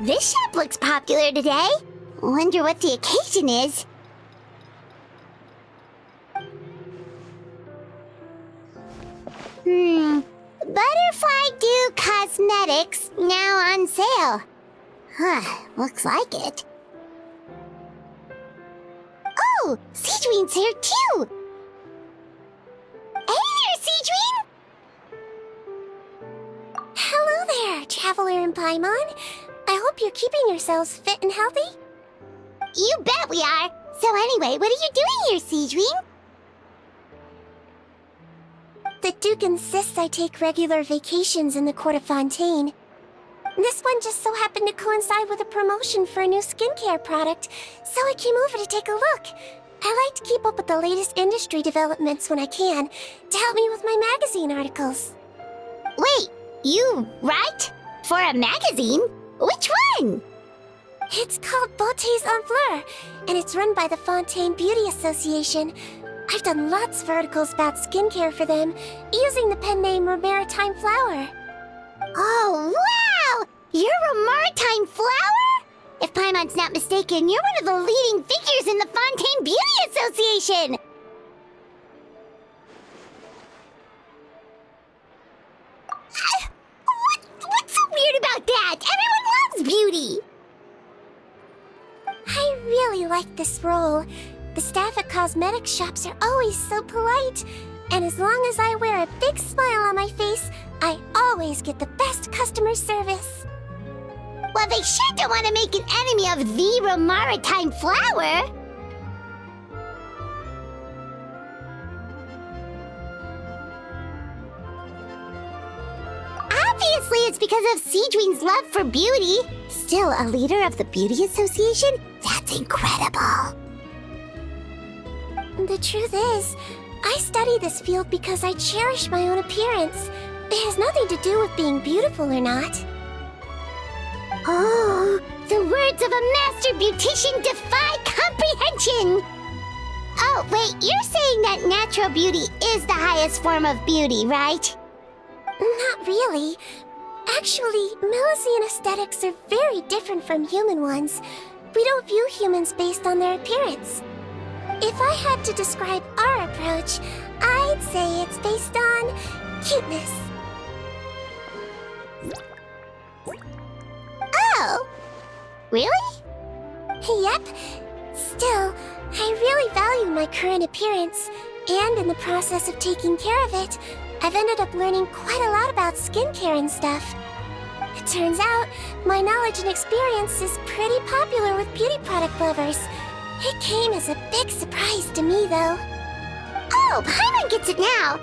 This shop looks popular today. Wonder what the occasion is. Butterfly Dew Cosmetics now on sale. Huh, looks like it. Oh, Sigewinne's here too! Hey there, Sigewinne! Hello there, Traveler and Paimon. I hope you're keeping yourselves fit and healthy. You bet we are! So anyway, what are you doing here, Sigewinne? The Duke insists I take regular vacations in the Court of Fontaine. This one just so happened to coincide with a promotion for a new skincare product, so I came over to take a look. I like to keep up with the latest industry developments when I can, to help me with my magazine articles. Wait, you write? For a magazine? Which one? It's called Beautés en Fleur, and it's run by the Fontaine Beauty Association. I've done lots of articles about skincare for them, using the pen name Maritime Flower. Oh, wow! You're a Maritime Flower? If Paimon's not mistaken, you're one of the leading figures in the Fontaine Beauty Association! What's so weird about that? Everyone loves beauty! I really like this role. The staff at cosmetics shops are always so polite, and as long as I wear a big smile on my face, I always get the best customer service. Well, they sure don't want to make an enemy of the Maritime Flower. Obviously, it's because of Sigewinne's love for beauty. Still a leader of the Beauty Association? That's incredible. The truth is, I study this field because I cherish my own appearance. It has nothing to do with being beautiful or not. Oh, the words of a master beautician defy comprehension! Oh, wait, you're saying that natural beauty is the highest form of beauty, right? Not really. Actually, Melusine aesthetics are very different from human ones. We don't view humans based on their appearance. If I had to describe our approach, I'd say it's based on cuteness. Oh, really? Yep. Still, I really value my current appearance, and in the process of taking care of it, I've ended up learning quite a lot about skincare and stuff. It turns out, my knowledge and experience is pretty popular with beauty product lovers. It came as a big surprise to me, though. Oh, Paimon gets it now.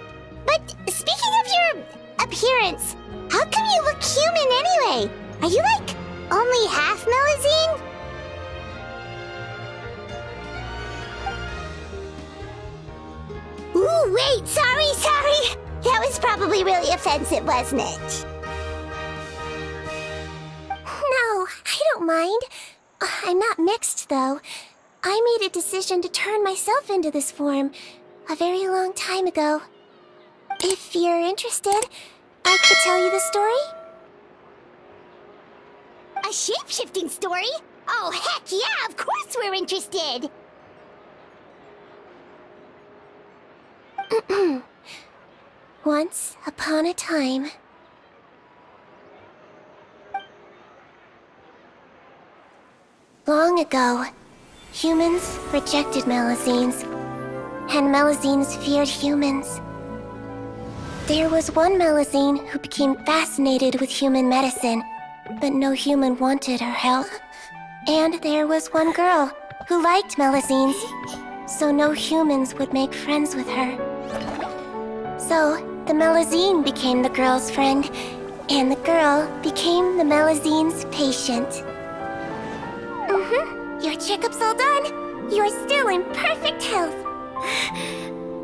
But speaking of your appearance, how come you look human anyway? Are you like only half Melusine? Ooh, wait, sorry. That was probably really offensive, wasn't it? No, I don't mind. I'm not mixed, though. I made a decision to turn myself into this form a very long time ago. If you're interested, I could tell you the story. A shape-shifting story? Oh, heck yeah, of course we're interested! Once upon a time... Long ago, humans rejected Melusines, and Melusines feared humans. There was one Melusine who became fascinated with human medicine, but no human wanted her help. And there was one girl who liked Melusines, so no humans would make friends with her. So, the Melusine became the girl's friend, and the girl became the Melusine's patient. Your checkup's all done. You're still in perfect health.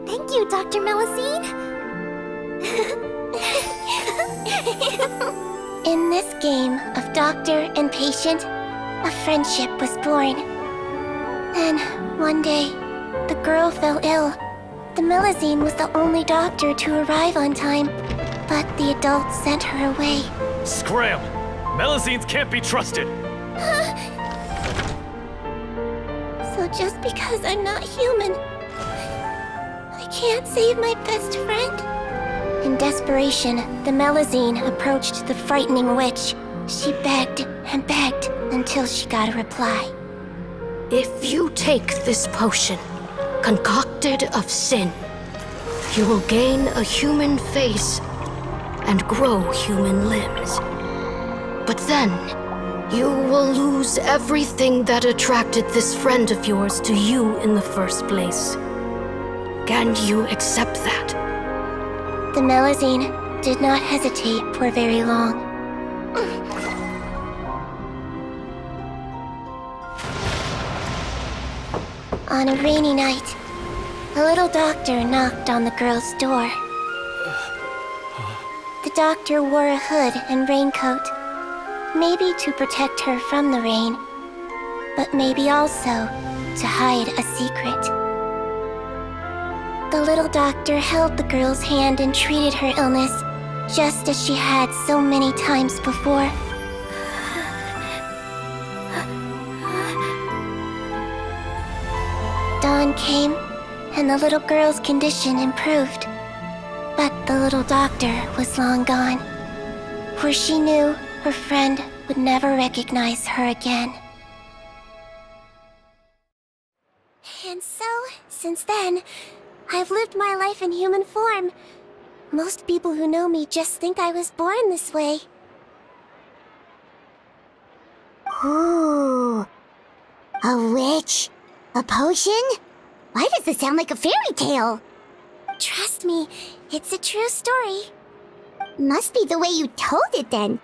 Thank you, Dr. Melusine. In this game of doctor and patient, a friendship was born. Then, one day, the girl fell ill. The Melusine was the only doctor to arrive on time, but the adults sent her away. Scram! Melazines can't be trusted! So just because I'm not human, I can't save my best friend? In desperation, the Melazine approached the frightening witch. She begged and begged until she got a reply. If you take this potion, concocted of sin, you will gain a human face and grow human limbs. But then, you will lose everything that attracted this friend of yours to you in the first place. Can you accept that? The Melazine did not hesitate for very long. On a rainy night, a little doctor knocked on the girl's door. The doctor wore a hood and raincoat, maybe to protect her from the rain, but maybe also to hide a secret. The little doctor held the girl's hand and treated her illness, just as she had so many times before. Dawn came, and the little girl's condition improved. But the little doctor was long gone, for she knew her friend would never recognize her again. And so, since then, I've lived my life in human form. Most people who know me just think I was born this way. Ooh. A witch? A potion? Why does this sound like a fairy tale? Trust me, it's a true story. Must be the way you told it then.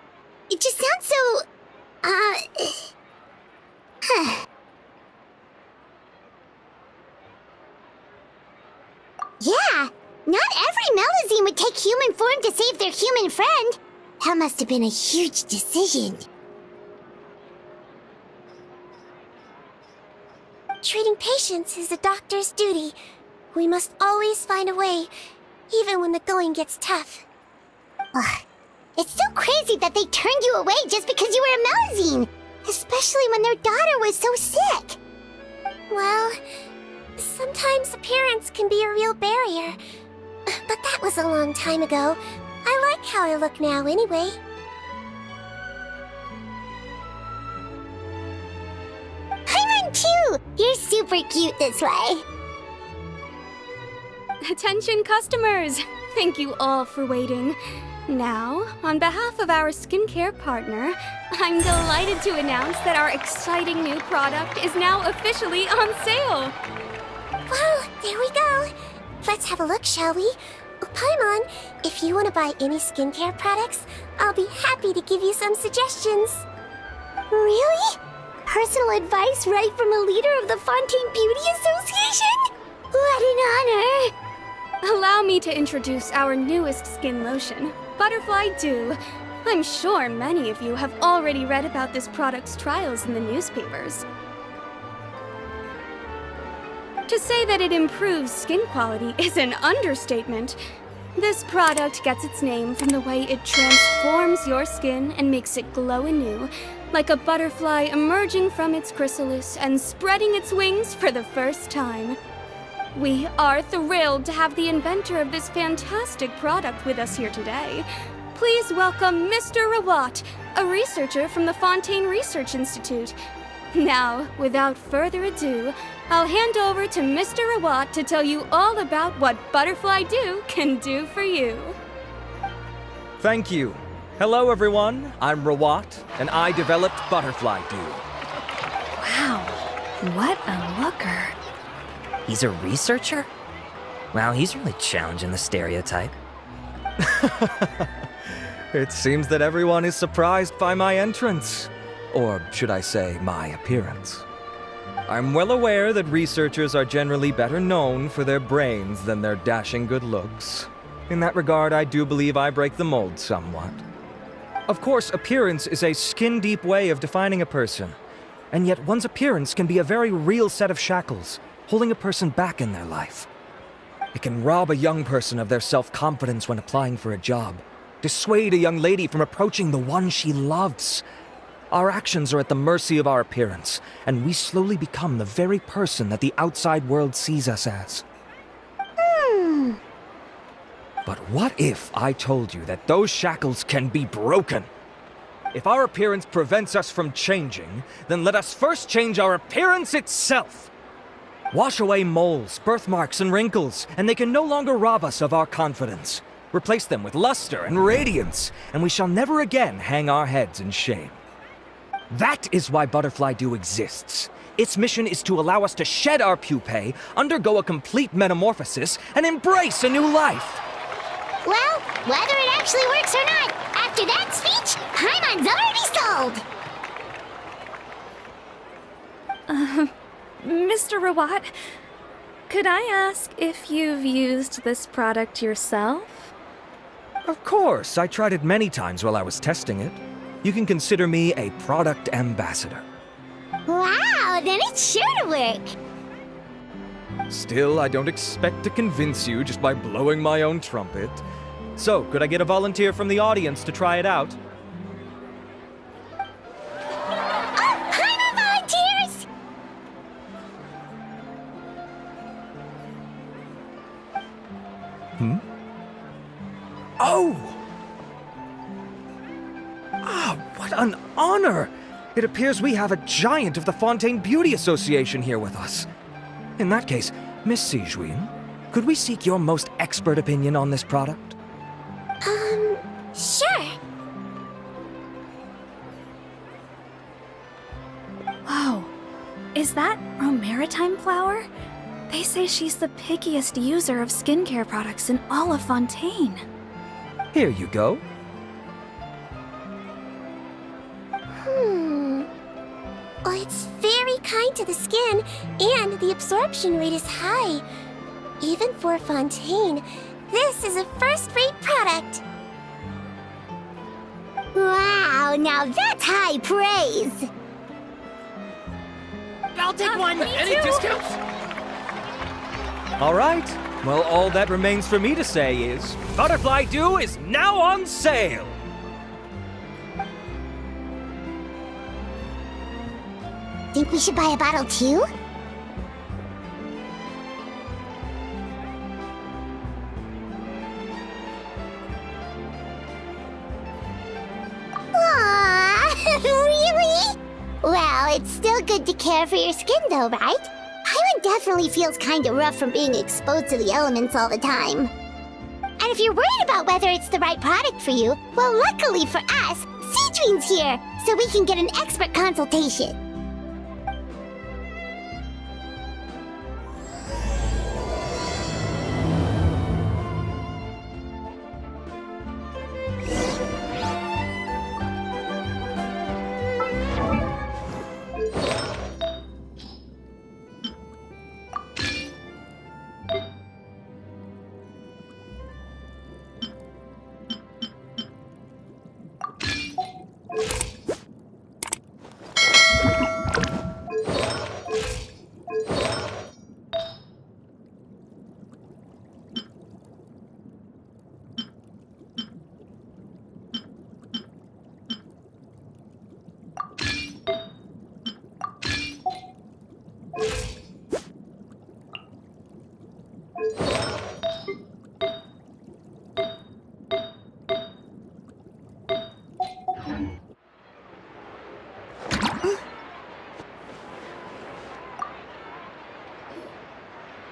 It just sounds so... Yeah, not every Melazine would take human form to save their human friend. That must have been a huge decision. Treating patients is a doctor's duty. We must always find a way, even when the going gets tough. Ugh. It's so crazy that they turned you away just because you were a Melazine, especially when their daughter was so sick. Well, sometimes appearance can be a real barrier. But that was a long time ago. I like how I look now anyway. I run too! You're super cute this way. Attention customers! Thank you all for waiting. Now, on behalf of our skincare partner, I'm delighted to announce that our exciting new product is now officially on sale! Well, there we go. Let's have a look, shall we? Paimon, if you want to buy any skincare products, I'll be happy to give you some suggestions. Really? Personal advice right from a leader of the Fontaine Beauty Association? What an honor! Allow me to introduce our newest skin lotion, Butterfly Dew. I'm sure many of you have already read about this product's trials in the newspapers. To say that it improves skin quality is an understatement. This product gets its name from the way it transforms your skin and makes it glow anew, like a butterfly emerging from its chrysalis and spreading its wings for the first time. We are thrilled to have the inventor of this fantastic product with us here today. Please welcome Mr. Rawat, a researcher from the Fontaine Research Institute. Now, without further ado, I'll hand over to Mr. Rawat to tell you all about what Butterfly Dew can do for you. Thank you. Hello, everyone. I'm Rawat, and I developed Butterfly Dew. Wow, what a looker. He's a researcher? Wow, he's really challenging the stereotype. It seems that everyone is surprised by my entrance. Or should I say, my appearance. I'm well aware that researchers are generally better known for their brains than their dashing good looks. In that regard, I do believe I break the mold somewhat. Of course, appearance is a skin-deep way of defining a person. And yet one's appearance can be a very real set of shackles, holding a person back in their life. It can rob a young person of their self-confidence when applying for a job, dissuade a young lady from approaching the one she loves. Our actions are at the mercy of our appearance, and we slowly become the very person that the outside world sees us as. But what if I told you that those shackles can be broken? If our appearance prevents us from changing, then let us first change our appearance itself. Wash away moles, birthmarks, and wrinkles, and they can no longer rob us of our confidence. Replace them with luster and radiance, and we shall never again hang our heads in shame. That is why Butterfly Dew exists. Its mission is to allow us to shed our pupae, undergo a complete metamorphosis, and embrace a new life. Well, whether it actually works or not, after that speech, Paimon's already sold! Mr. Rawat, could I ask if you've used this product yourself? Of course, I tried it many times while I was testing it. You can consider me a product ambassador. Wow, then it's sure to work! Still, I don't expect to convince you just by blowing my own trumpet. So, could I get a volunteer from the audience to try it out? Oh, Paimon volunteers! Oh! Ah, what an honor! It appears we have a giant of the Fontaine Beauty Association here with us. In that case, Miss Sigewinne, could we seek your most expert opinion on this product? Sure. Whoa, is that Romaritime flower? They say she's the pickiest user of skincare products in all of Fontaine. Here you go. Oh, it's very kind to the skin, and the absorption rate is high. Even for Fontaine, this is a first-rate product. Wow, now that's high praise! I'll take one! Any discounts? All right. Well, all that remains for me to say is, Butterfly Dew is now on sale! Think we should buy a bottle too? Aww, really? Well, it's still good to care for your skin though, right? Paimon definitely feels kinda rough from being exposed to the elements all the time. And if you're worried about whether it's the right product for you, well, luckily for us, Sigewinne's here, so we can get an expert consultation.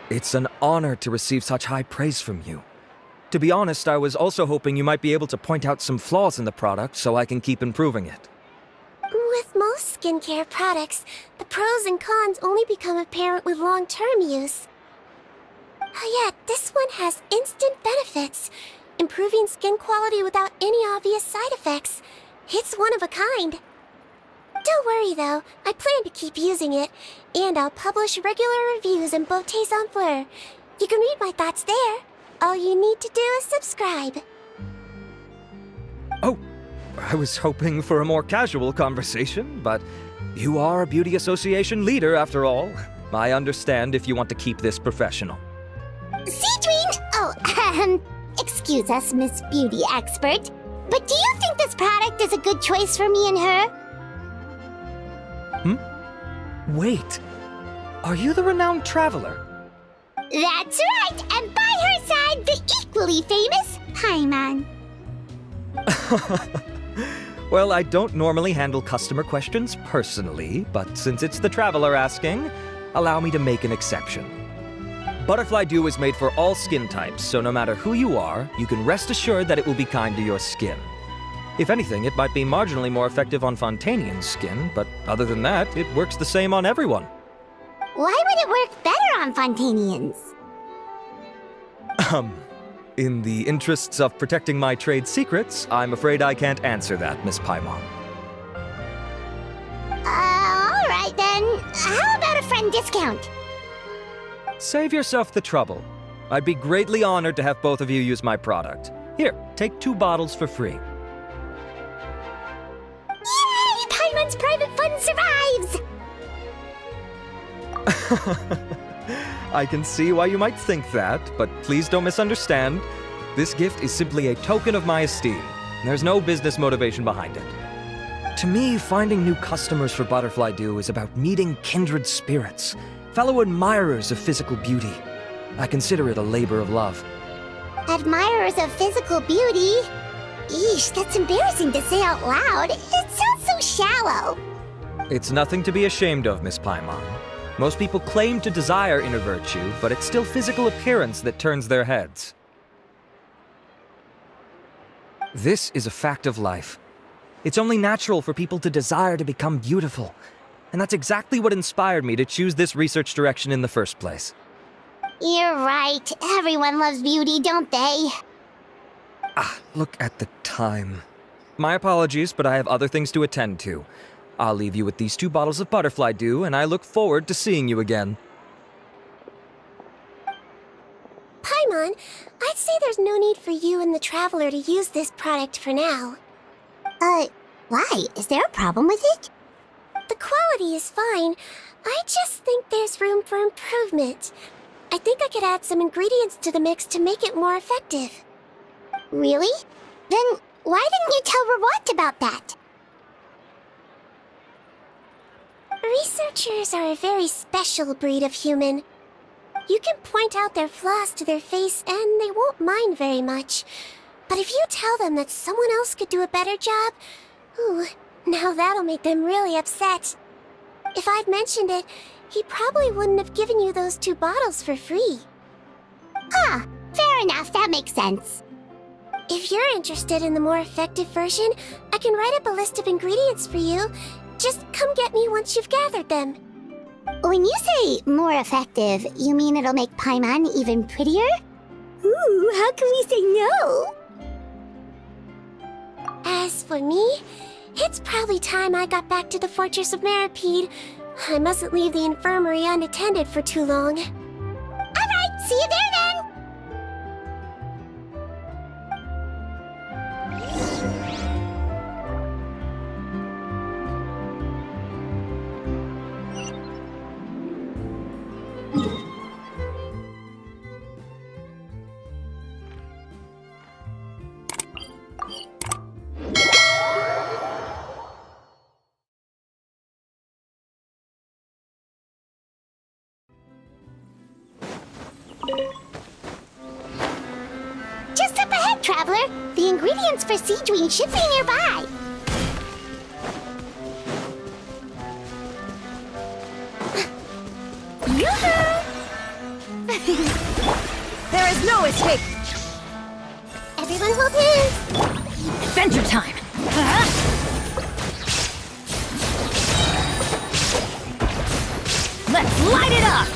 It's an honor to receive such high praise from you. To be honest, I was also hoping you might be able to point out some flaws in the product so I can keep improving it. With most skincare products, the pros and cons only become apparent with long-term use. Oh yeah, this one has instant benefits, improving skin quality without any obvious side effects. It's one of a kind. Don't worry though, I plan to keep using it, and I'll publish regular reviews in Beauté Sans Fleur. You can read my thoughts there. All you need to do is subscribe. Oh, I was hoping for a more casual conversation, but you are a beauty association leader after all. I understand if you want to keep this professional. Sigewinne! Oh, Excuse us, Miss Beauty Expert, but do you think this product is a good choice for me and her? Wait, are you the renowned traveler? That's right, and by her side, the equally famous Paimon. Well, I don't normally handle customer questions personally, but since it's the traveler asking, allow me to make an exception. Butterfly Dew is made for all skin types, so no matter who you are, you can rest assured that it will be kind to your skin. If anything, it might be marginally more effective on Fontanian's skin, but other than that, it works the same on everyone. Why would it work better on Fontanians? In the interests of protecting my trade secrets, I'm afraid I can't answer that, Miss Paimon. Alright then. How about a friend discount? Save yourself the trouble. I'd be greatly honored to have both of you use my product. Here, take 2 bottles for free. Yay! Paimon's private fund survives! I can see why you might think that, but please don't misunderstand. This gift is simply a token of my esteem. There's no business motivation behind it. To me, finding new customers for Butterfly Dew is about meeting kindred spirits, fellow admirers of physical beauty. I consider it a labor of love. Admirers of physical beauty? Eesh, that's embarrassing to say out loud. It sounds so shallow. It's nothing to be ashamed of, Miss Paimon. Most people claim to desire inner virtue, but it's still physical appearance that turns their heads. This is a fact of life. It's only natural for people to desire to become beautiful. And that's exactly what inspired me to choose this research direction in the first place. You're right. Everyone loves beauty, don't they? Look at the time. My apologies, but I have other things to attend to. I'll leave you with these 2 bottles of Butterfly Dew, and I look forward to seeing you again. Paimon, I'd say there's no need for you and the Traveler to use this product for now. Why? Is there a problem with it? The quality is fine. I just think there's room for improvement. I think I could add some ingredients to the mix to make it more effective. Really? Then why didn't you tell Rawat about that? Researchers are a very special breed of human. You can point out their flaws to their face and they won't mind very much. But if you tell them that someone else could do a better job, ooh, now that'll make them really upset. If I'd mentioned it, he probably wouldn't have given you those 2 bottles for free. Fair enough, that makes sense. If you're interested in the more effective version, I can write up a list of ingredients for you. Just come get me once you've gathered them. When you say more effective, you mean it'll make Paimon even prettier? Ooh, how can we say no? As for me, it's probably time I got back to the Fortress of Maripede. I mustn't leave the infirmary unattended for too long. Alright, see you there then! Just up ahead, Traveler. The ingredients for sigewinne should be nearby. There is no escape! Everyone hold hands. Adventure time! Let's light it up!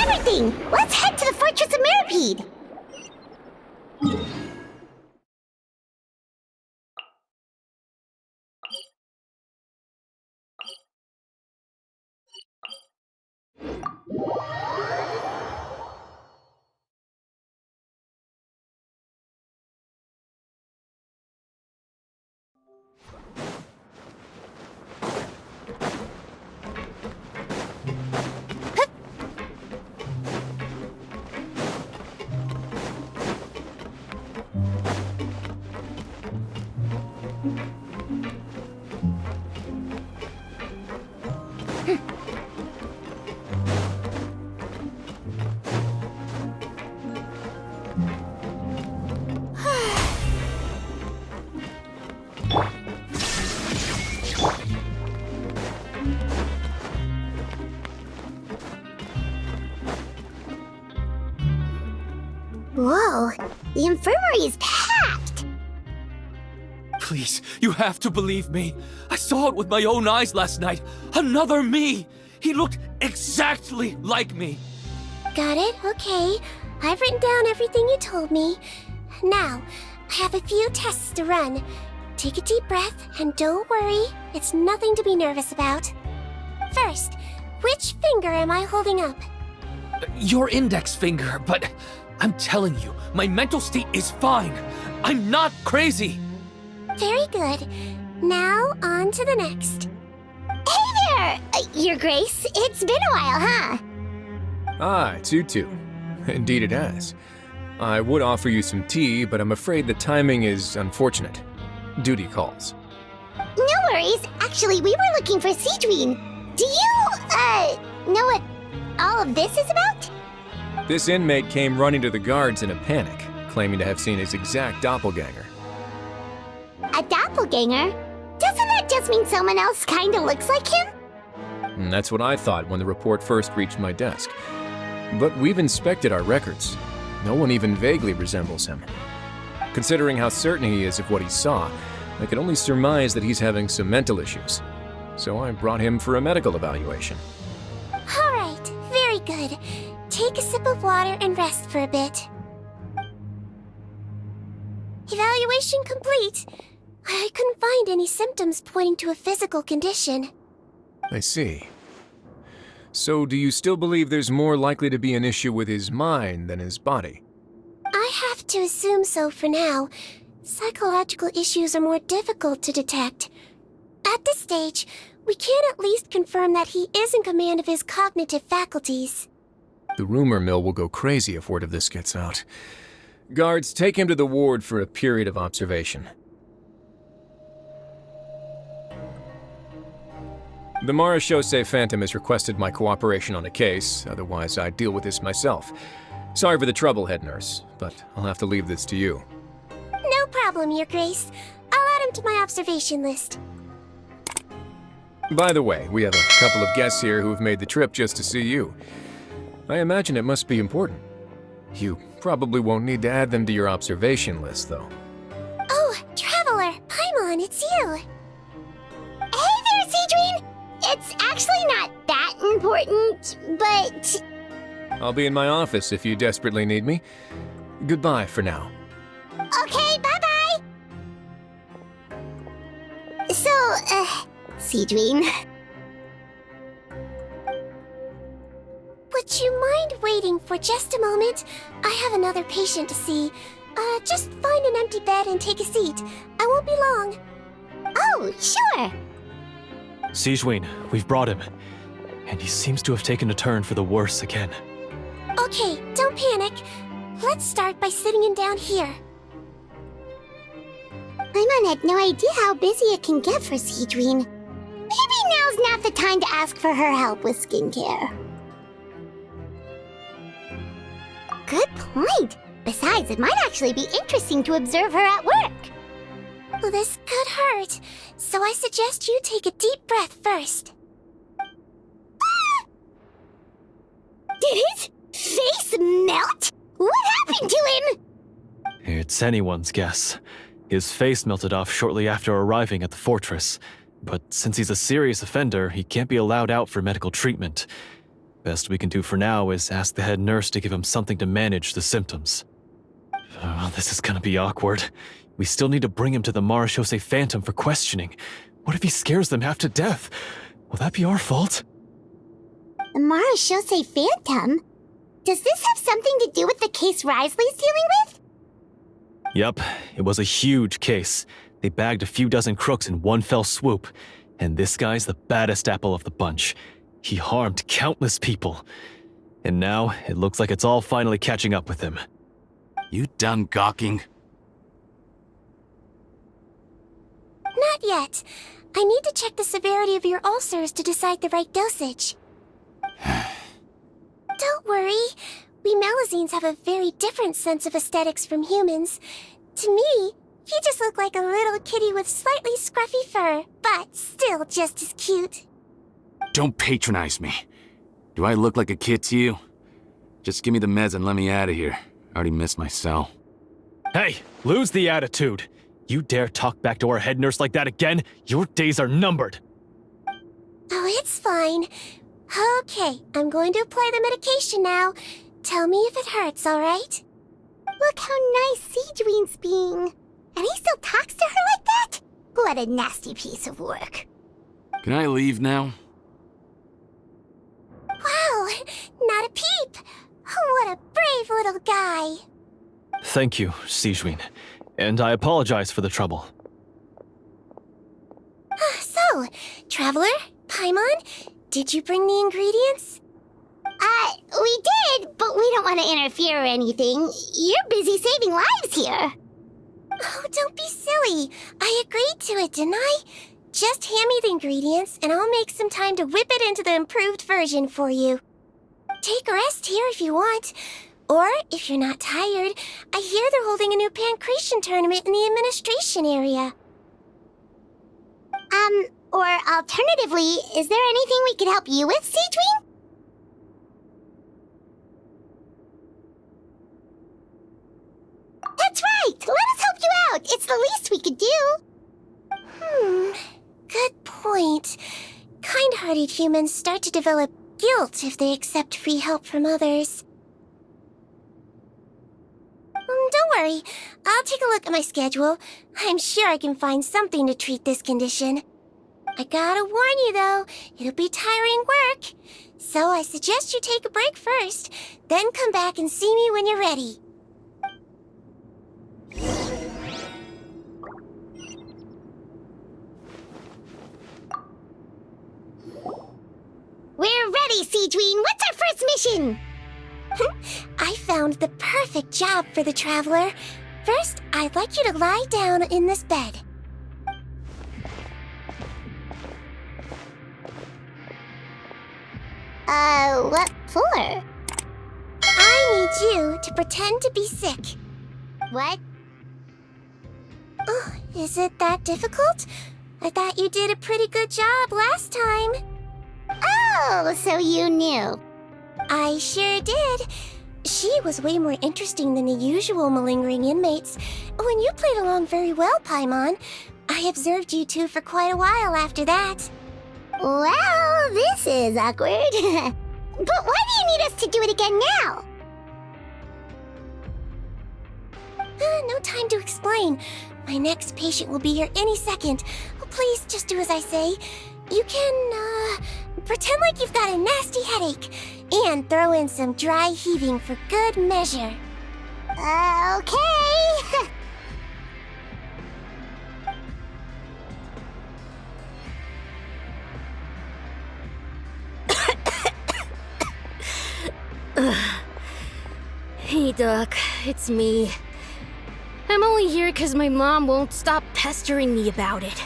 everything! Let's head to the Fortress of Mirapede! Whoa, the infirmary is packed! Please, you have to believe me. I saw it with my own eyes last night. Another me! He looked exactly like me. Got it? Okay. I've written down everything you told me. Now, I have a few tests to run. Take a deep breath, and don't worry, it's nothing to be nervous about. First, which finger am I holding up? Your index finger, but I'm telling you, my mental state is fine. I'm not crazy. Very good. Now, on to the next. Hey there, Your Grace. It's been a while, huh? Ah, it's you two. Indeed it has. I would offer you some tea, but I'm afraid the timing is unfortunate. Duty calls. No worries. Actually, we were looking for sigewinne. Do you, know what all of this is about? This inmate came running to the guards in a panic, claiming to have seen his exact doppelganger. A doppelganger? Doesn't that just mean someone else kinda looks like him? And that's what I thought when the report first reached my desk. But we've inspected our records. No one even vaguely resembles him. Considering how certain he is of what he saw, I could only surmise that he's having some mental issues. So I brought him for a medical evaluation. All right, very good. Take a sip of water and rest for a bit. Evaluation complete. I couldn't find any symptoms pointing to a physical condition. I see. So do you still believe there's more likely to be an issue with his mind than his body? I have to assume so for now. Psychological issues are more difficult to detect. At this stage, we can at least confirm that he is in command of his cognitive faculties. The rumor mill will go crazy if word of this gets out. Guards, take him to the ward for a period of observation. The Marechaussee Phantom has requested my cooperation on a case, otherwise I'd deal with this myself. Sorry for the trouble, head nurse, but I'll have to leave this to you. No problem, Your Grace. I'll add him to my observation list. By the way, we have a couple of guests here who have made the trip just to see you. I imagine it must be important. You probably won't need to add them to your observation list, though. Oh, Traveler! Paimon, it's you! Hey there, sigewinne! It's actually not that important, but... I'll be in my office if you desperately need me. Goodbye for now. Okay, bye-bye! So, sigewinne... Would you mind waiting for just a moment? I have another patient to see. Just find an empty bed and take a seat. I won't be long. Oh, sure! Sigewinne, we've brought him. And he seems to have taken a turn for the worse again. Okay, don't panic. Let's start by sitting him down here. Paimon had no idea how busy it can get for sigewinne. Maybe now's not the time to ask for her help with skincare. Good point. Besides, it might actually be interesting to observe her at work. Well, this could hurt, so I suggest you take a deep breath first. Did his face melt? What happened to him? It's anyone's guess. His face melted off shortly after arriving at the fortress. But since he's a serious offender, he can't be allowed out for medical treatment. Best we can do for now is ask the head nurse to give him something to manage the symptoms. Oh, this is gonna be awkward. We still need to bring him to the Marechaussee Phantom for questioning. What if he scares them half to death? Will that be our fault? The Marechaussee Phantom? Does this have something to do with the case Risley's dealing with? Yep, it was a huge case. They bagged a few dozen crooks in one fell swoop. And this guy's the baddest apple of the bunch. He harmed countless people. And now, it looks like it's all finally catching up with him. You done gawking? Not yet. I need to check the severity of your ulcers to decide the right dosage. Don't worry. We Melazines have a very different sense of aesthetics from humans. To me, you just look like a little kitty with slightly scruffy fur, but still just as cute. Don't patronize me. Do I look like a kid to you? Just give me the meds and let me out of here. I already missed my cell. Hey, lose the attitude. You dare talk back to our head nurse like that again, your days are numbered. Oh, it's fine. Okay, I'm going to apply the medication now. Tell me if it hurts, alright? Look how nice Sigewinne's being. And he still talks to her like that? What a nasty piece of work. Can I leave now? Wow, not a peep. What a brave little guy. Thank you, Sigewinne. And I apologize for the trouble. So, Traveler, Paimon, did you bring the ingredients? We did, but we don't want to interfere or anything. You're busy saving lives here. Oh, don't be silly. I agreed to it, didn't I? Just hand me the ingredients, and I'll make some time to whip it into the improved version for you. Take a rest here if you want. Or, if you're not tired, I hear they're holding a new pancreation tournament in the administration area. Or alternatively, is there anything we could help you with, Sigewinne? That's right! Let us help you out! It's the least we could do! Good point. Kind-hearted humans start to develop guilt if they accept free help from others. Don't worry. I'll take a look at my schedule. I'm sure I can find something to treat this condition. I gotta warn you, though, it'll be tiring work. So I suggest you take a break first, then come back and see me when you're ready. We're ready, Sigewinne! What's our first mission? I found the perfect job for the Traveler. First, I'd like you to lie down in this bed. What for? I need you to pretend to be sick. What? Oh, is it that difficult? I thought you did a pretty good job last time. Oh, so you knew. I sure did. She was way more interesting than the usual malingering inmates. When you played along very well, Paimon, I observed you two for quite a while after that. Well, this is awkward. But why do you need us to do it again now? No time to explain. My next patient will be here any second. Oh, please, just do as I say. You can, pretend like you've got a nasty headache. And throw in some dry heaving for good measure. Okay. Hey, Doc, it's me. I'm only here because my mom won't stop pestering me about it.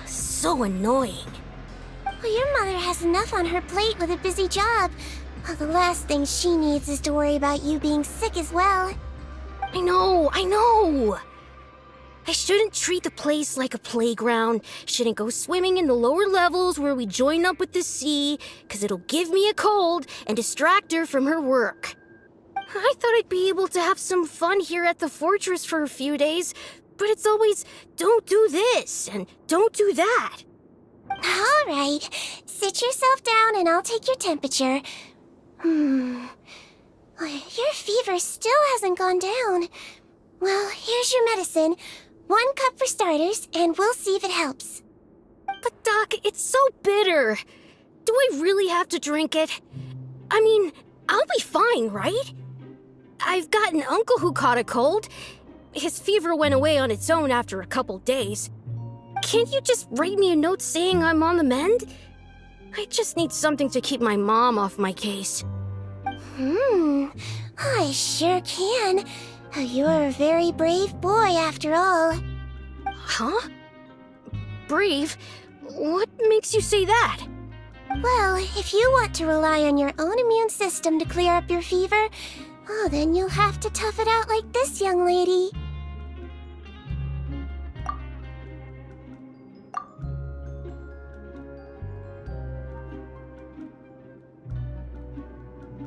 So annoying. Well, your mother has enough on her plate with a busy job. Well, the last thing she needs is to worry about you being sick as well. I know. I shouldn't treat the place like a playground. Shouldn't go swimming in the lower levels where we join up with the sea, because it'll give me a cold and distract her from her work. I thought I'd be able to have some fun here at the fortress for a few days, but it's always, don't do this and don't do that. All right. Sit yourself down and I'll take your temperature. Your fever still hasn't gone down. Well, here's your medicine. 1 cup for starters, and we'll see if it helps. But Doc, it's so bitter. Do I really have to drink it? I mean, I'll be fine, right? I've got an uncle who caught a cold. His fever went away on its own after a couple days. Can't you just write me a note saying I'm on the mend? I just need something to keep my mom off my case. I sure can. You're a very brave boy after all. Huh? Brave? What makes you say that? Well, if you want to rely on your own immune system to clear up your fever, then you'll have to tough it out like this young lady.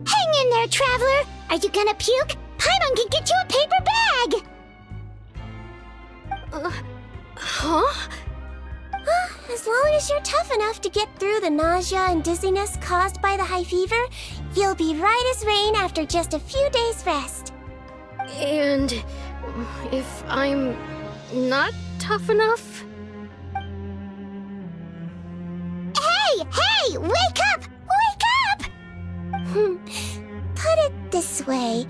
Hang in there, traveler! Are you gonna puke? Paimon can get you a paper bag! Huh? As long as you're tough enough to get through the nausea and dizziness caused by the high fever, you'll be right as rain after just a few days' rest. And if I'm not tough enough? Hey! Wake up! Wake up! Put it this way,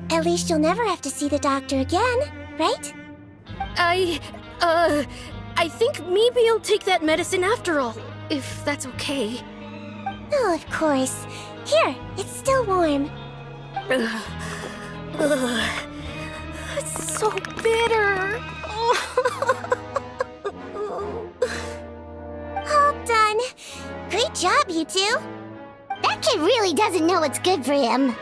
at least you'll never have to see the doctor again, right? I think maybe I'll take that medicine after all, if that's okay. Oh, of course. Here, it's still warm. It's so bitter. All done. Great job, you two. That kid really doesn't know what's good for him.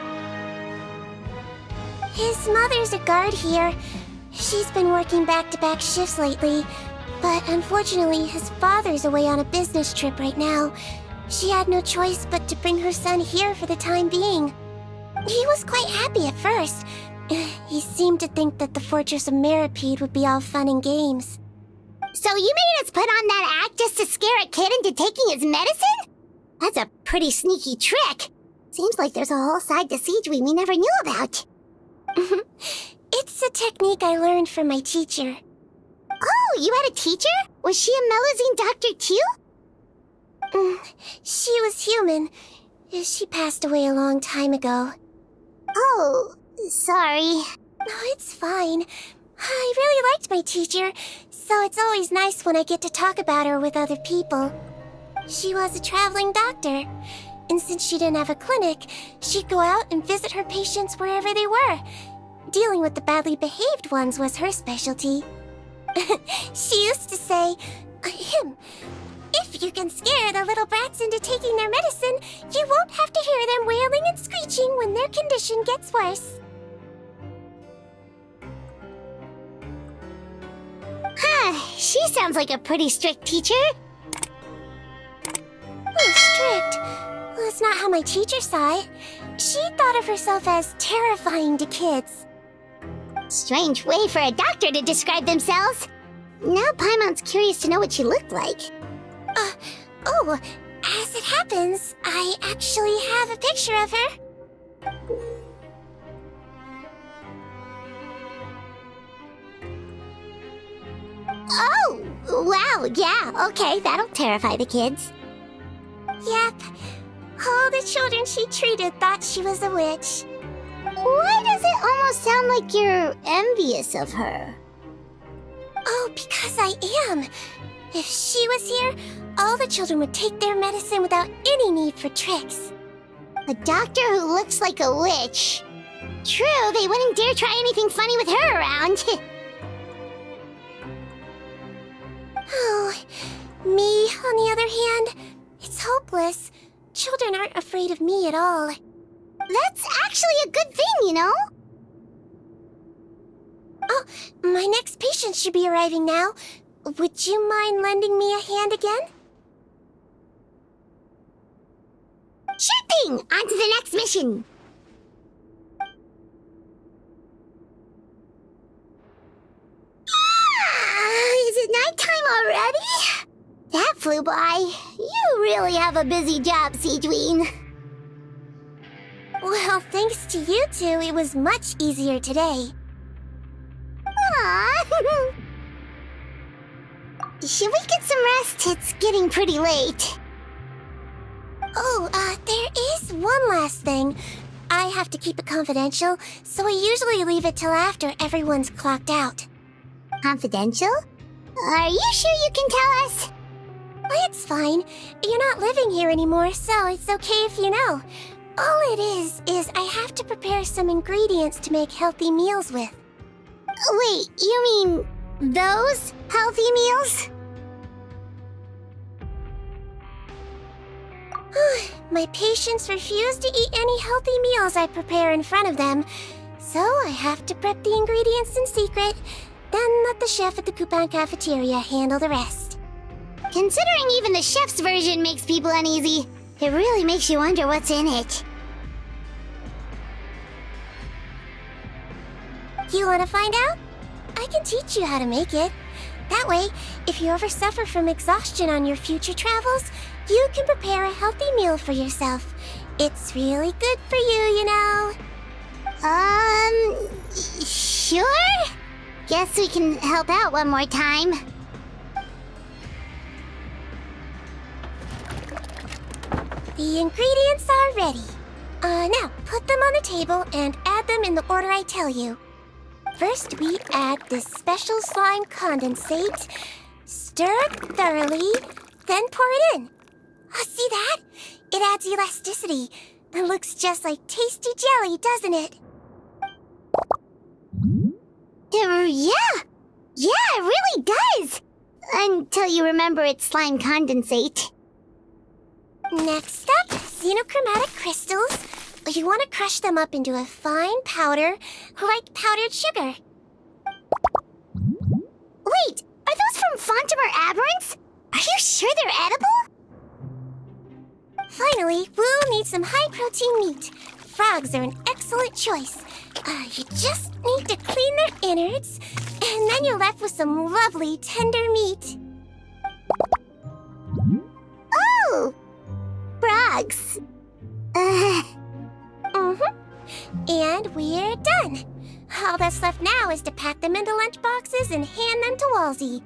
His mother's a guard here. She's been working back-to-back shifts lately, but unfortunately his father's away on a business trip right now. She had no choice but to bring her son here for the time being. He was quite happy at first. He seemed to think that the Fortress of Meripede would be all fun and games. So you made us put on that act just to scare a kid into taking his medicine? That's a pretty sneaky trick. Seems like there's a whole side to Sigewinne we never knew about. It's a technique I learned from my teacher. Oh, you had a teacher? Was she a Melusine doctor too? She was human. She passed away a long time ago. Oh, sorry. No, it's fine. I really liked my teacher, so it's always nice when I get to talk about her with other people. She was a traveling doctor, and since she didn't have a clinic, she'd go out and visit her patients wherever they were. Dealing with the badly behaved ones was her specialty. She used to say, if you can scare the little brats into taking their medicine, you won't have to hear them wailing and screeching when their condition gets worse. She sounds like a pretty strict teacher. Strict? Well, that's not how my teacher saw it. She thought of herself as terrifying to kids. Strange way for a doctor to describe themselves. Now Paimon's curious to know what she looked like. As it happens, I actually have a picture of her. Oh, wow, yeah, okay, that'll terrify the kids. Yep. All the children she treated thought she was a witch. Why does it almost sound like you're envious of her? Oh, because I am. If she was here, all the children would take their medicine without any need for tricks. A doctor who looks like a witch. True, they wouldn't dare try anything funny with her around. Oh, me, on the other hand, it's hopeless. Children aren't afraid of me at all. That's actually a good thing, you know? Oh, my next patient should be arriving now. Would you mind lending me a hand again? Sure thing! On to the next mission! Is it nighttime already? That flew by. really have a busy job, Sigewinne. Well, thanks to you two, it was much easier today. Aww. Should we get some rest? It's getting pretty late. Oh, there is one last thing. I have to keep it confidential, so I usually leave it till after everyone's clocked out. Confidential? Are you sure you can tell us? Well, it's fine. You're not living here anymore, so it's okay if you know. All it is I have to prepare some ingredients to make healthy meals with. Wait, you mean those healthy meals? My patients refuse to eat any healthy meals I prepare in front of them, so I have to prep the ingredients in secret, then let the chef at the coupon cafeteria handle the rest. Considering even the chef's version makes people uneasy, it really makes you wonder what's in it. You want to find out? I can teach you how to make it. That way, if you ever suffer from exhaustion on your future travels, you can prepare a healthy meal for yourself. It's really good for you, you know. Sure? Guess we can help out one more time. The ingredients are ready. Now, put them on the table and add them in the order I tell you. First, we add this special slime condensate, stir it thoroughly, then pour it in. See that? It adds elasticity. It looks just like tasty jelly, doesn't it? Yeah, it really does. Until you remember it's slime condensate. Next up, xenochromatic crystals. You want to crush them up into a fine powder, like powdered sugar. Wait, are those from Fontimer Aberrants? Are you sure they're edible? Finally, we'll need some high-protein meat. Frogs are an excellent choice. You just need to clean their innards, and then you're left with some lovely, tender meat. Oh! Frogs. And we're done. All that's left now is to pack them into lunch boxes and hand them to Walsey.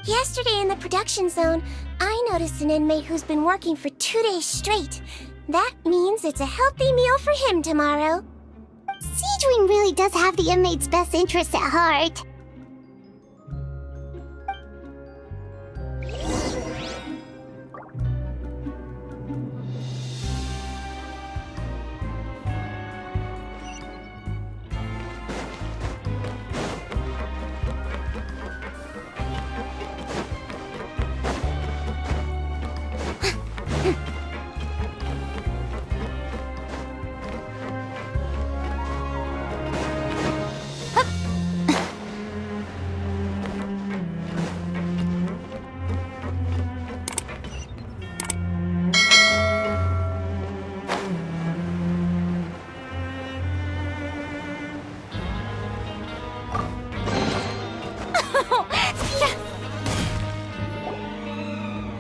Yesterday in the production zone, I noticed an inmate who's been working for 2 days straight. That means it's a healthy meal for him tomorrow. Sigewinne really does have the inmate's best interest at heart.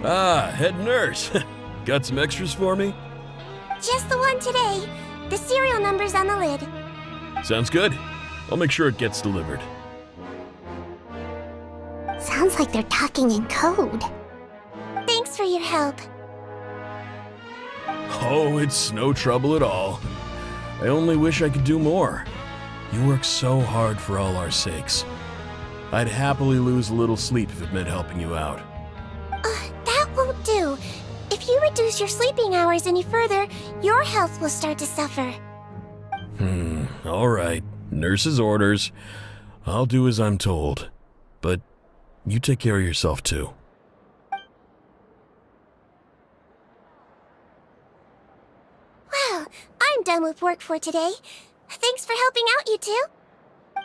Ah, head nurse. Got some extras for me? Just the one today. The serial number's on the lid. Sounds good. I'll make sure it gets delivered. Sounds like they're talking in code. Thanks for your help. Oh, it's no trouble at all. I only wish I could do more. You work so hard for all our sakes. I'd happily lose a little sleep if it meant helping you out. That won't do. If you reduce your sleeping hours any further, your health will start to suffer. All right. Nurse's orders. I'll do as I'm told. But you take care of yourself too. Well, I'm done with work for today. Thanks for helping out, you two.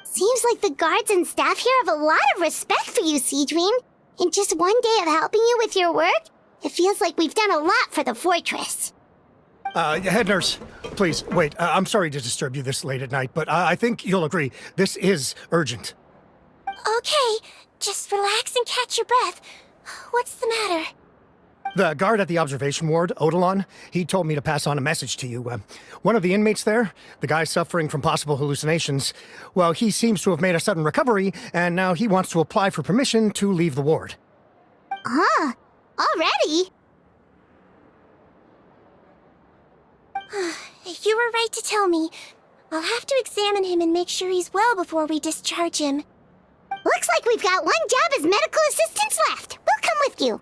Seems like the guards and staff here have a lot of respect for you, Sigewinne. In just one day of helping you with your work, it feels like we've done a lot for the fortress. Head nurse, please, wait. I'm sorry to disturb you this late at night, but I think you'll agree, this is urgent. Okay, just relax and catch your breath. What's the matter? The guard at the observation ward, Odilon, he told me to pass on a message to you. One of the inmates there, the guy suffering from possible hallucinations, well, he seems to have made a sudden recovery, and now he wants to apply for permission to leave the ward. Huh? Already? You were right to tell me. I'll have to examine him and make sure he's well before we discharge him. Looks like we've got one job as medical assistants left. We'll come with you.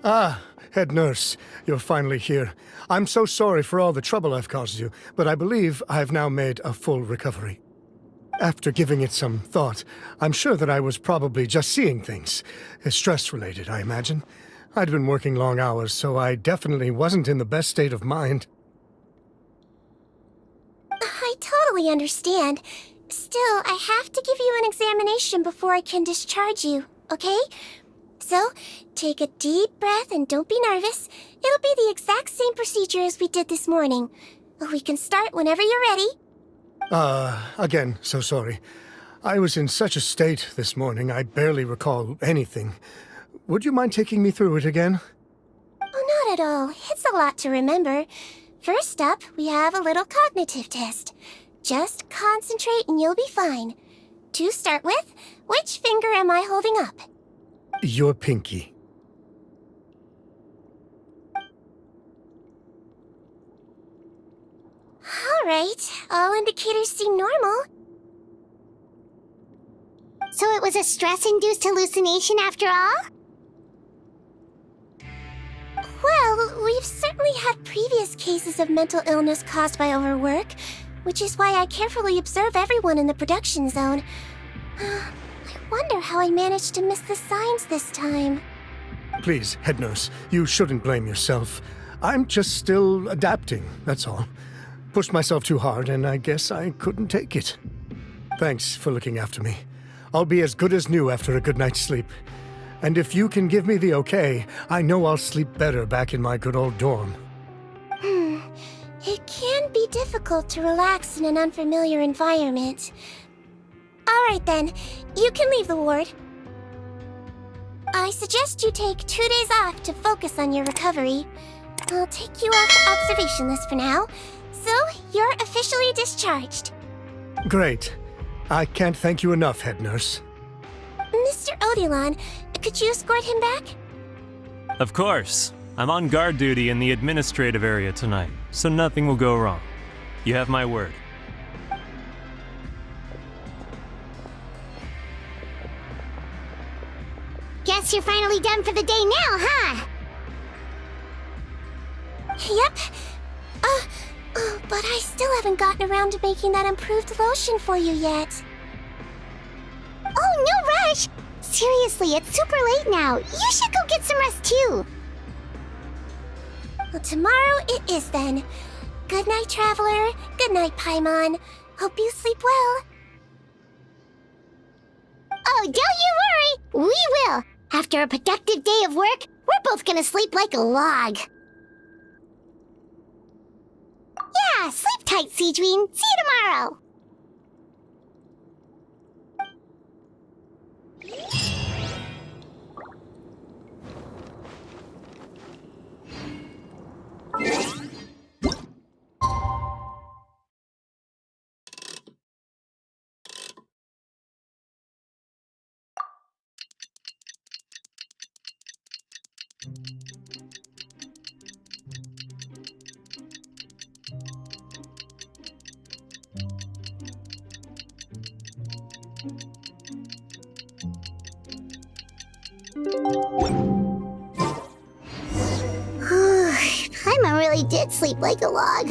Ah, head nurse, you're finally here. I'm so sorry for all the trouble I've caused you, but I believe I've now made a full recovery. After giving it some thought, I'm sure that I was probably just seeing things. Stress-related, I imagine. I'd been working long hours, so I definitely wasn't in the best state of mind. I totally understand. Still, I have to give you an examination before I can discharge you, okay? So, take a deep breath and don't be nervous. It'll be the exact same procedure as we did this morning. We can start whenever you're ready. Again, so sorry. I was in such a state this morning, I barely recall anything. Would you mind taking me through it again? Oh, not at all. It's a lot to remember. First up, we have a little cognitive test. Just concentrate and you'll be fine. To start with, which finger am I holding up? Your pinky. All right. All indicators seem normal. So it was a stress-induced hallucination after all? Well, we've certainly had previous cases of mental illness caused by overwork, which is why I carefully observe everyone in the production zone. I wonder how I managed to miss the signs this time. Please, head nurse, you shouldn't blame yourself. I'm just still adapting, that's all. Pushed myself too hard, and I guess I couldn't take it. Thanks for looking after me. I'll be as good as new after a good night's sleep. And if you can give me the okay, I know I'll sleep better back in my good old dorm. It can be difficult to relax in an unfamiliar environment. All right then, you can leave the ward. I suggest you take 2 days off to focus on your recovery. I'll take you off the observation list for now, so you're officially discharged. Great. I can't thank you enough, head nurse. Mr. Odilon, could you escort him back? Of course. I'm on guard duty in the administrative area tonight, so nothing will go wrong. You have my word. Guess you're finally done for the day now, huh? Yep. But I still haven't gotten around to making that improved lotion for you yet. Oh, no rush! Seriously, it's super late now. You should go get some rest too. Well, tomorrow it is then. Good night, Traveler. Good night, Paimon. Hope you sleep well. Oh, don't you worry! We will! After a productive day of work, we're both gonna sleep like a log. Yeah, sleep tight, sigewinne. See you tomorrow! really did sleep like a log.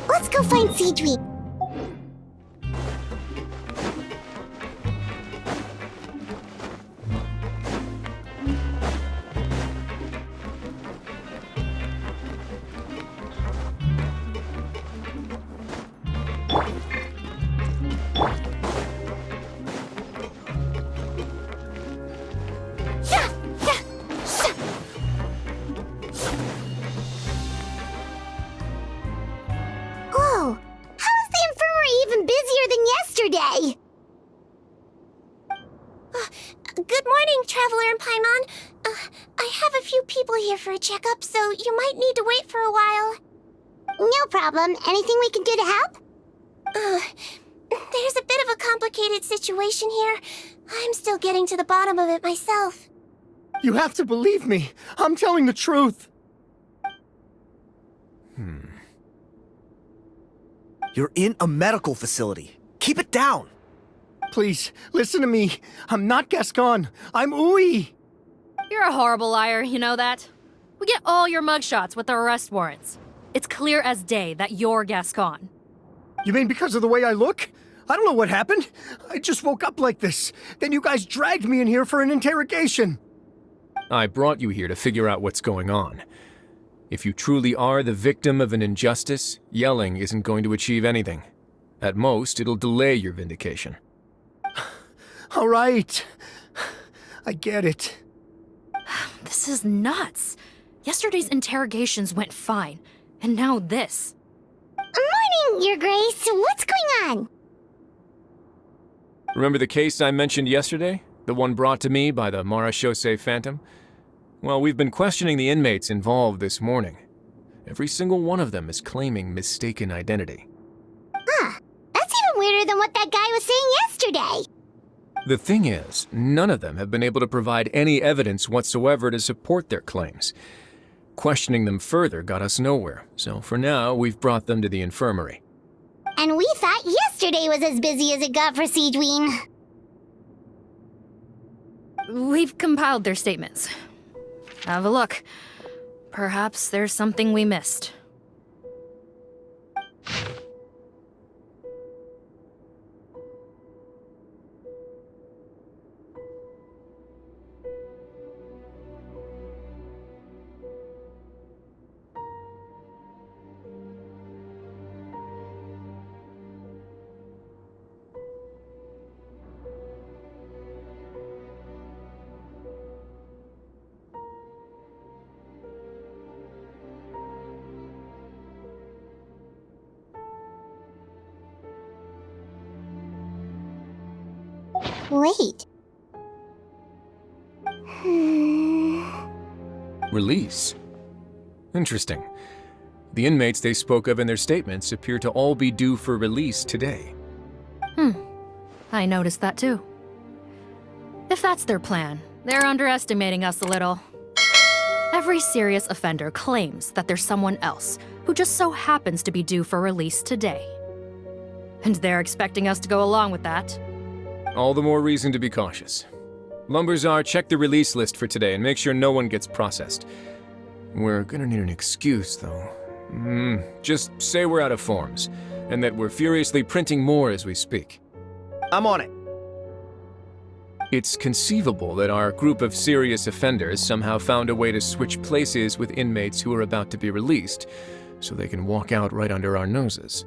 Let's go find sigewinne. Oh, how is the infirmary even busier than yesterday? Good morning, Traveler and Paimon. I have a few people here for a checkup, so you might need to wait for a while. No problem. Anything we can do to help? There's a bit of a complicated situation here. I'm still getting to the bottom of it myself. You have to believe me. I'm telling the truth. You're in a medical facility. Keep it down. Please, listen to me. I'm not Gascon. I'm Uwe. You're a horrible liar, you know that? We get all your mugshots with the arrest warrants. It's clear as day that you're Gascon. You mean because of the way I look? I don't know what happened. I just woke up like this. Then you guys dragged me in here for an interrogation. I brought you here to figure out what's going on. If you truly are the victim of an injustice, yelling isn't going to achieve anything. At most, it'll delay your vindication. All right. I get it. This is nuts. Yesterday's interrogations went fine, and now this. Morning, Your Grace. What's going on? Remember the case I mentioned yesterday? The one brought to me by the Marechaussee Phantom? Well, we've been questioning the inmates involved this morning. Every single one of them is claiming mistaken identity. Huh. That's even weirder than what that guy was saying yesterday. The thing is, none of them have been able to provide any evidence whatsoever to support their claims. Questioning them further got us nowhere, so for now, we've brought them to the infirmary. And we thought yesterday was as busy as it got for sigewinne. We've compiled their statements. Have a look. Perhaps there's something we missed. Wait. Release? Interesting. The inmates they spoke of in their statements appear to all be due for release today. I noticed that too. If that's their plan, they're underestimating us a little. Every serious offender claims that there's someone else who just so happens to be due for release today. And they're expecting us to go along with that. All the more reason to be cautious. Lumberzar, check the release list for today and make sure no one gets processed. We're gonna need an excuse, though. Just say we're out of forms, and that we're furiously printing more as we speak. I'm on it. It's conceivable that our group of serious offenders somehow found a way to switch places with inmates who are about to be released, so they can walk out right under our noses.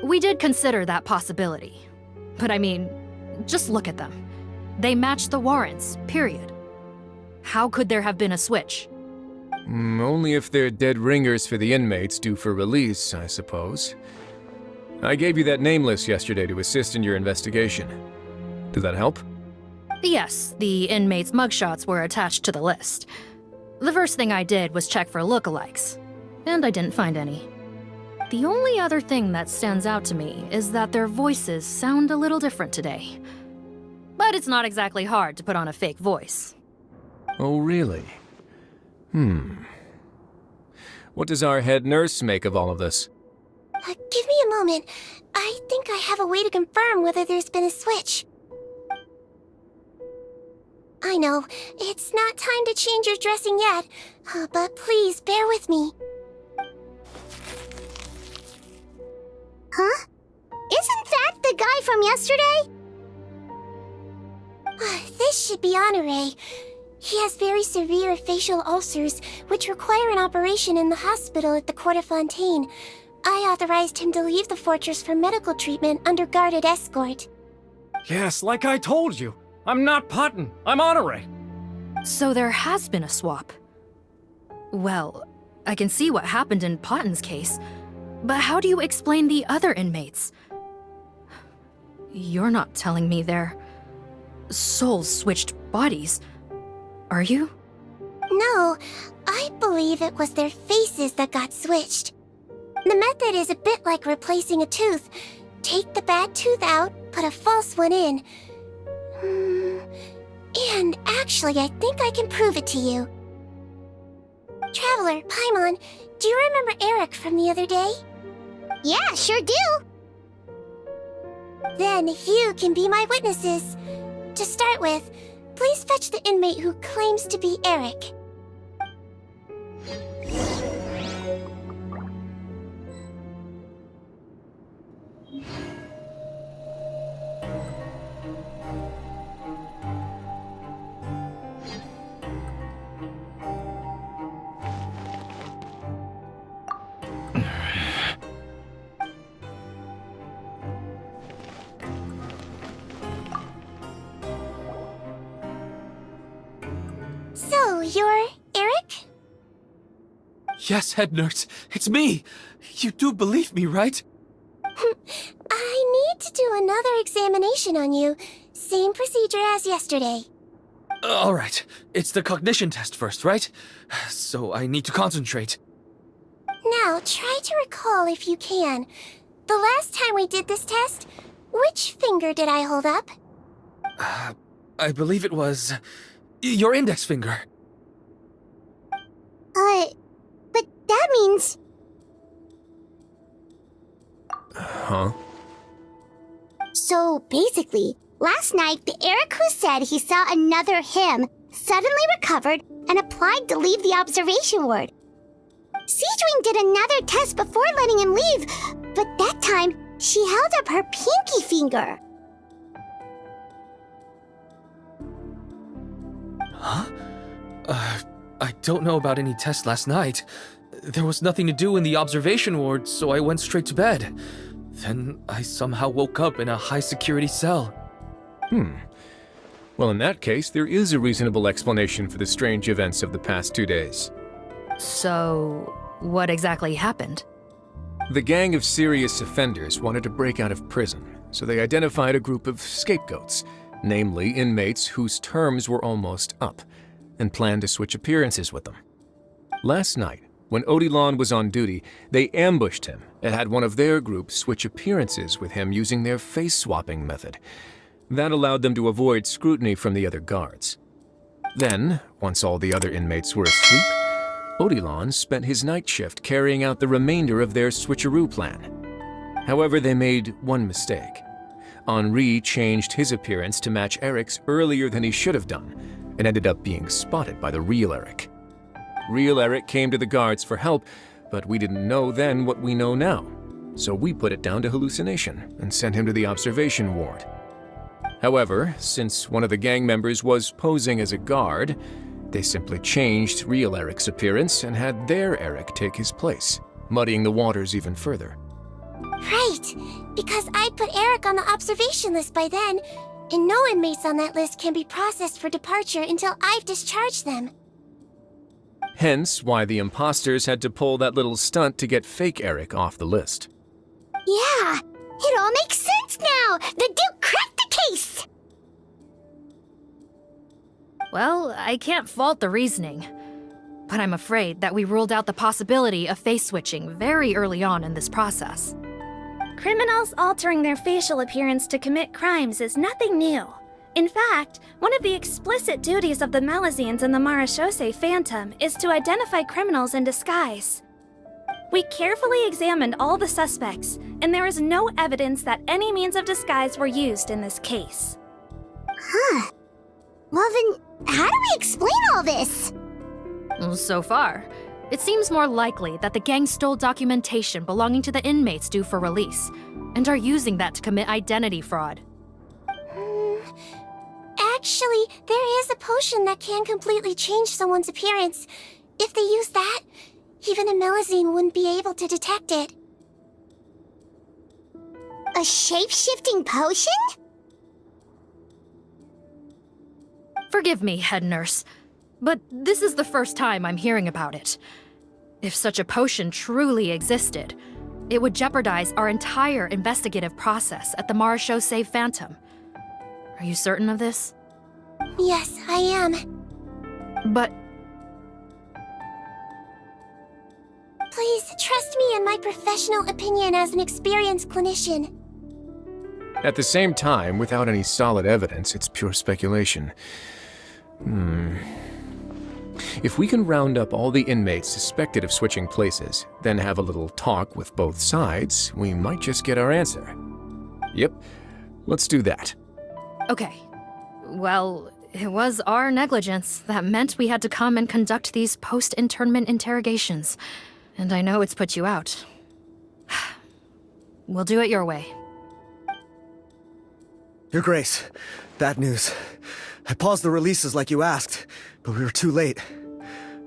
We did consider that possibility. But I mean, just look at them. They match the warrants, period. How could there have been a switch? Only if they're dead ringers for the inmates due for release, I suppose. I gave you that name list yesterday to assist in your investigation. Did that help? Yes, the inmates' mugshots were attached to the list. The first thing I did was check for lookalikes, and I didn't find any. The only other thing that stands out to me is that their voices sound a little different today. But it's not exactly hard to put on a fake voice. Oh, really? What does our head nurse make of all of this? Give me a moment. I think I have a way to confirm whether there's been a switch. I know, it's not time to change your dressing yet, but please bear with me. could be Honore. He has very severe facial ulcers, which require an operation in the hospital at the Court of Fontaine. I authorized him to leave the fortress for medical treatment under guarded escort. Yes, like I told you. I'm not Potton. I'm Honore. So there has been a swap. Well, I can see what happened in Potton's case, but how do you explain the other inmates? You're not telling me their souls switched bodies, are you? No, I believe it was their faces that got switched. The method is a bit like replacing a tooth. Take the bad tooth out, put a false one in. And actually, I think I can prove it to you. Traveler, Paimon, do you remember Eric from the other day? Yeah, sure do. Then you can be my witnesses. To start with, please fetch the inmate who claims to be Eric. So, you're Eric? Yes, head nurse. It's me. You do believe me, right? I need to do another examination on you. Same procedure as yesterday. All right. It's the cognition test first, right? So I need to concentrate. Now, try to recall if you can. The last time we did this test, which finger did I hold up? I believe it was your index finger. But that means... Huh? So basically, last night the Eric who said he saw another him suddenly recovered and applied to leave the observation ward. Sigewinne did another test before letting him leave, but that time she held up her pinky finger. Huh? I don't know about any tests last night. There was nothing to do in the observation ward, so I went straight to bed. Then I somehow woke up in a high-security cell. Well, in that case, there is a reasonable explanation for the strange events of the past 2 days. So, what exactly happened? The gang of serious offenders wanted to break out of prison, so they identified a group of scapegoats, namely inmates whose terms were almost up, and planned to switch appearances with them. Last night, when Odilon was on duty, they ambushed him and had one of their group switch appearances with him using their face-swapping method. That allowed them to avoid scrutiny from the other guards. Then, once all the other inmates were asleep, Odilon spent his night shift carrying out the remainder of their switcheroo plan. However, they made one mistake. Henri changed his appearance to match Eric's earlier than he should have done, and ended up being spotted by the real Eric. Real Eric came to the guards for help, but we didn't know then what we know now, so we put it down to hallucination and sent him to the observation ward. However, since one of the gang members was posing as a guard, they simply changed real Eric's appearance and had their Eric take his place, muddying the waters even further. Right, because I'd put Eric on the observation list by then, and no inmates on that list can be processed for departure until I've discharged them. Hence why the imposters had to pull that little stunt to get fake Eric off the list. Yeah, it all makes sense now! The Duke cracked the case! Well, I can't fault the reasoning, but I'm afraid that we ruled out the possibility of face switching very early on in this process. Criminals altering their facial appearance to commit crimes is nothing new. In fact, one of the explicit duties of the Malazines in the Marechaussee Phantom is to identify criminals in disguise. We carefully examined all the suspects, and there is no evidence that any means of disguise were used in this case. Huh. Well then, how do we explain all this? So far, it seems more likely that the gang stole documentation belonging to the inmates due for release, and are using that to commit identity fraud. Actually, there is a potion that can completely change someone's appearance. If they use that, even a Melazine wouldn't be able to detect it. A shape-shifting potion? Forgive me, head nurse, but this is the first time I'm hearing about it. If such a potion truly existed, it would jeopardize our entire investigative process at the Marasho Save Phantom. Are you certain of this? Yes, I am. But... Please, trust me in my professional opinion as an experienced clinician. At the same time, without any solid evidence, it's pure speculation. If we can round up all the inmates suspected of switching places, then have a little talk with both sides, we might just get our answer. Yep, let's do that. Okay. Well, it was our negligence that meant we had to come and conduct these post-internment interrogations. And I know it's put you out. We'll do it your way. Your Grace, bad news. I paused the releases like you asked, but we were too late.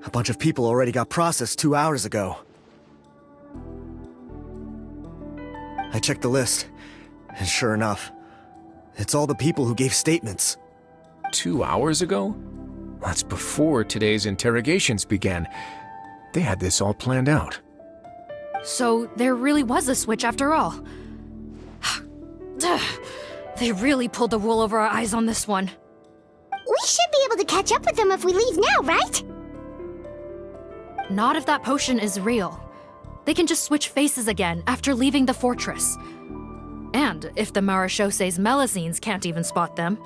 A bunch of people already got processed 2 hours ago. I checked the list, and sure enough, it's all the people who gave statements. 2 hours ago? That's before today's interrogations began. They had this all planned out. So there really was a switch after all. They really pulled the wool over our eyes on this one. We should be able to catch up with them if we leave now, right? Not if that potion is real. They can just switch faces again after leaving the fortress. And if the Marashose's Melazines can't even spot them,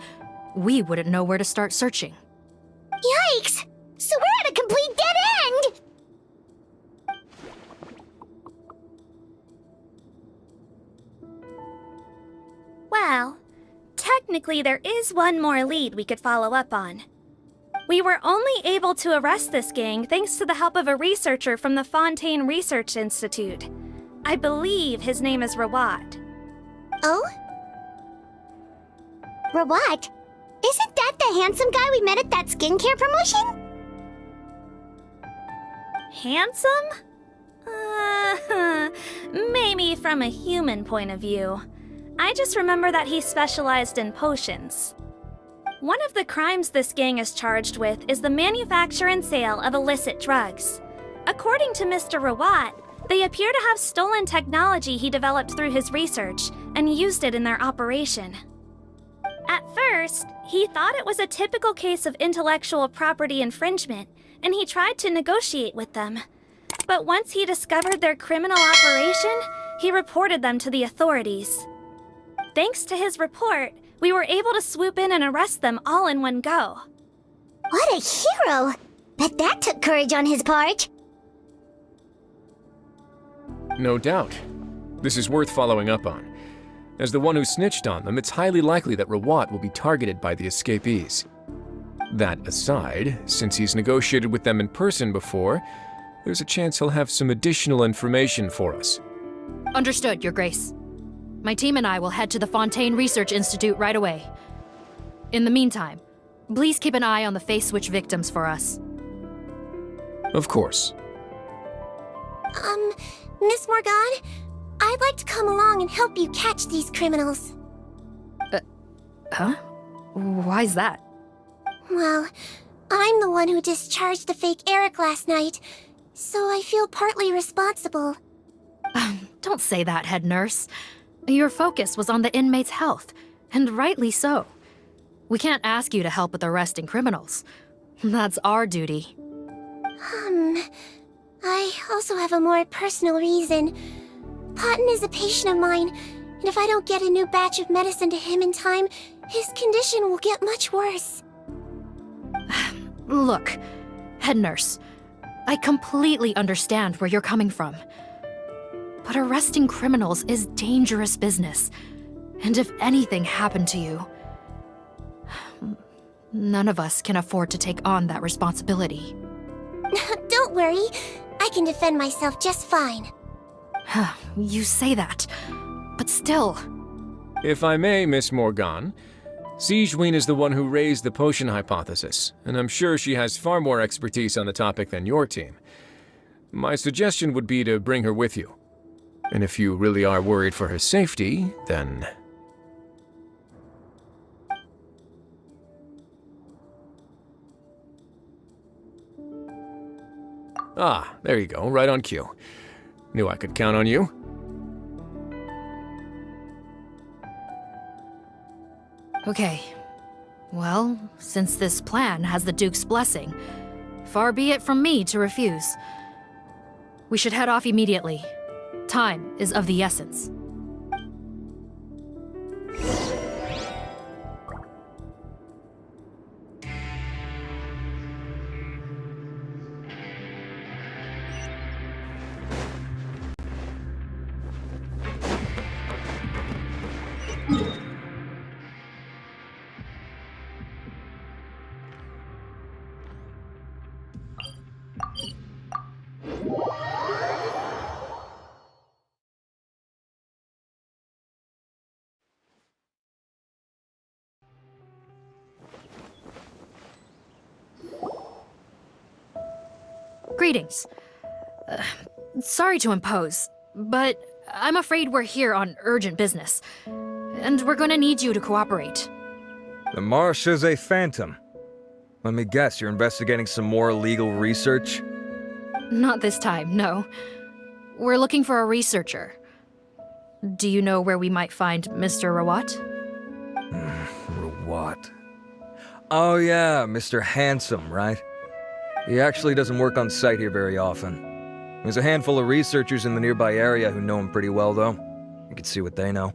we wouldn't know where to start searching. Yikes! So we're at a complete dead end! Well, technically there is one more lead we could follow up on. We were only able to arrest this gang thanks to the help of a researcher from the Fontaine Research Institute. I believe his name is Rawat. Oh? Rawat? Isn't that the handsome guy we met at that skincare promotion? Handsome? Maybe from a human point of view. I just remember that he specialized in potions. One of the crimes this gang is charged with is the manufacture and sale of illicit drugs. According to Mr. Rawat, they appear to have stolen technology he developed through his research and used it in their operation. At first, he thought it was a typical case of intellectual property infringement, and he tried to negotiate with them. But once he discovered their criminal operation, he reported them to the authorities. Thanks to his report, we were able to swoop in and arrest them all in one go. What a hero! Bet that took courage on his part. No doubt. This is worth following up on. As the one who snitched on them, it's highly likely that Rawat will be targeted by the escapees. That aside, since he's negotiated with them in person before, there's a chance he'll have some additional information for us. Understood, Your Grace. My team and I will head to the Fontaine Research Institute right away. In the meantime, please keep an eye on the face switch victims for us. Of course. Miss Morgan, I'd like to come along and help you catch these criminals. Huh? Why's that? Well, I'm the one who discharged the fake Eric last night, so I feel partly responsible. Don't say that, head nurse. Your focus was on the inmates' health, and rightly so. We can't ask you to help with arresting criminals. That's our duty. I also have a more personal reason. Potton is a patient of mine, and if I don't get a new batch of medicine to him in time, his condition will get much worse. Look, head nurse, I completely understand where you're coming from. But arresting criminals is dangerous business. And if anything happened to you, none of us can afford to take on that responsibility. Don't worry, I can defend myself just fine. You say that, but still. If I may, Miss Morgan, Sigewinne is the one who raised the potion hypothesis, and I'm sure she has far more expertise on the topic than your team. My suggestion would be to bring her with you. And if you really are worried for her safety, then... Ah, there you go, right on cue. Knew I could count on you. Okay. Well, since this plan has the Duke's blessing, far be it from me to refuse. We should head off immediately. Time is of the essence. Greetings. Sorry to impose, but I'm afraid we're here on urgent business, and we're gonna need you to cooperate. The marsh is a phantom. Let me guess, you're investigating some more illegal research? Not this time, no. We're looking for a researcher. Do you know where we might find Mr. Rawat? Rawat. Oh yeah, Mr. Handsome, right? He actually doesn't work on site here very often. There's a handful of researchers in the nearby area who know him pretty well, though. You can see what they know.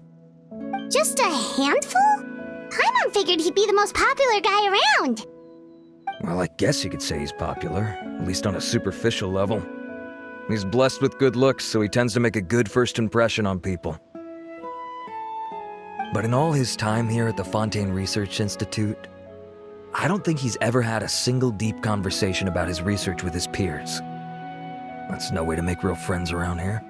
Just a handful? Paimon figured he'd be the most popular guy around. Well, I guess you could say he's popular, at least on a superficial level. He's blessed with good looks, so he tends to make a good first impression on people. But in all his time here at the Fontaine Research Institute, I don't think he's ever had a single deep conversation about his research with his peers. That's no way to make real friends around here.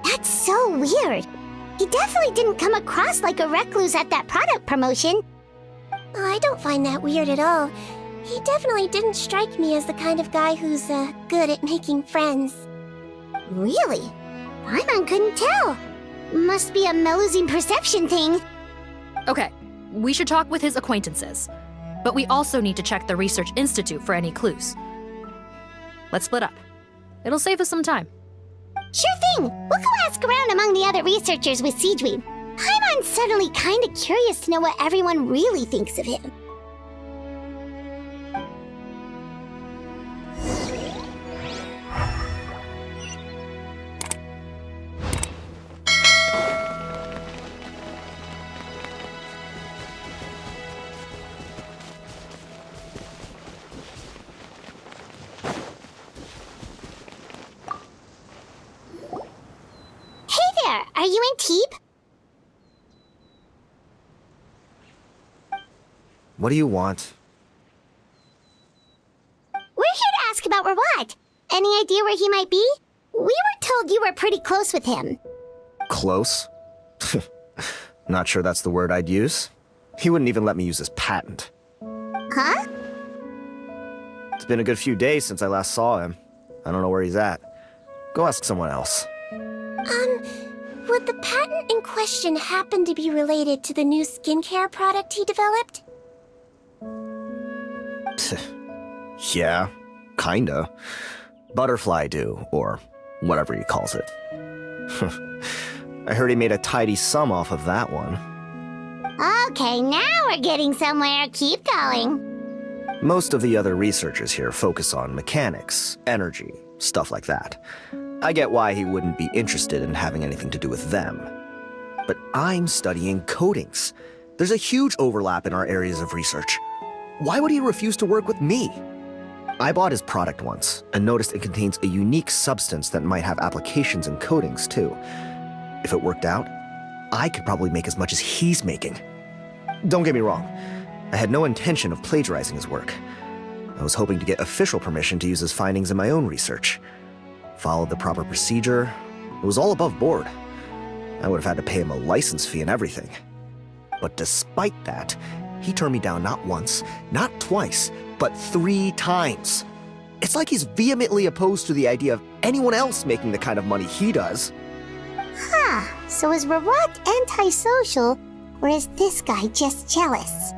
That's so weird. He definitely didn't come across like a recluse at that product promotion. Oh, I don't find that weird at all. He definitely didn't strike me as the kind of guy who's, good at making friends. Really? Paimon couldn't tell. Must be a Melusine perception thing. Okay, we should talk with his acquaintances. But we also need to check the Research Institute for any clues. Let's split up. It'll save us some time. Sure thing. We'll go ask around among the other researchers with Sigewinne. Paimon's suddenly kinda curious to know what everyone really thinks of him. Are you in Teep? What do you want? We're here to ask about Rawat. Any idea where he might be? We were told you were pretty close with him. Close? Not sure that's the word I'd use. He wouldn't even let me use his patent. Huh? It's been a good few days since I last saw him. I don't know where he's at. Go ask someone else. Would the patent in question happen to be related to the new skincare product he developed? Yeah, kinda. Butterfly Dew, or whatever he calls it. I heard he made a tidy sum off of that one. Okay, now we're getting somewhere. Keep going. Most of the other researchers here focus on mechanics, energy, stuff like that. I get why he wouldn't be interested in having anything to do with them. But I'm studying coatings. There's a huge overlap in our areas of research. Why would he refuse to work with me? I bought his product once and noticed it contains a unique substance that might have applications in coatings too. If it worked out, I could probably make as much as he's making. Don't get me wrong, I had no intention of plagiarizing his work. I was hoping to get official permission to use his findings in my own research. Followed the proper procedure. It was all above board. I would have had to pay him a license fee and everything. But despite that, he turned me down not once, not twice, but 3 times. It's like he's vehemently opposed to the idea of anyone else making the kind of money he does. Huh, so is Rawat antisocial, or is this guy just jealous?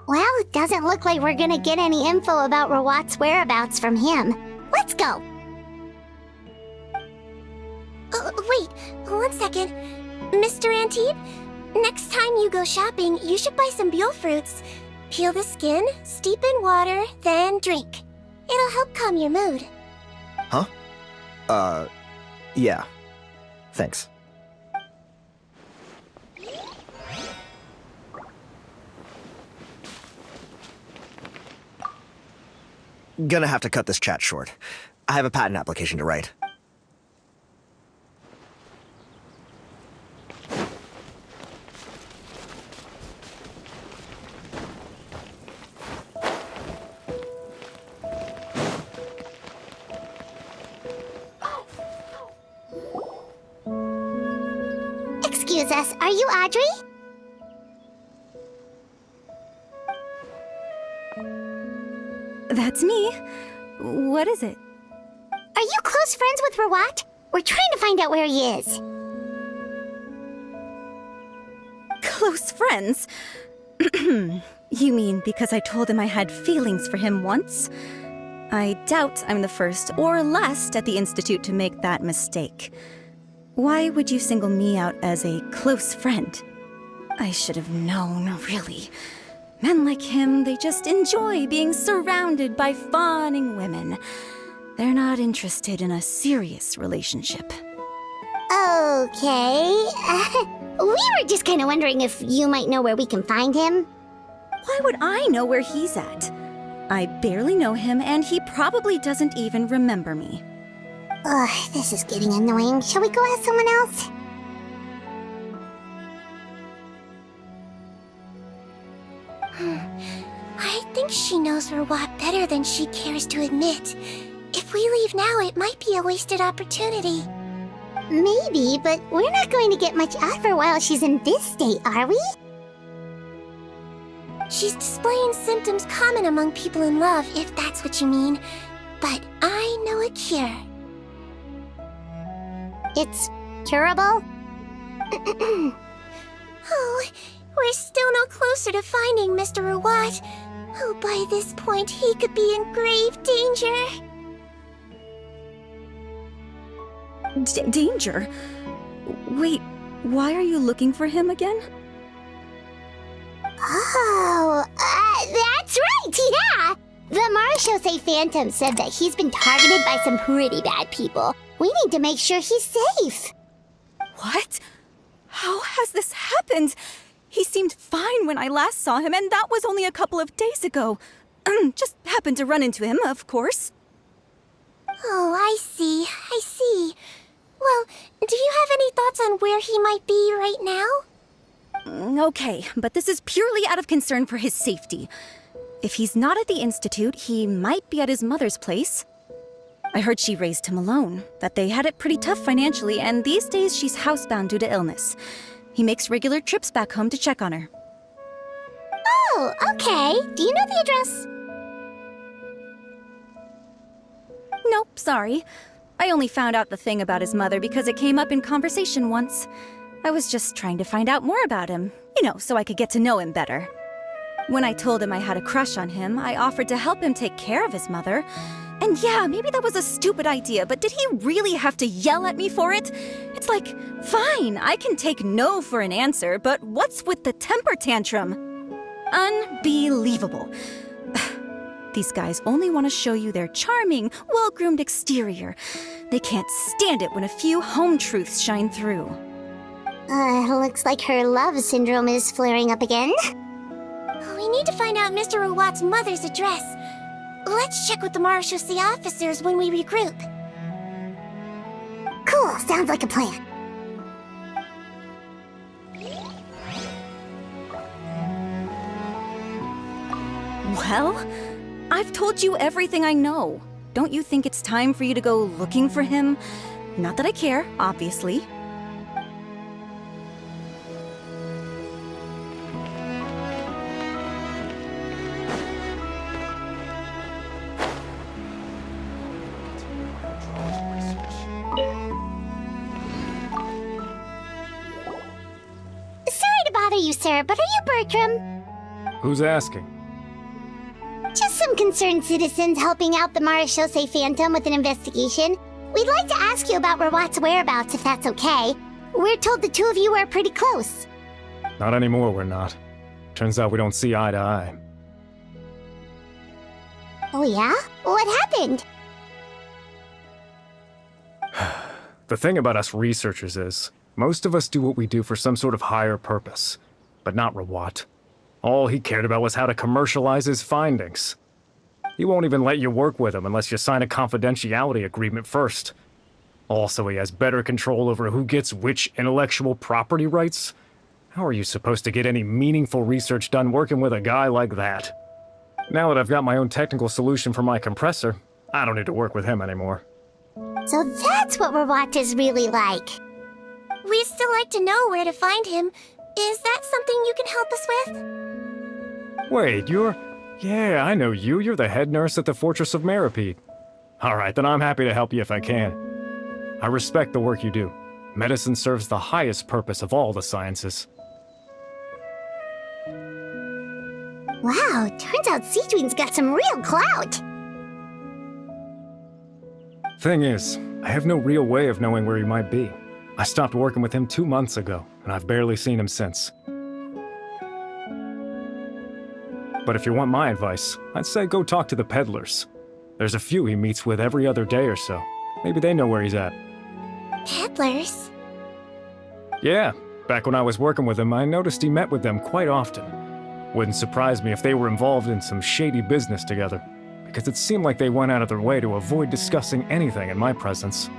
Well, it doesn't look like we're gonna get any info about Rawat's whereabouts from him. Let's go! Wait, 1 second. Mr. Antib, next time you go shopping, you should buy some Buell fruits. Peel the skin, steep in water, then drink. It'll help calm your mood. Huh? Yeah. Thanks. Gonna have to cut this chat short. I have a patent application to write. Excuse us, are you Audrey? That's me. What is it? Are you close friends with Rawat? We're trying to find out where he is. Close friends? You mean because I told him I had feelings for him once? I doubt I'm the first or last at the Institute to make that mistake. Why would you single me out as a close friend? I should have known, really. Men like him, they just enjoy being surrounded by fawning women. They're not interested in a serious relationship. Okay. We were just kind of wondering if you might know where we can find him. Why would I know where he's at? I barely know him, and he probably doesn't even remember me. Ugh, this is getting annoying. Shall we go ask someone else? I think she knows Rawat better than she cares to admit. If we leave now, it might be a wasted opportunity. Maybe, but we're not going to get much out of her while she's in this state, are we? She's displaying symptoms common among people in love, if that's what you mean. But I know a cure. It's curable? Oh, we're still no closer to finding Mr. Rawat. Oh, by this point, he could be in grave danger. Danger? Wait, why are you looking for him again? Oh, that's right, yeah! The Marechaussee Phantom said that he's been targeted by some pretty bad people. We need to make sure he's safe. What? How has this happened? He seemed fine when I last saw him, and that was only a couple of days ago. Just happened to run into him, of course. Oh, I see. Well, do you have any thoughts on where he might be right now? Okay, but this is purely out of concern for his safety. If he's not at the Institute, he might be at his mother's place. I heard she raised him alone, that they had it pretty tough financially, and these days she's housebound due to illness. He makes regular trips back home to check on her. Oh, okay. Do you know the address? Nope, sorry. I only found out the thing about his mother because it came up in conversation once. I was just trying to find out more about him, so I could get to know him better. When I told him I had a crush on him, I offered to help him take care of his mother. And yeah, maybe that was a stupid idea, but did he really have to yell at me for it? It's like, fine, I can take no for an answer, but what's with the temper tantrum? Unbelievable. These guys only want to show you their charming, well-groomed exterior. They can't stand it when a few home truths shine through. Looks like her love syndrome is flaring up again. We need to find out Mr. Rawat's mother's address. Let's check with the Marechaussee officers when we regroup. Cool, sounds like a plan. hell? I've told you everything I know. Don't you think it's time for you to go looking for him? Not that I care, obviously. Sorry to bother you, sir, but are you Bertram? Who's asking? Just some concerned citizens helping out the Marechaussee Phantom with an investigation. We'd like to ask you about Rawat's whereabouts, if that's okay. We're told the two of you are pretty close. Not anymore, we're not. Turns out we don't see eye to eye. Oh yeah? What happened? The thing about us researchers is, most of us do what we do for some sort of higher purpose. But not Rawat. All he cared about was how to commercialize his findings. He won't even let you work with him unless you sign a confidentiality agreement first. Also, he has better control over who gets which intellectual property rights. How are you supposed to get any meaningful research done working with a guy like that? Now that I've got my own technical solution for my compressor, I don't need to work with him anymore. So that's what Rawat is really like. We'd still like to know where to find him. Is that something you can help us with? Wait, Yeah, I know you. You're the head nurse at the Fortress of Meripede. Alright, then I'm happy to help you if I can. I respect the work you do. Medicine serves the highest purpose of all the sciences. Wow, turns out sigewinne's got some real clout. Thing is, I have no real way of knowing where he might be. I stopped working with him 2 months ago, and I've barely seen him since. But if you want my advice, I'd say go talk to the peddlers. There's a few he meets with every other day or so. Maybe they know where he's at. Peddlers? Yeah, back when I was working with him, I noticed he met with them quite often. Wouldn't surprise me if they were involved in some shady business together, because it seemed like they went out of their way to avoid discussing anything in my presence.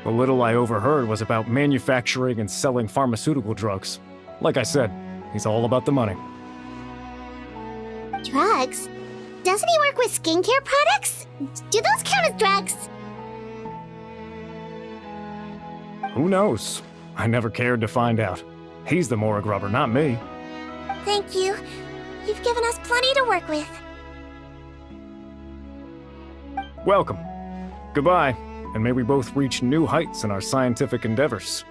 The little I overheard was about manufacturing and selling pharmaceutical drugs. Like I said, he's all about the money. Drugs? Doesn't he work with skincare products? Do those count as drugs? Who knows? I never cared to find out. He's the Morag rubber, not me. Thank you. You've given us plenty to work with. Welcome. Goodbye, and may we both reach new heights in our scientific endeavors.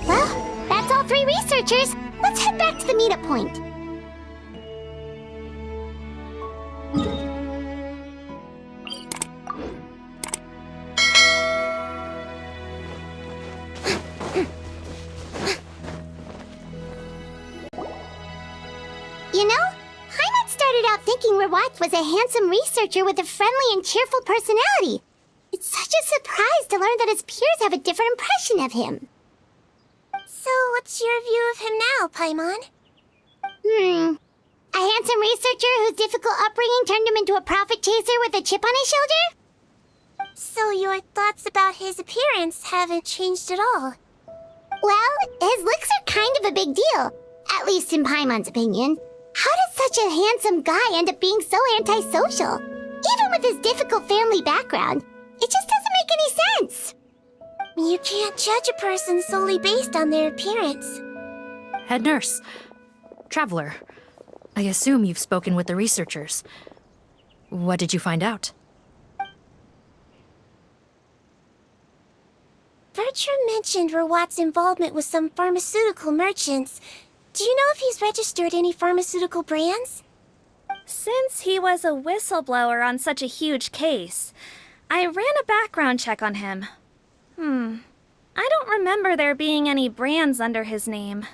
Well, that's all 3 researchers. Let's head back to the meetup point. You know, Hyman started out thinking Rawat was a handsome researcher with a friendly and cheerful personality. It's such a surprise to learn that his peers have a different impression of him. So, what's your view of him now, Paimon? A handsome researcher whose difficult upbringing turned him into a profit chaser with a chip on his shoulder? So your thoughts about his appearance haven't changed at all? Well, his looks are kind of a big deal, at least in Paimon's opinion. How does such a handsome guy end up being so antisocial? Even with his difficult family background, it just doesn't make any sense. You can't judge a person solely based on their appearance. Head nurse. Traveler. I assume you've spoken with the researchers. What did you find out? Bertram mentioned Rawat's involvement with some pharmaceutical merchants. Do you know if he's registered any pharmaceutical brands? Since he was a whistleblower on such a huge case, I ran a background check on him. I don't remember there being any brands under his name.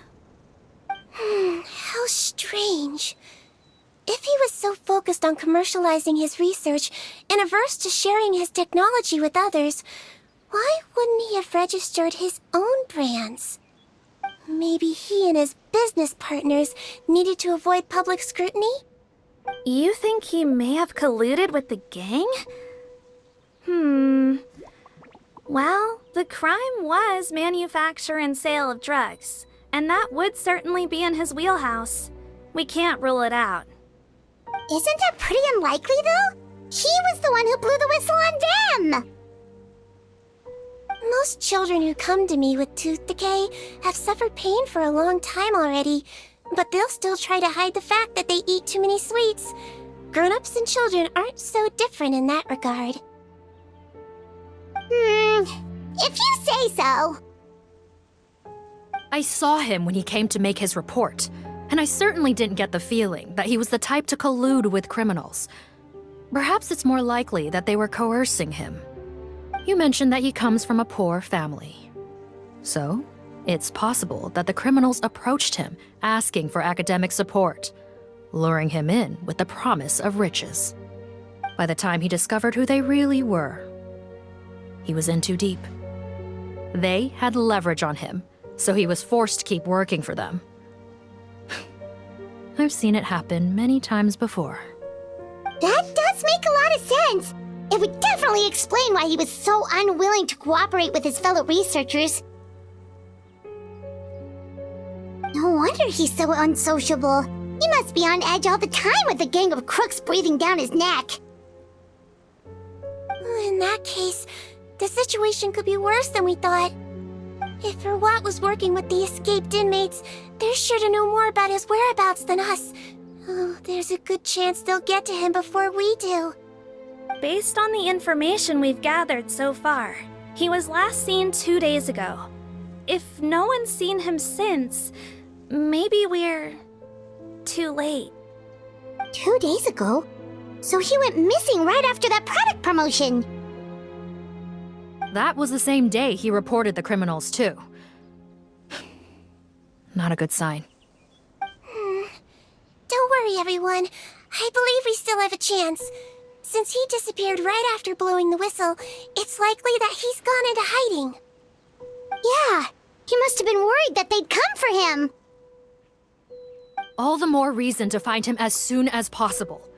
How strange. If he was so focused on commercializing his research and averse to sharing his technology with others, why wouldn't he have registered his own brands? Maybe he and his business partners needed to avoid public scrutiny? You think he may have colluded with the gang? Well, the crime was manufacture and sale of drugs, and that would certainly be in his wheelhouse. We can't rule it out. Isn't that pretty unlikely, though? He was the one who blew the whistle on them! Most children who come to me with tooth decay have suffered pain for a long time already, but they'll still try to hide the fact that they eat too many sweets. Grown-ups and children aren't so different in that regard. If you say so. I saw him when he came to make his report, and I certainly didn't get the feeling that he was the type to collude with criminals. Perhaps it's more likely that they were coercing him. You mentioned that he comes from a poor family. So, it's possible that the criminals approached him asking for academic support, luring him in with the promise of riches. By the time he discovered who they really were, he was in too deep. They had leverage on him, so he was forced to keep working for them. I've seen it happen many times before. That does make a lot of sense. It would definitely explain why he was so unwilling to cooperate with his fellow researchers. No wonder he's so unsociable. He must be on edge all the time with a gang of crooks breathing down his neck. In that case, the situation could be worse than we thought. If Rawat was working with the escaped inmates, they're sure to know more about his whereabouts than us. Oh, there's a good chance they'll get to him before we do. Based on the information we've gathered so far, he was last seen 2 days ago. If no one's seen him since, maybe we're too late. 2 days ago? So he went missing right after that product promotion. That was the same day he reported the criminals, too. Not a good sign. Don't worry, everyone. I believe we still have a chance. Since he disappeared right after blowing the whistle, it's likely that he's gone into hiding. Yeah, he must have been worried that they'd come for him. All the more reason to find him as soon as possible.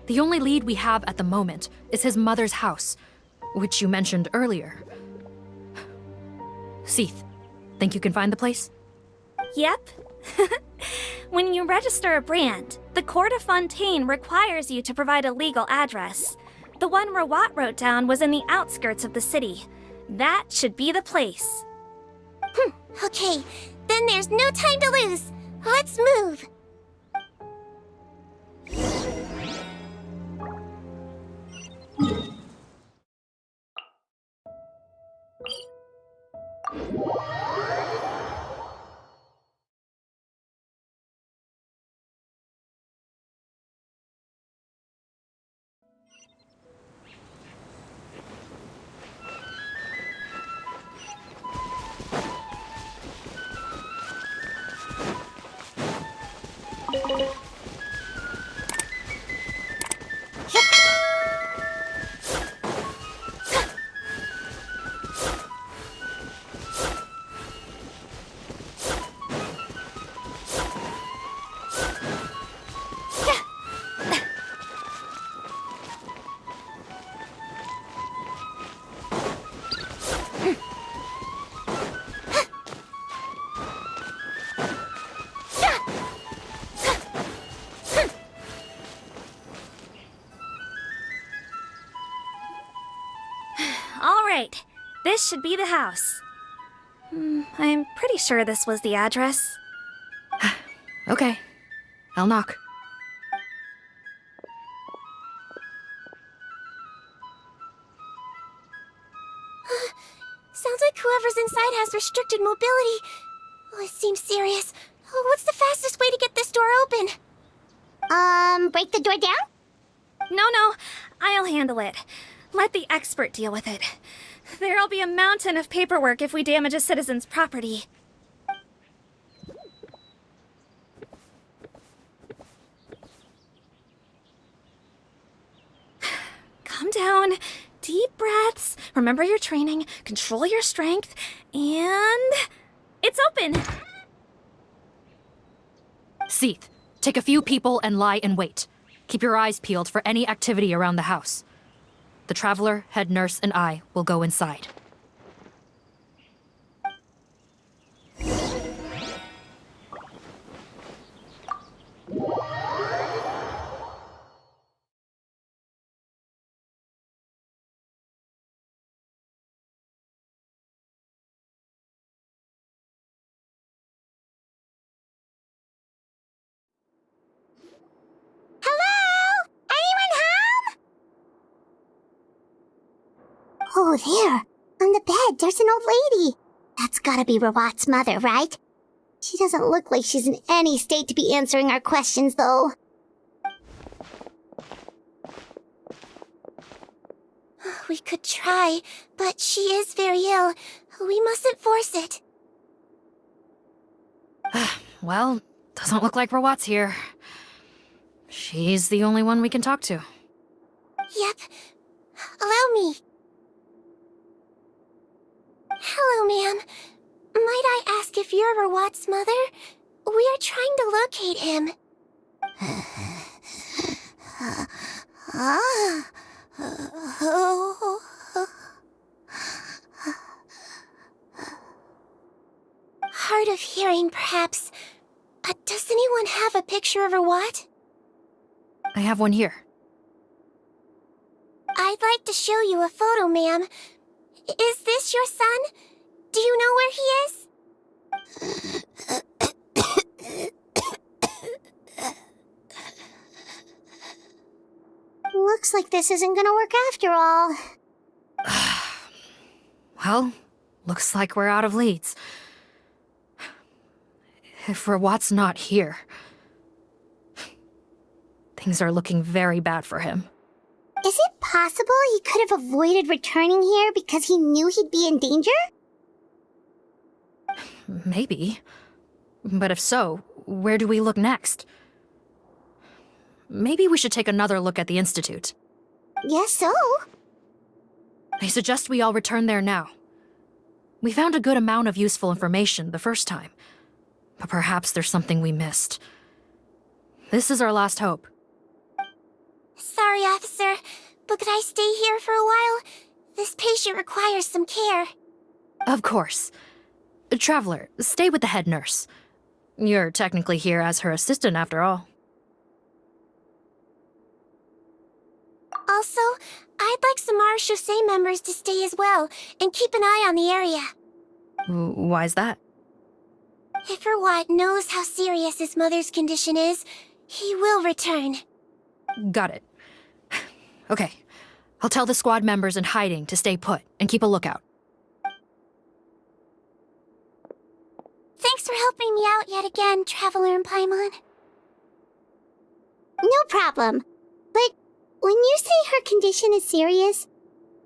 The only lead we have at the moment is his mother's house, which you mentioned earlier. Seath, think you can find the place? Yep. When you register a brand, the Court of Fontaine requires you to provide a legal address. The one Rawat wrote down was in the outskirts of the city. That should be the place. Okay, then there's no time to lose. Let's move. Right. This should be the house. I'm pretty sure this was the address. Okay. I'll knock. Sounds like whoever's inside has restricted mobility. Oh, it seems serious. Oh, what's the fastest way to get this door open? Break the door down? No, I'll handle it. Let the expert deal with it. There'll be a mountain of paperwork if we damage a citizen's property. Calm down. Deep breaths. Remember your training. Control your strength. And... it's open! Seath, take a few people and lie in wait. Keep your eyes peeled for any activity around the house. The Traveler, head nurse, and I will go inside. Oh, there. On the bed, there's an old lady. That's gotta be Rawat's mother, right? She doesn't look like she's in any state to be answering our questions, though. We could try, but she is very ill. We mustn't force it. Well, doesn't look like Rawat's here. She's the only one we can talk to. Yep. Allow me. Hello, ma'am. Might I ask if you're Rawat's mother? We are trying to locate him. Hard of hearing, perhaps. Does anyone have a picture of Rawat? I have one here. I'd like to show you a photo, ma'am. Is this your son? Do you know where he is? Looks like this isn't gonna work after all. Well, looks like we're out of leads. If Rawat's not here, things are looking very bad for him. Is it possible he could have avoided returning here because he knew he'd be in danger? Maybe. But if so, where do we look next? Maybe we should take another look at the Institute. Yes, so. I suggest we all return there now. We found a good amount of useful information the first time, but perhaps there's something we missed. This is our last hope. Sorry, officer, but could I stay here for a while? This patient requires some care. Of course. Traveler, stay with the head nurse. You're technically here as her assistant after all. Also, I'd like some Marechaussee members to stay as well, and keep an eye on the area. Why's that? If Rawat knows how serious his mother's condition is, he will return. Got it. Okay, I'll tell the squad members in hiding to stay put and keep a lookout. Thanks for helping me out yet again, Traveler and Paimon. No problem. But when you say her condition is serious,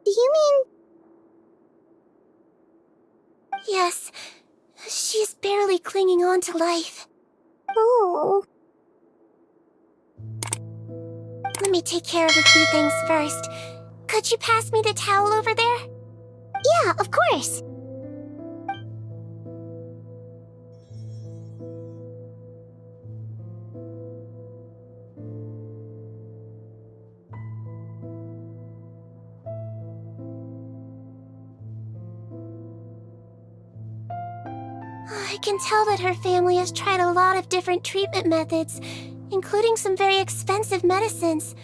do you mean... Yes, she's barely clinging on to life. Oh. Let me take care of a few things first. Could you pass me the towel over there? Yeah, of course. I can tell that her family has tried a lot of different treatment methods, including some very expensive medicines.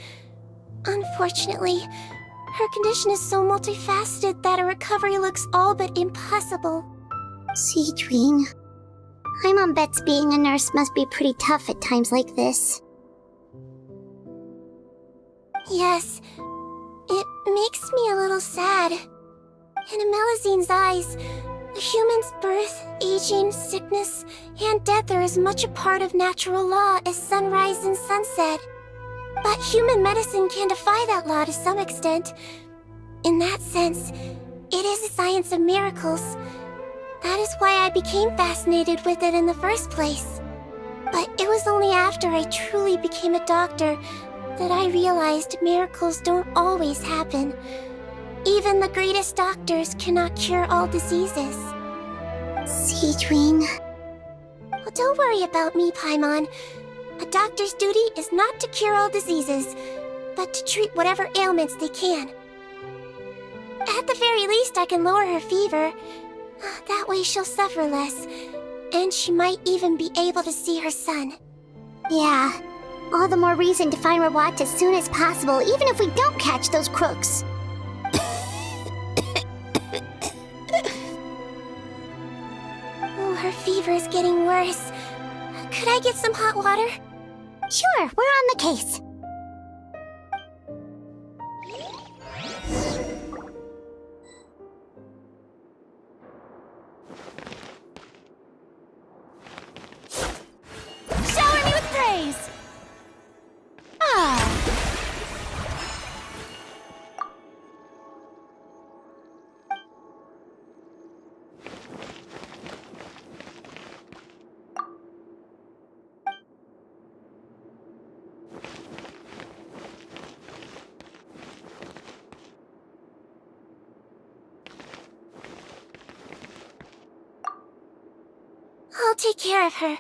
Unfortunately, her condition is so multifaceted that a recovery looks all but impossible. Sigewinne. My mom bets being a nurse must be pretty tough at times like this. Yes, it makes me a little sad. In Melizine's eyes, a human's birth, aging, sickness, and death are as much a part of natural law as sunrise and sunset. But human medicine can defy that law to some extent. In that sense, it is a science of miracles. That is why I became fascinated with it in the first place. But it was only after I truly became a doctor that I realized miracles don't always happen. Even the greatest doctors cannot cure all diseases. Sigewinne. Well, don't worry about me, Paimon. A doctor's duty is not to cure all diseases, but to treat whatever ailments they can. At the very least, I can lower her fever. That way she'll suffer less, and she might even be able to see her son. Yeah, all the more reason to find Rawat as soon as possible, even if we don't catch those crooks. Oh, her fever is getting worse. Could I get some hot water? Sure, we're on the case. I'll take care of her.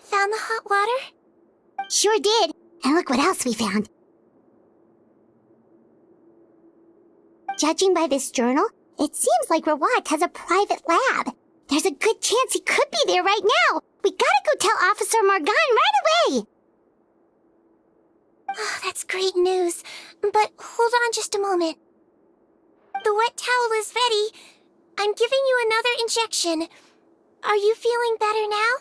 Found the hot water? Sure did. And look what else we found. Judging by this journal, it seems like Rawat has a private lab. There's a good chance he could be there right now. We gotta go tell Officer Morgan right away. Oh, that's great news. But hold on just a moment. The wet towel is ready. I'm giving you another injection. Are you feeling better now?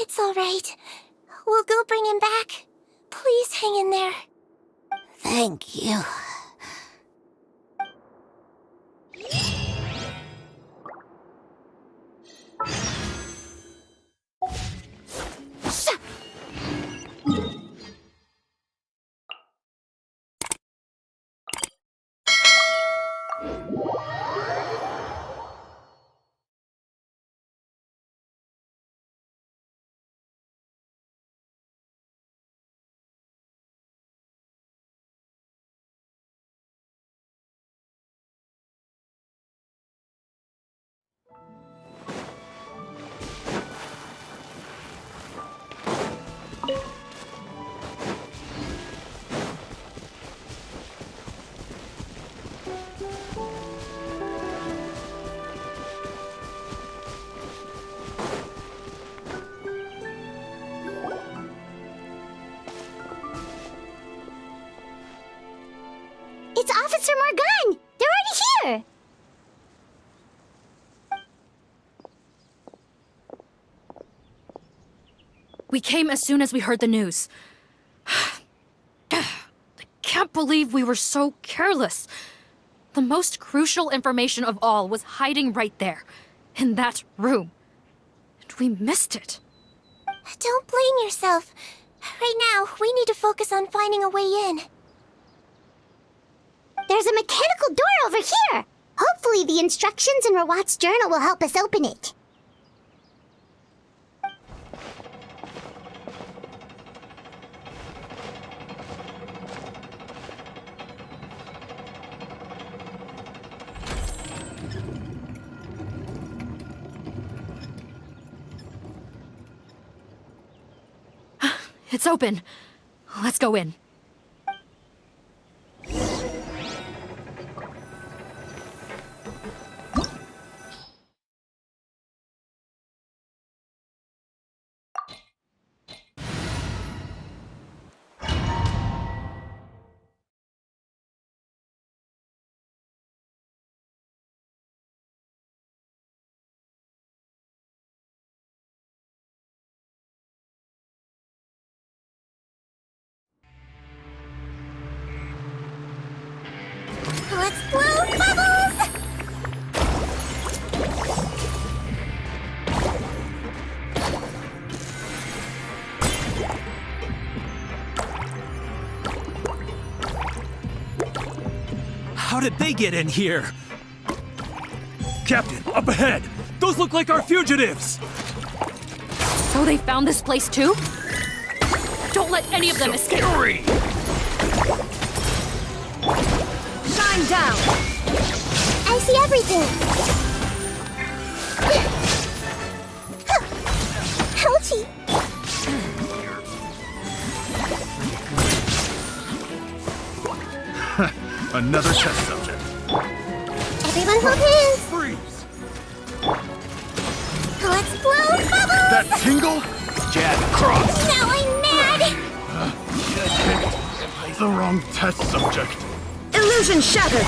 It's all right. We'll go bring him back. Please hang in there. Thank you. It's Officer Morgan! They're already here! We came as soon as we heard the news. I can't believe we were so careless. The most crucial information of all was hiding right there, in that room. And we missed it. Don't blame yourself. Right now, we need to focus on finding a way in. There's a mechanical door over here! Hopefully the instructions in Rawat's journal will help us open it. It's open. Let's go in. Let's blow bubbles! How did they get in here? Captain, up ahead! Those look like our fugitives! So they found this place too? Don't let any of them escape! Hurry! Shine down! I see everything! Ouchie! Another test subject. Everyone hold hands! Freeze! Let's blow bubbles! That tingle? Jab cross. Now I'm mad! The wrong test subject. Illusion shattered!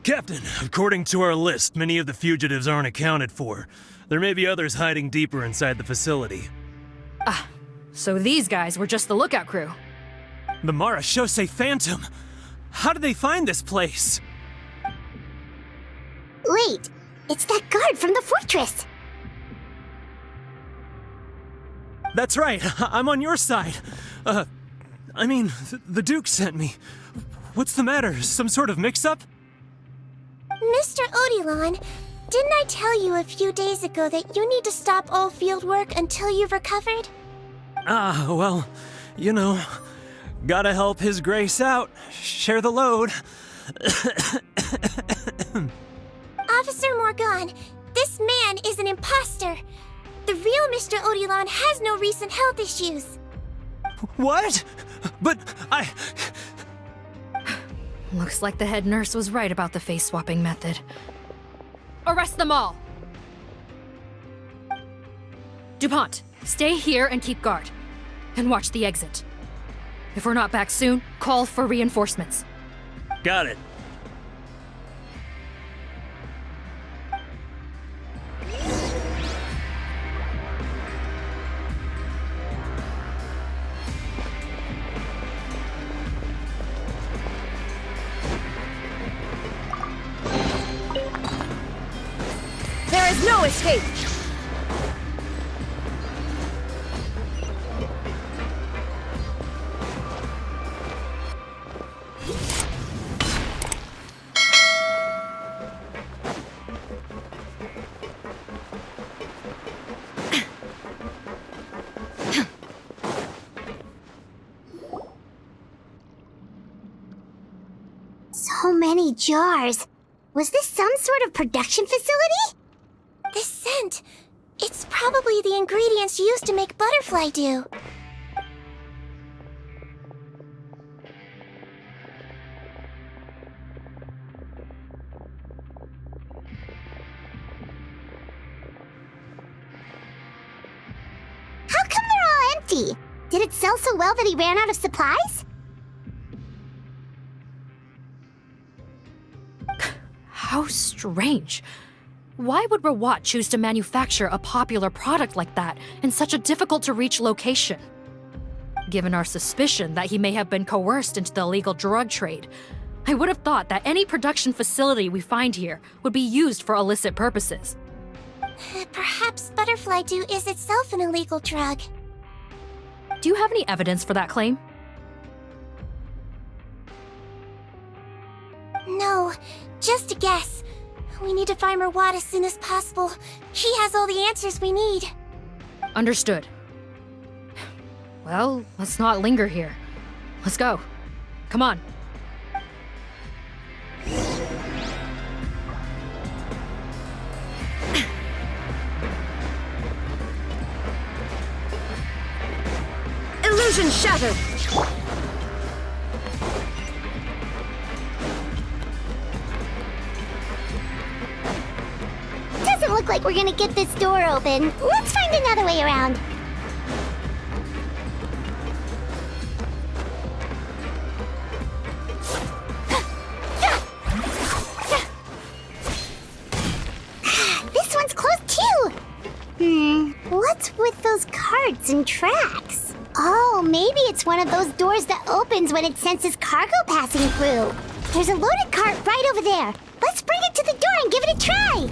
Captain, according to our list, many of the fugitives aren't accounted for. There may be others hiding deeper inside the facility. Ah, so these guys were just the lookout crew. The Mara Shosei Phantom! How did they find this place? Wait, it's that guard from the fortress! That's right, I'm on your side. The Duke sent me. What's the matter? Some sort of mix-up? Mr. Odilon, didn't I tell you a few days ago that you need to stop all field work until you've recovered? Well, you know, gotta help His Grace out. Share the load. Officer Morgan, this man is an imposter. The real Mr. Odilon has no recent health issues. What? But I... Looks like the head nurse was right about the face-swapping method. Arrest them all! DuPont, stay here and keep guard. And watch the exit. If we're not back soon, call for reinforcements. Got it. There is no escape! So many jars. Was this some sort of production facility? This scent, it's probably the ingredients used to make butterfly dew. How come they're all empty? Did it sell so well that he ran out of supplies? How strange. Why would Rawat choose to manufacture a popular product like that in such a difficult-to-reach location? Given our suspicion that he may have been coerced into the illegal drug trade, I would have thought that any production facility we find here would be used for illicit purposes. Perhaps butterfly dew is itself an illegal drug. Do you have any evidence for that claim? No, just a guess. We need to find Rawat as soon as possible. He has all the answers we need. Understood. Well, let's not linger here. Let's go. Come on. Illusion shattered! Doesn't look like we're gonna get this door open. Let's find another way around. This one's closed too! What's with those carts and tracks? Oh, maybe it's one of those doors that opens when it senses cargo passing through. There's a loaded cart right over there. Let's bring it to the door and give it a try!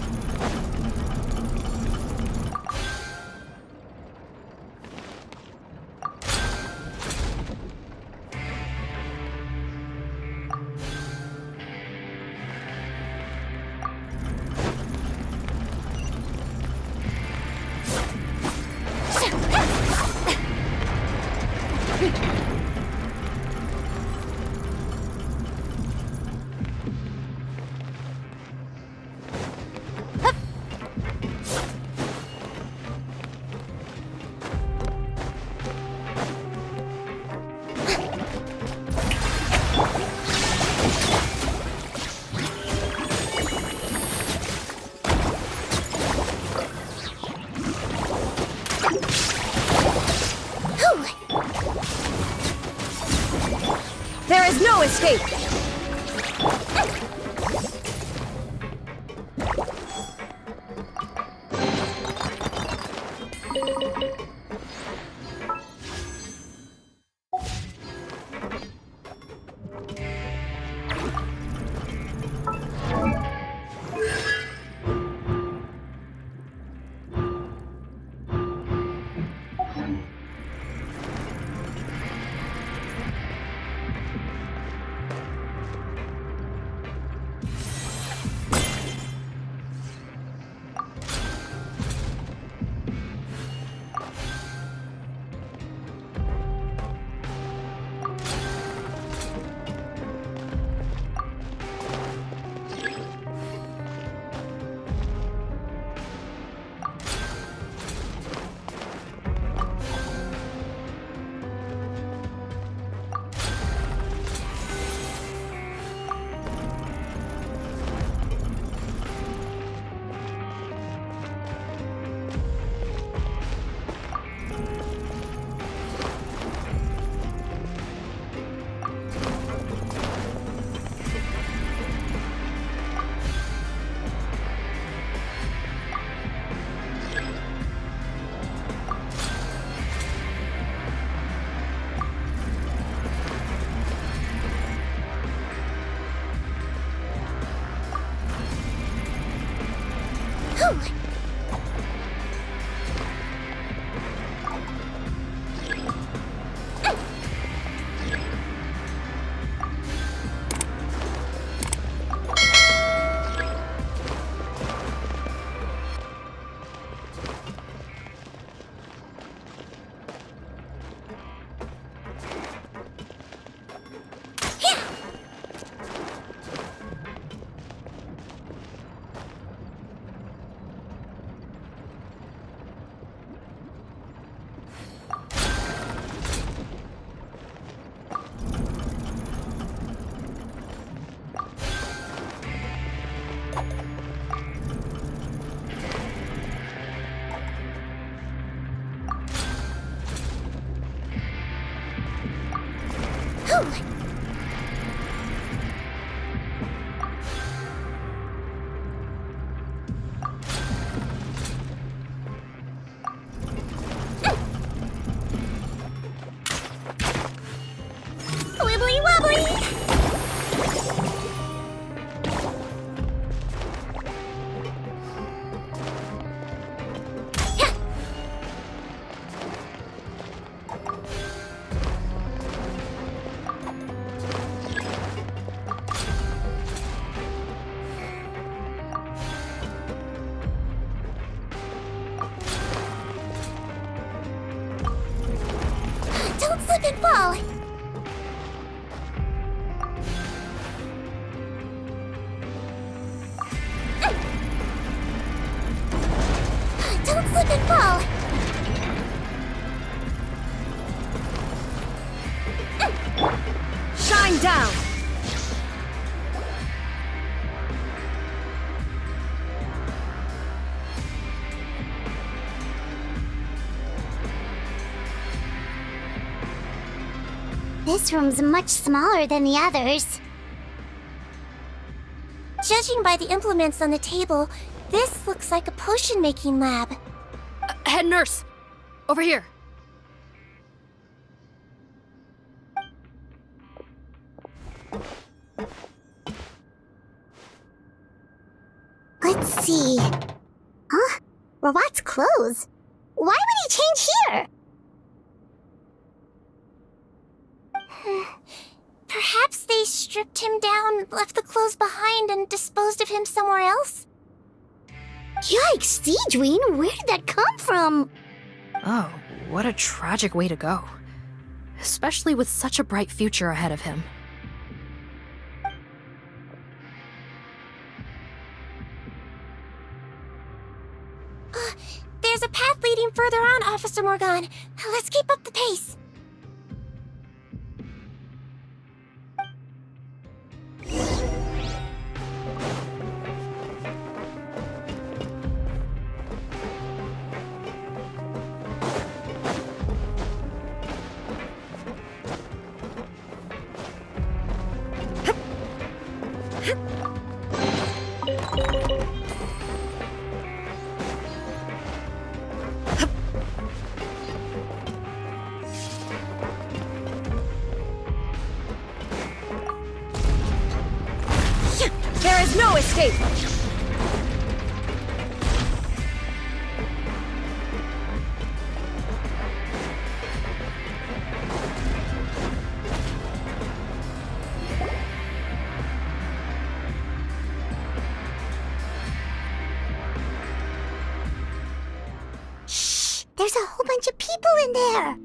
escape! Wibbly wobbly! Don't slip and fall! Don't slip and fall! Shine down! This room's much smaller than the others. Judging by the implements on the table, this looks like a potion-making lab. Head nurse! Over here! Let's see. Huh? Robot's clothes? Why would he change here? Perhaps they stripped him down, left the clothes behind, and disposed of him somewhere else? Yikes, sigewinne, where did that come from? Oh, what a tragic way to go. Especially with such a bright future ahead of him. There's a path leading further on, Officer Morgan. Let's keep up the pace. There's a whole bunch of people in there.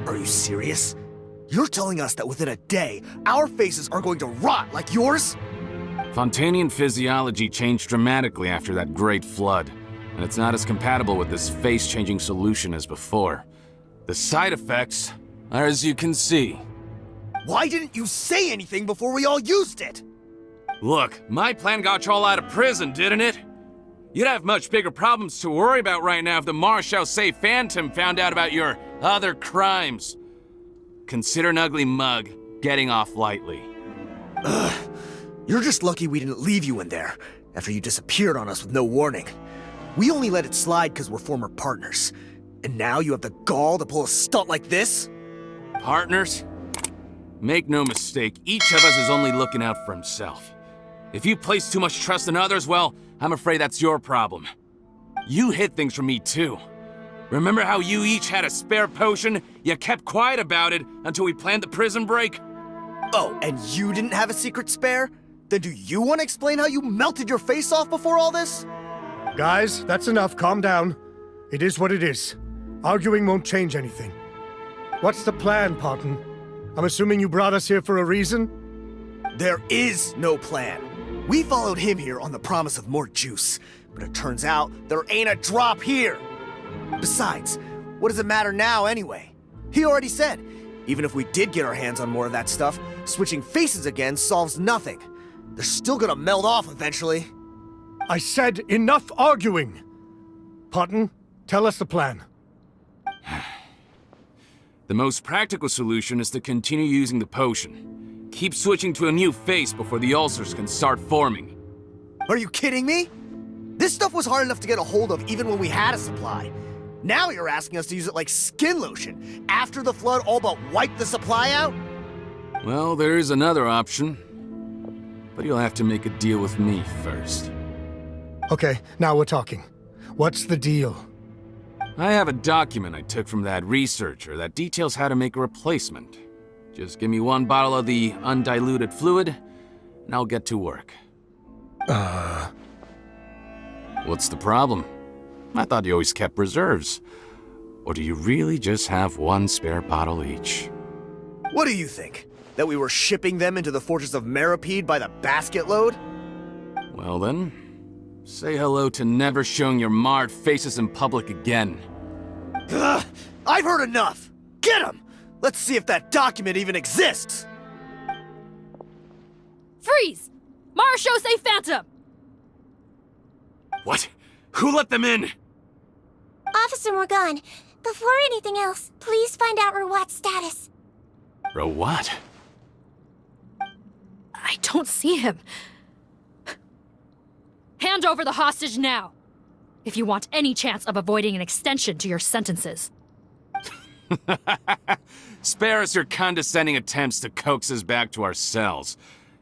Are you serious? You're telling us that within a day, our faces are going to rot like yours? Fontanian physiology changed dramatically after that great flood, and it's not as compatible with this face-changing solution as before. The side effects are as you can see. Why didn't you say anything before we all used it? Look, my plan got you all out of prison, didn't it? You'd have much bigger problems to worry about right now if the Marshall-Say Phantom found out about your other crimes. Consider an ugly mug getting off lightly. Ugh. You're just lucky we didn't leave you in there after you disappeared on us with no warning. We only let it slide because we're former partners. And now you have the gall to pull a stunt like this? Partners? Make no mistake, each of us is only looking out for himself. If you place too much trust in others, well, I'm afraid that's your problem. You hid things from me too. Remember how you each had a spare potion? You kept quiet about it until we planned the prison break? Oh, and you didn't have a secret spare? Then do you want to explain how you melted your face off before all this? Guys, that's enough. Calm down. It is what it is. Arguing won't change anything. What's the plan, Parton? I'm assuming you brought us here for a reason? There is no plan. We followed him here on the promise of more juice, but it turns out there ain't a drop here. Besides, what does it matter now anyway? He already said, even if we did get our hands on more of that stuff, switching faces again solves nothing. They're still gonna melt off eventually. I said enough arguing! Parton, tell us the plan. The most practical solution is to continue using the potion. Keep switching to a new face before the ulcers can start forming. Are you kidding me? This stuff was hard enough to get a hold of even when we had a supply. Now you're asking us to use it like skin lotion, after the flood all but wiped the supply out? Well, there is another option. But you'll have to make a deal with me first. Okay, now we're talking. What's the deal? I have a document I took from that researcher that details how to make a replacement. Just give me one bottle of the undiluted fluid, and I'll get to work. What's the problem? I thought you always kept reserves. Or do you really just have one spare bottle each? What do you think? That we were shipping them into the fortress of Meripede by the basket load? Well then, say hello to never showing your marred faces in public again. Ugh, I've heard enough! Get him! Let's see if that document even exists! Freeze! Marshall-Say Phantom! What? Who let them in? Officer Morgan, before anything else, please find out Rawat's status. Rawat? I don't see him. Hand over the hostage now, if you want any chance of avoiding an extension to your sentences. Spare us your condescending attempts to coax us back to our cells.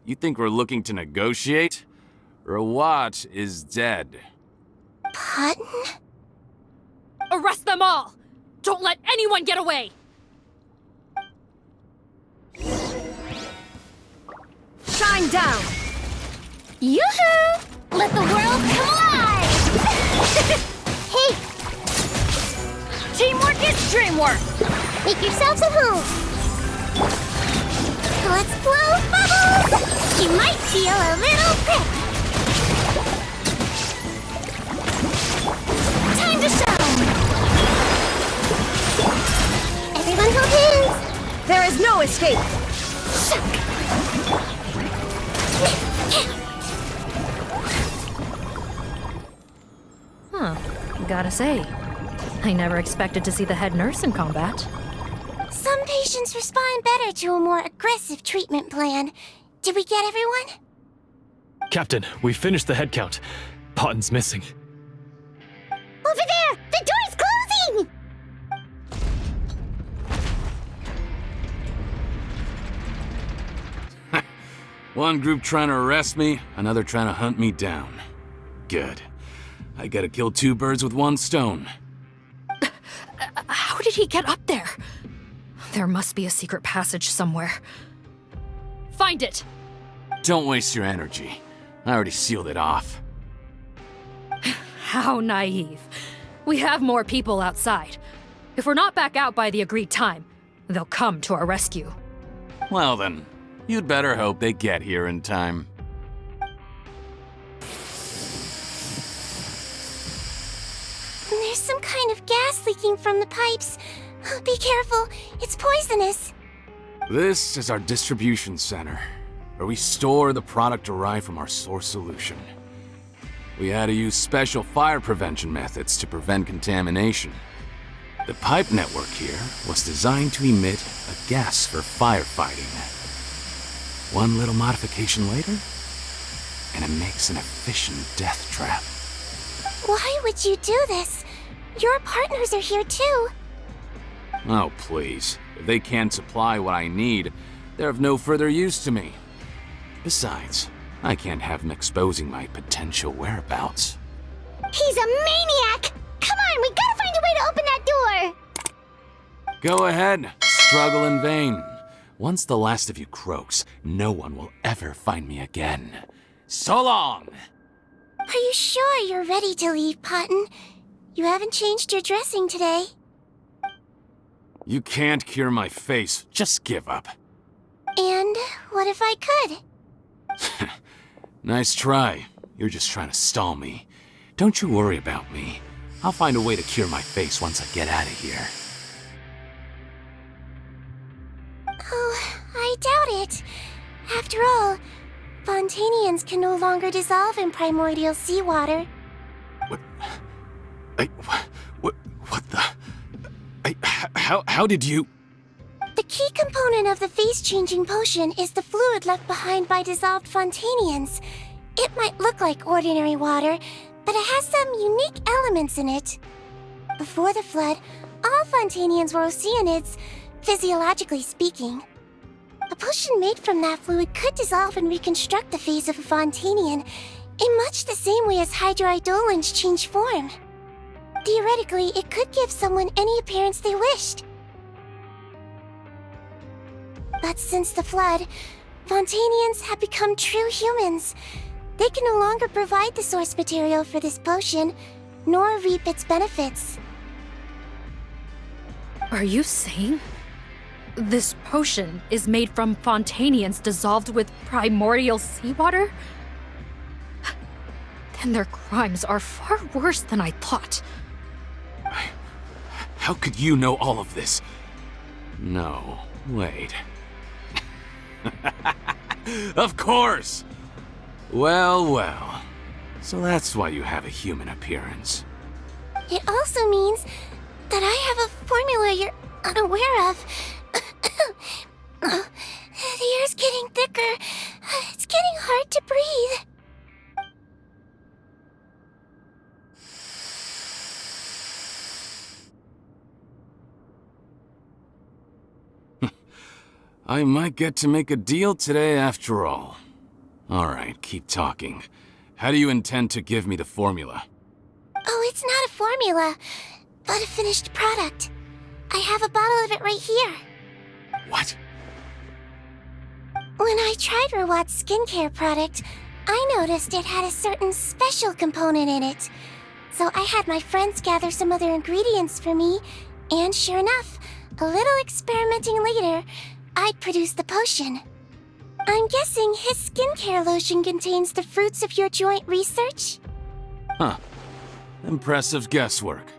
You think we're looking to negotiate? Rawat is dead. Parton? Arrest them all! Don't let anyone get away! Shine down! Yoo-hoo! Let the world come alive! Hey! Teamwork is dreamwork! Make yourselves at home! Let's blow bubbles! You might feel a little prick! Time to show! Everyone hold hands! There is no escape! Shuck! Huh. Gotta say, I never expected to see the head nurse in combat. Some patients respond better to a more aggressive treatment plan. Did we get everyone? Captain, we finished the head count. Parton's missing. Over there! The door's closing! One group trying to arrest me, another trying to hunt me down. Good. I gotta kill two birds with one stone. How did he get up there? There must be a secret passage somewhere. Find it! Don't waste your energy. I already sealed it off. How naive. We have more people outside. If we're not back out by the agreed time, they'll come to our rescue. Well then, you'd better hope they get here in time. There's some kind of gas leaking from the pipes. Be careful, it's poisonous. This is our distribution center, where we store the product derived from our source solution. We had to use special fire prevention methods to prevent contamination. The pipe network here was designed to emit a gas for firefighting. One little modification later, and it makes an efficient death trap. Why would you do this? Your partners are here too. Oh, please. If they can't supply what I need, they're of no further use to me. Besides, I can't have them exposing my potential whereabouts. He's a maniac! Come on, we gotta find a way to open that door! Go ahead, struggle in vain. Once the last of you croaks, no one will ever find me again. So long! Are you sure you're ready to leave, Potton? You haven't changed your dressing today. You can't cure my face, just give up. And what if I could? Nice try. You're just trying to stall me. Don't you worry about me. I'll find a way to cure my face once I get out of here. Oh, I doubt it. After all, Fontanians can no longer dissolve in primordial seawater. What the? How did you? The key component of the face-changing potion is the fluid left behind by dissolved Fontanians. It might look like ordinary water, but it has some unique elements in it. Before the flood, all Fontanians were oceanids, physiologically speaking. A potion made from that fluid could dissolve and reconstruct the face of a Fontanian in much the same way as hydroidolins change form. Theoretically, it could give someone any appearance they wished. But since the flood, Fontanians have become true humans. They can no longer provide the source material for this potion, nor reap its benefits. Are you saying this potion is made from Fontanians dissolved with primordial seawater? Then their crimes are far worse than I thought. How could you know all of this? No, wait. Of course! Well. So that's why you have a human appearance. It also means that I have a formula you're unaware of. The air's getting thicker. It's getting hard to breathe. I might get to make a deal today after all. Alright, keep talking. How do you intend to give me the formula? Oh, it's not a formula, but a finished product. I have a bottle of it right here. What? When I tried Rawat's skincare product, I noticed it had a certain special component in it. So I had my friends gather some other ingredients for me, and sure enough, a little experimenting later, I'd produced the potion. I'm guessing his skincare lotion contains the fruits of your joint research? Huh. Impressive guesswork.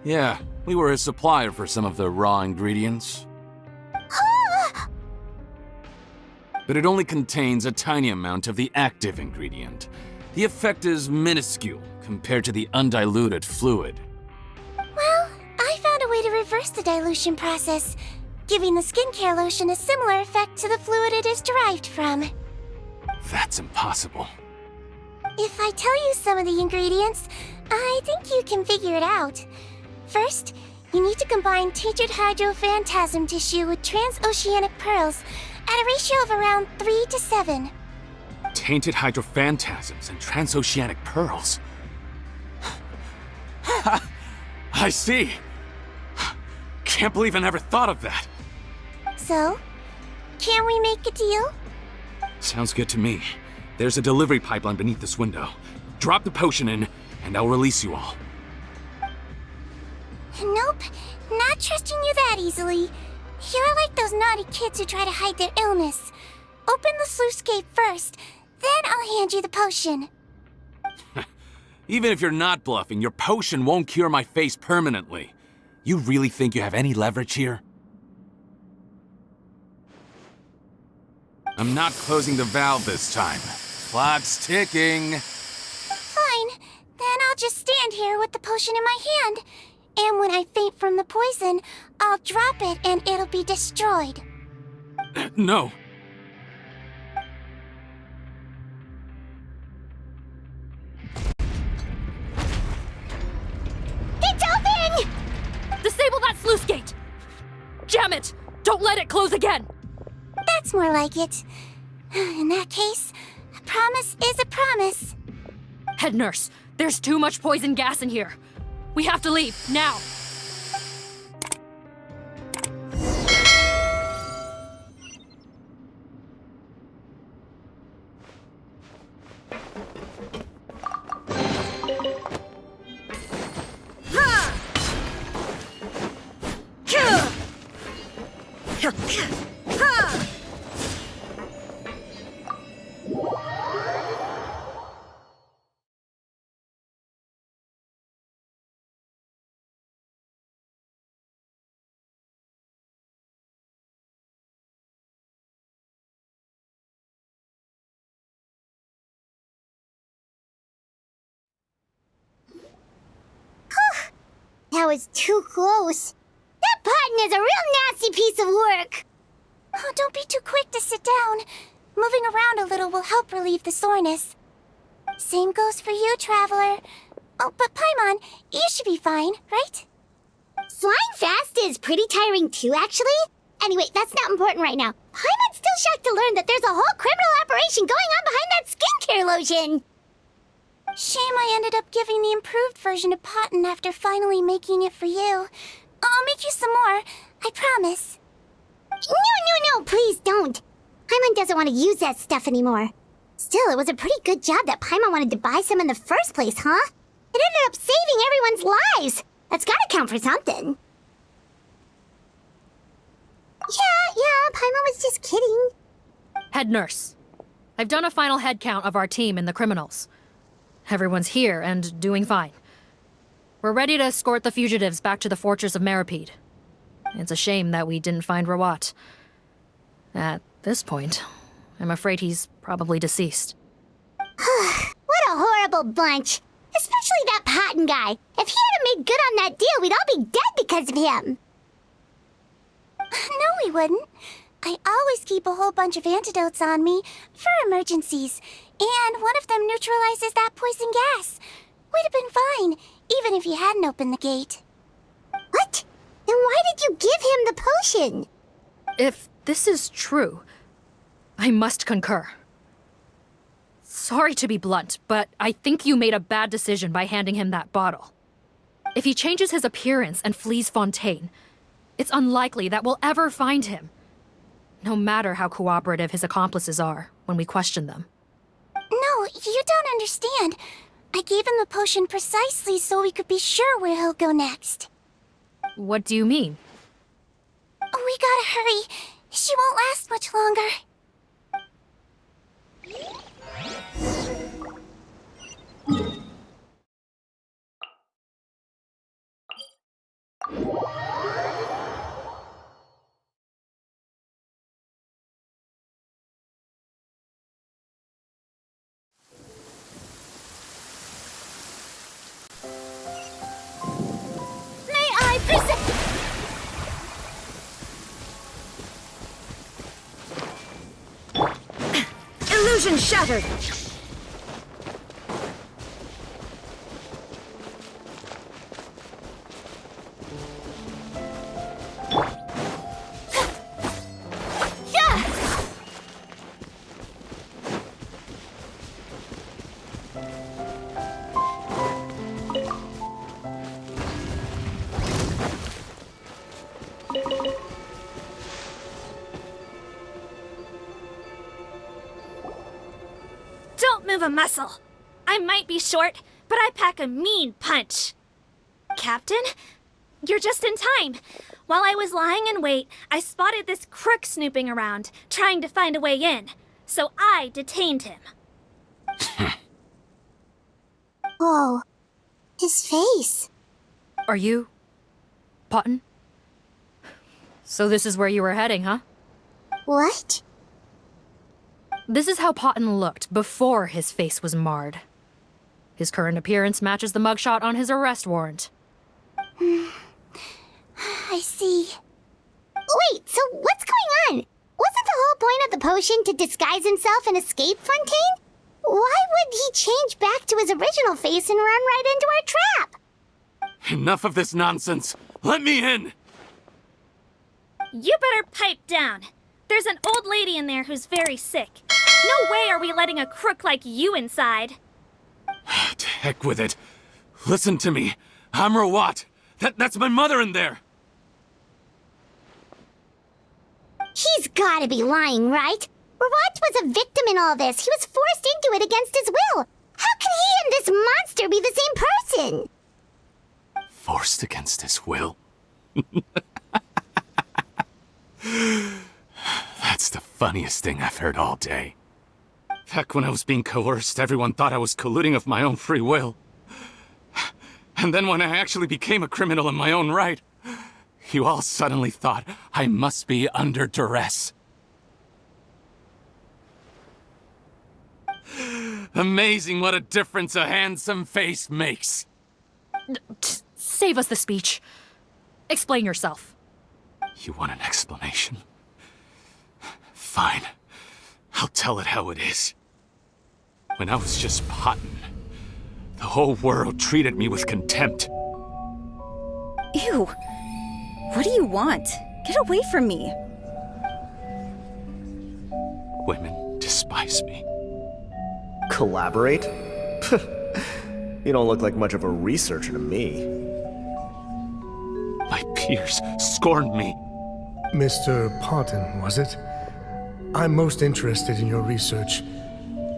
Yeah, we were his supplier for some of the raw ingredients. But it only contains a tiny amount of the active ingredient. The effect is minuscule compared to the undiluted fluid. Well, I found a way to reverse the dilution process, giving the skincare lotion a similar effect to the fluid it is derived from. That's impossible. If I tell you some of the ingredients, I think you can figure it out. First, you need to combine tainted hydrophantasm tissue with transoceanic pearls at a ratio of around 3 to 7. Tainted hydrophantasms and transoceanic pearls. I see. Can't believe I never thought of that. So, can we make a deal? Sounds good to me. There's a delivery pipeline beneath this window. Drop the potion in, and I'll release you all. Nope, not trusting you that easily. You're like those naughty kids who try to hide their illness. Open the sluice gate first, then I'll hand you the potion. Even if you're not bluffing, your potion won't cure my face permanently. You really think you have any leverage here? I'm not closing the valve this time. Clock's ticking. Fine, then I'll just stand here with the potion in my hand. And when I faint from the poison, I'll drop it and it'll be destroyed. No. It's open! Disable that sluice gate! Jam it! Don't let it close again! That's more like it. In that case, a promise is a promise. Head nurse, there's too much poison gas in here. We have to leave, now! That was too close. That Potton is a real nasty piece of work. Oh, don't be too quick to sit down. Moving around a little will help relieve the soreness. Same goes for you, Traveler. Oh, but Paimon, you should be fine, right? Flying fast is pretty tiring too, actually. Anyway, that's not important right now. Paimon's still shocked to learn that there's a whole criminal operation going on behind that skincare lotion. Shame I ended up giving the improved version to Potton after finally making it for you. I'll make you some more, I promise. No, please don't. Paimon doesn't want to use that stuff anymore. Still, it was a pretty good job that Paimon wanted to buy some in the first place, huh? It ended up saving everyone's lives. That's gotta count for something. Yeah, Paimon was just kidding. Head nurse, I've done a final head count of our team and the criminals. Everyone's here and doing fine. We're ready to escort the fugitives back to the fortress of Meripede. It's a shame that we didn't find Rawat. At this point, I'm afraid he's probably deceased. What a horrible bunch. Especially that Potton guy. If he hadn't made good on that deal, we'd all be dead because of him. No, we wouldn't. I always keep a whole bunch of antidotes on me for emergencies, and one of them neutralizes that poison gas. We'd have been fine, even if you hadn't opened the gate. What? Then why did you give him the potion? If this is true, I must concur. Sorry to be blunt, but I think you made a bad decision by handing him that bottle. If he changes his appearance and flees Fontaine, it's unlikely that we'll ever find him. No matter how cooperative his accomplices are when we question them. No, you don't understand. I gave him the potion precisely so we could be sure where he'll go next. What do you mean? We gotta hurry. She won't last much longer. May I present... Illusion shattered! move a muscle. I might be short, but I pack a mean punch. Captain? You're just in time. While I was lying in wait, I spotted this crook snooping around, trying to find a way in. So I detained him. Oh, his face. Are you... Potton? So this is where you were heading, huh? What? This is how Potton looked before his face was marred. His current appearance matches the mugshot on his arrest warrant. I see. Wait, so what's going on? Wasn't the whole point of the potion to disguise himself and escape Fontaine? Why would he change back to his original face and run right into our trap? Enough of this nonsense. Let me in! You better pipe down. There's an old lady in there who's very sick. No way are we letting a crook like you inside. To heck with it. Listen to me. I'm Rawat. That's my mother in there. He's gotta be lying, right? Rawat was a victim in all this. He was forced into it against his will. How can he and this monster be the same person? Forced against his will? That's the funniest thing I've heard all day. Back when I was being coerced, everyone thought I was colluding of my own free will. And then when I actually became a criminal in my own right, you all suddenly thought I must be under duress. Amazing what a difference a handsome face makes. Save us the speech. Explain yourself. You want an explanation? Fine. I'll tell it how it is. When I was just Potton, the whole world treated me with contempt. Ew. What do you want? Get away from me. Women despise me. Collaborate? You don't look like much of a researcher to me. My peers scorned me. Mr. Potton, was it? I'm most interested in your research.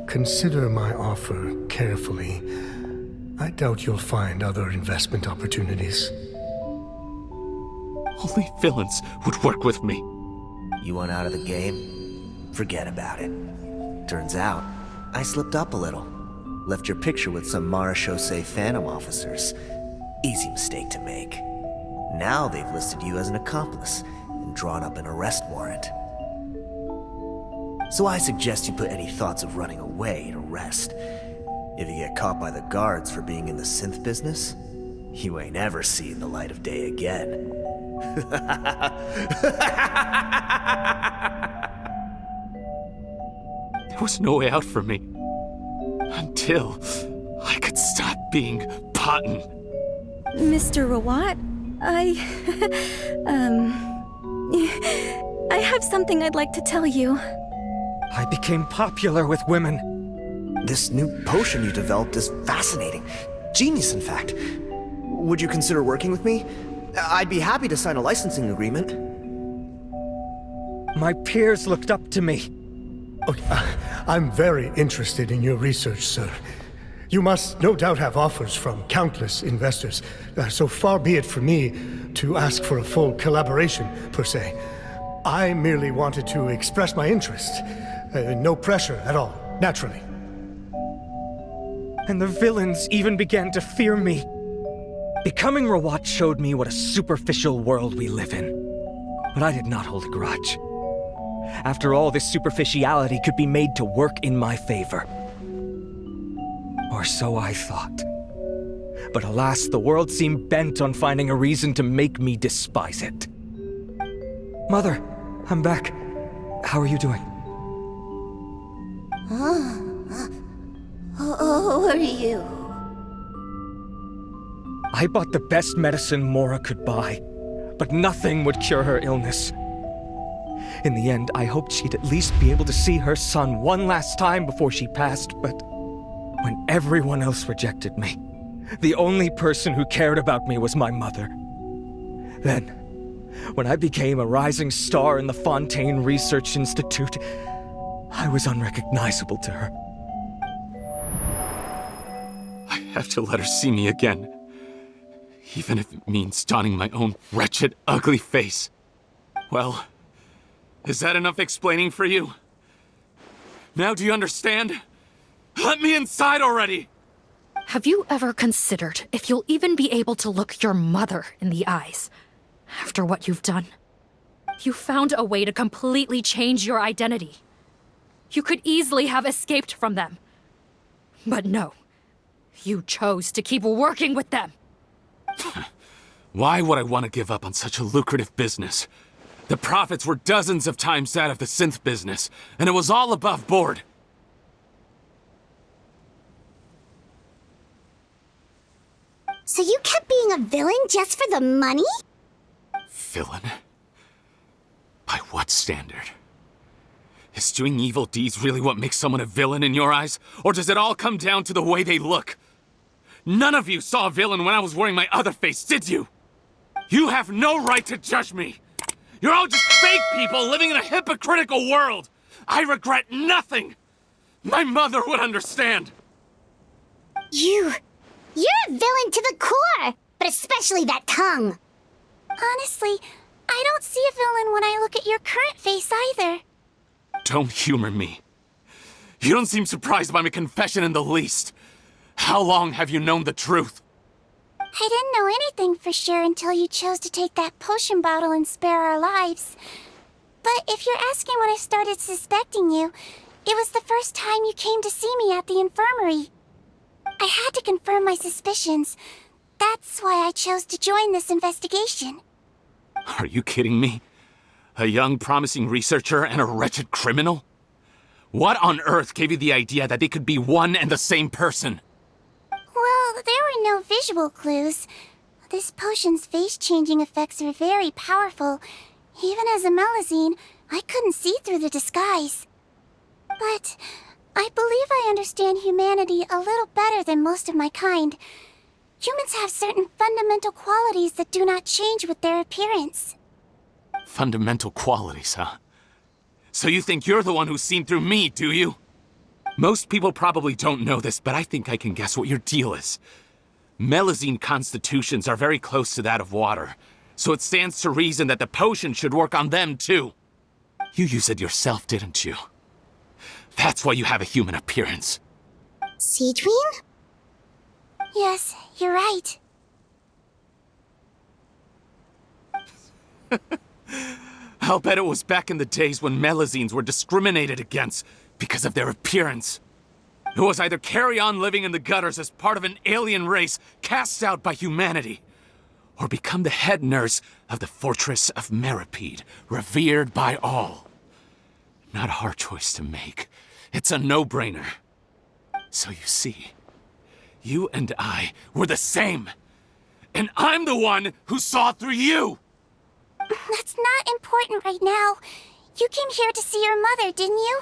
Consider my offer carefully. I doubt you'll find other investment opportunities. Only villains would work with me. You want out of the game? Forget about it. Turns out, I slipped up a little. Left your picture with some Marechaussee Phantom officers. Easy mistake to make. Now they've listed you as an accomplice and drawn up an arrest warrant. So I suggest you put any thoughts of running away to rest. If you get caught by the guards for being in the synth business, you ain't ever seen the light of day again. There was no way out for me. Until I could stop being Potton. Mr. Rawat, I have something I'd like to tell you. I became popular with women. This new potion you developed is fascinating. Genius, in fact. Would you consider working with me? I'd be happy to sign a licensing agreement. My peers looked up to me. Okay, I'm very interested in your research, sir. You must no doubt have offers from countless investors, so far be it for me to ask for a full collaboration, per se. I merely wanted to express my interest. No pressure at all, naturally. And the villains even began to fear me. Becoming Rawat showed me what a superficial world we live in. But I did not hold a grudge. After all, this superficiality could be made to work in my favor. Or so I thought. But alas, the world seemed bent on finding a reason to make me despise it. Mother, I'm back. How are you doing? Who are you? I bought the best medicine Mora could buy, but nothing would cure her illness. In the end, I hoped she'd at least be able to see her son one last time before she passed, but when everyone else rejected me, the only person who cared about me was my mother. Then, when I became a rising star in the Fontaine Research Institute, I was unrecognizable to her. have to let her see me again. Even if it means donning my own wretched, ugly face. Well, is that enough explaining for you? Now do you understand? Let me inside already! Have you ever considered if you'll even be able to look your mother in the eyes after what you've done? You found a way to completely change your identity. You could easily have escaped from them. But no, you chose to keep working with them. Why would I want to give up on such a lucrative business? The profits were dozens of times that of the synth business, and it was all above board. So you kept being a villain just for the money? Villain? By what standard? Is doing evil deeds really what makes someone a villain in your eyes? Or does it all come down to the way they look? None of you saw a villain when I was wearing my other face, did you? You have no right to judge me! You're all just fake people living in a hypocritical world! I regret nothing! My mother would understand! You're a villain to the core! But especially that tongue! Honestly, I don't see a villain when I look at your current face either. Don't humor me. You don't seem surprised by my confession in the least. How long have you known the truth? I didn't know anything for sure until you chose to take that potion bottle and spare our lives. But if you're asking when I started suspecting you, it was the first time you came to see me at the infirmary. I had to confirm my suspicions. That's why I chose to join this investigation. Are you kidding me? A young, promising researcher and a wretched criminal? What on earth gave you the idea that they could be one and the same person? Well, there were no visual clues. This potion's face-changing effects are very powerful. Even as a Melazine, I couldn't see through the disguise. But I believe I understand humanity a little better than most of my kind. Humans have certain fundamental qualities that do not change with their appearance. Fundamental qualities, huh? So you think you're the one who's seen through me, do you? Most people probably don't know this, but I think I can guess what your deal is. Melazine constitutions are very close to that of water, so it stands to reason that the potion should work on them too. You used it yourself, didn't you? That's why you have a human appearance. Sigewinne? Yes, you're right. I'll bet it was back in the days when Melazines were discriminated against because of their appearance. It was either carry on living in the gutters as part of an alien race cast out by humanity, or become the head nurse of the fortress of Meripede, revered by all. Not a hard choice to make. It's a no-brainer. So you see, you and I were the same. And I'm the one who saw through you! That's not important right now. You came here to see your mother, didn't you?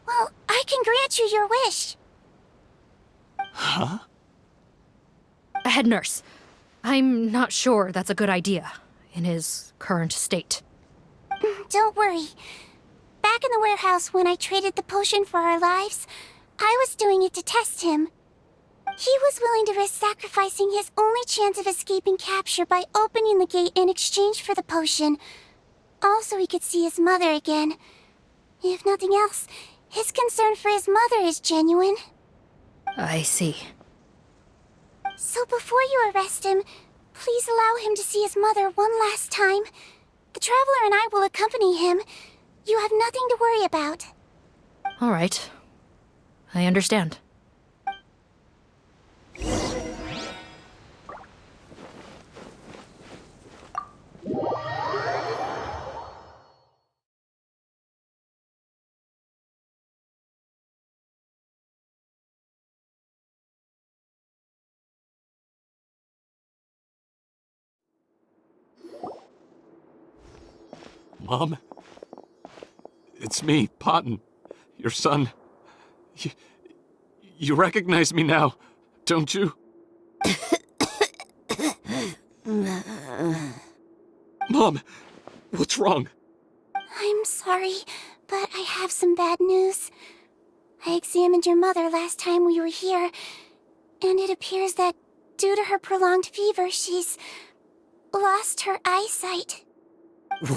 Well, I can grant you your wish. Huh? Head nurse, I'm not sure that's a good idea in his current state. Don't worry. Back in the warehouse when I traded the potion for our lives, I was doing it to test him. He was willing to risk sacrificing his only chance of escaping capture by opening the gate in exchange for the potion. Also, he could see his mother again. If nothing else, his concern for his mother is genuine. I see. So before you arrest him, please allow him to see his mother one last time. The Traveler and I will accompany him. You have nothing to worry about. All right. I understand. Mom? It's me, Potton, your son. You recognize me now, don't you? Mom, what's wrong? I'm sorry, but I have some bad news. I examined your mother last time we were here. And it appears that due to her prolonged fever, she's lost her eyesight.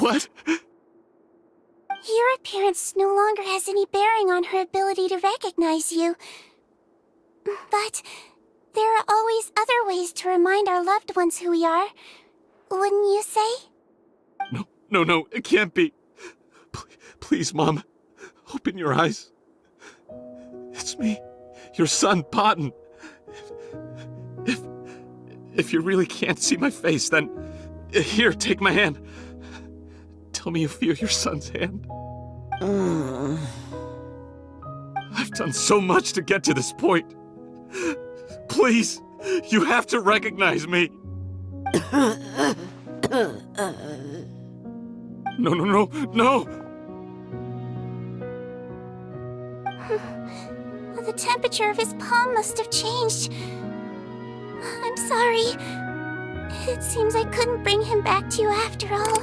What? Your appearance no longer has any bearing on her ability to recognize you. But there are always other ways to remind our loved ones who we are, wouldn't you say? No, it can't be. Please, Mom, open your eyes. It's me, your son, Potton. If you really can't see my face, then here, take my hand. Tell me you feel your son's hand. I've done so much to get to this point. Please, you have to recognize me. No. The temperature of his palm must have changed. I'm sorry. It seems I couldn't bring him back to you after all.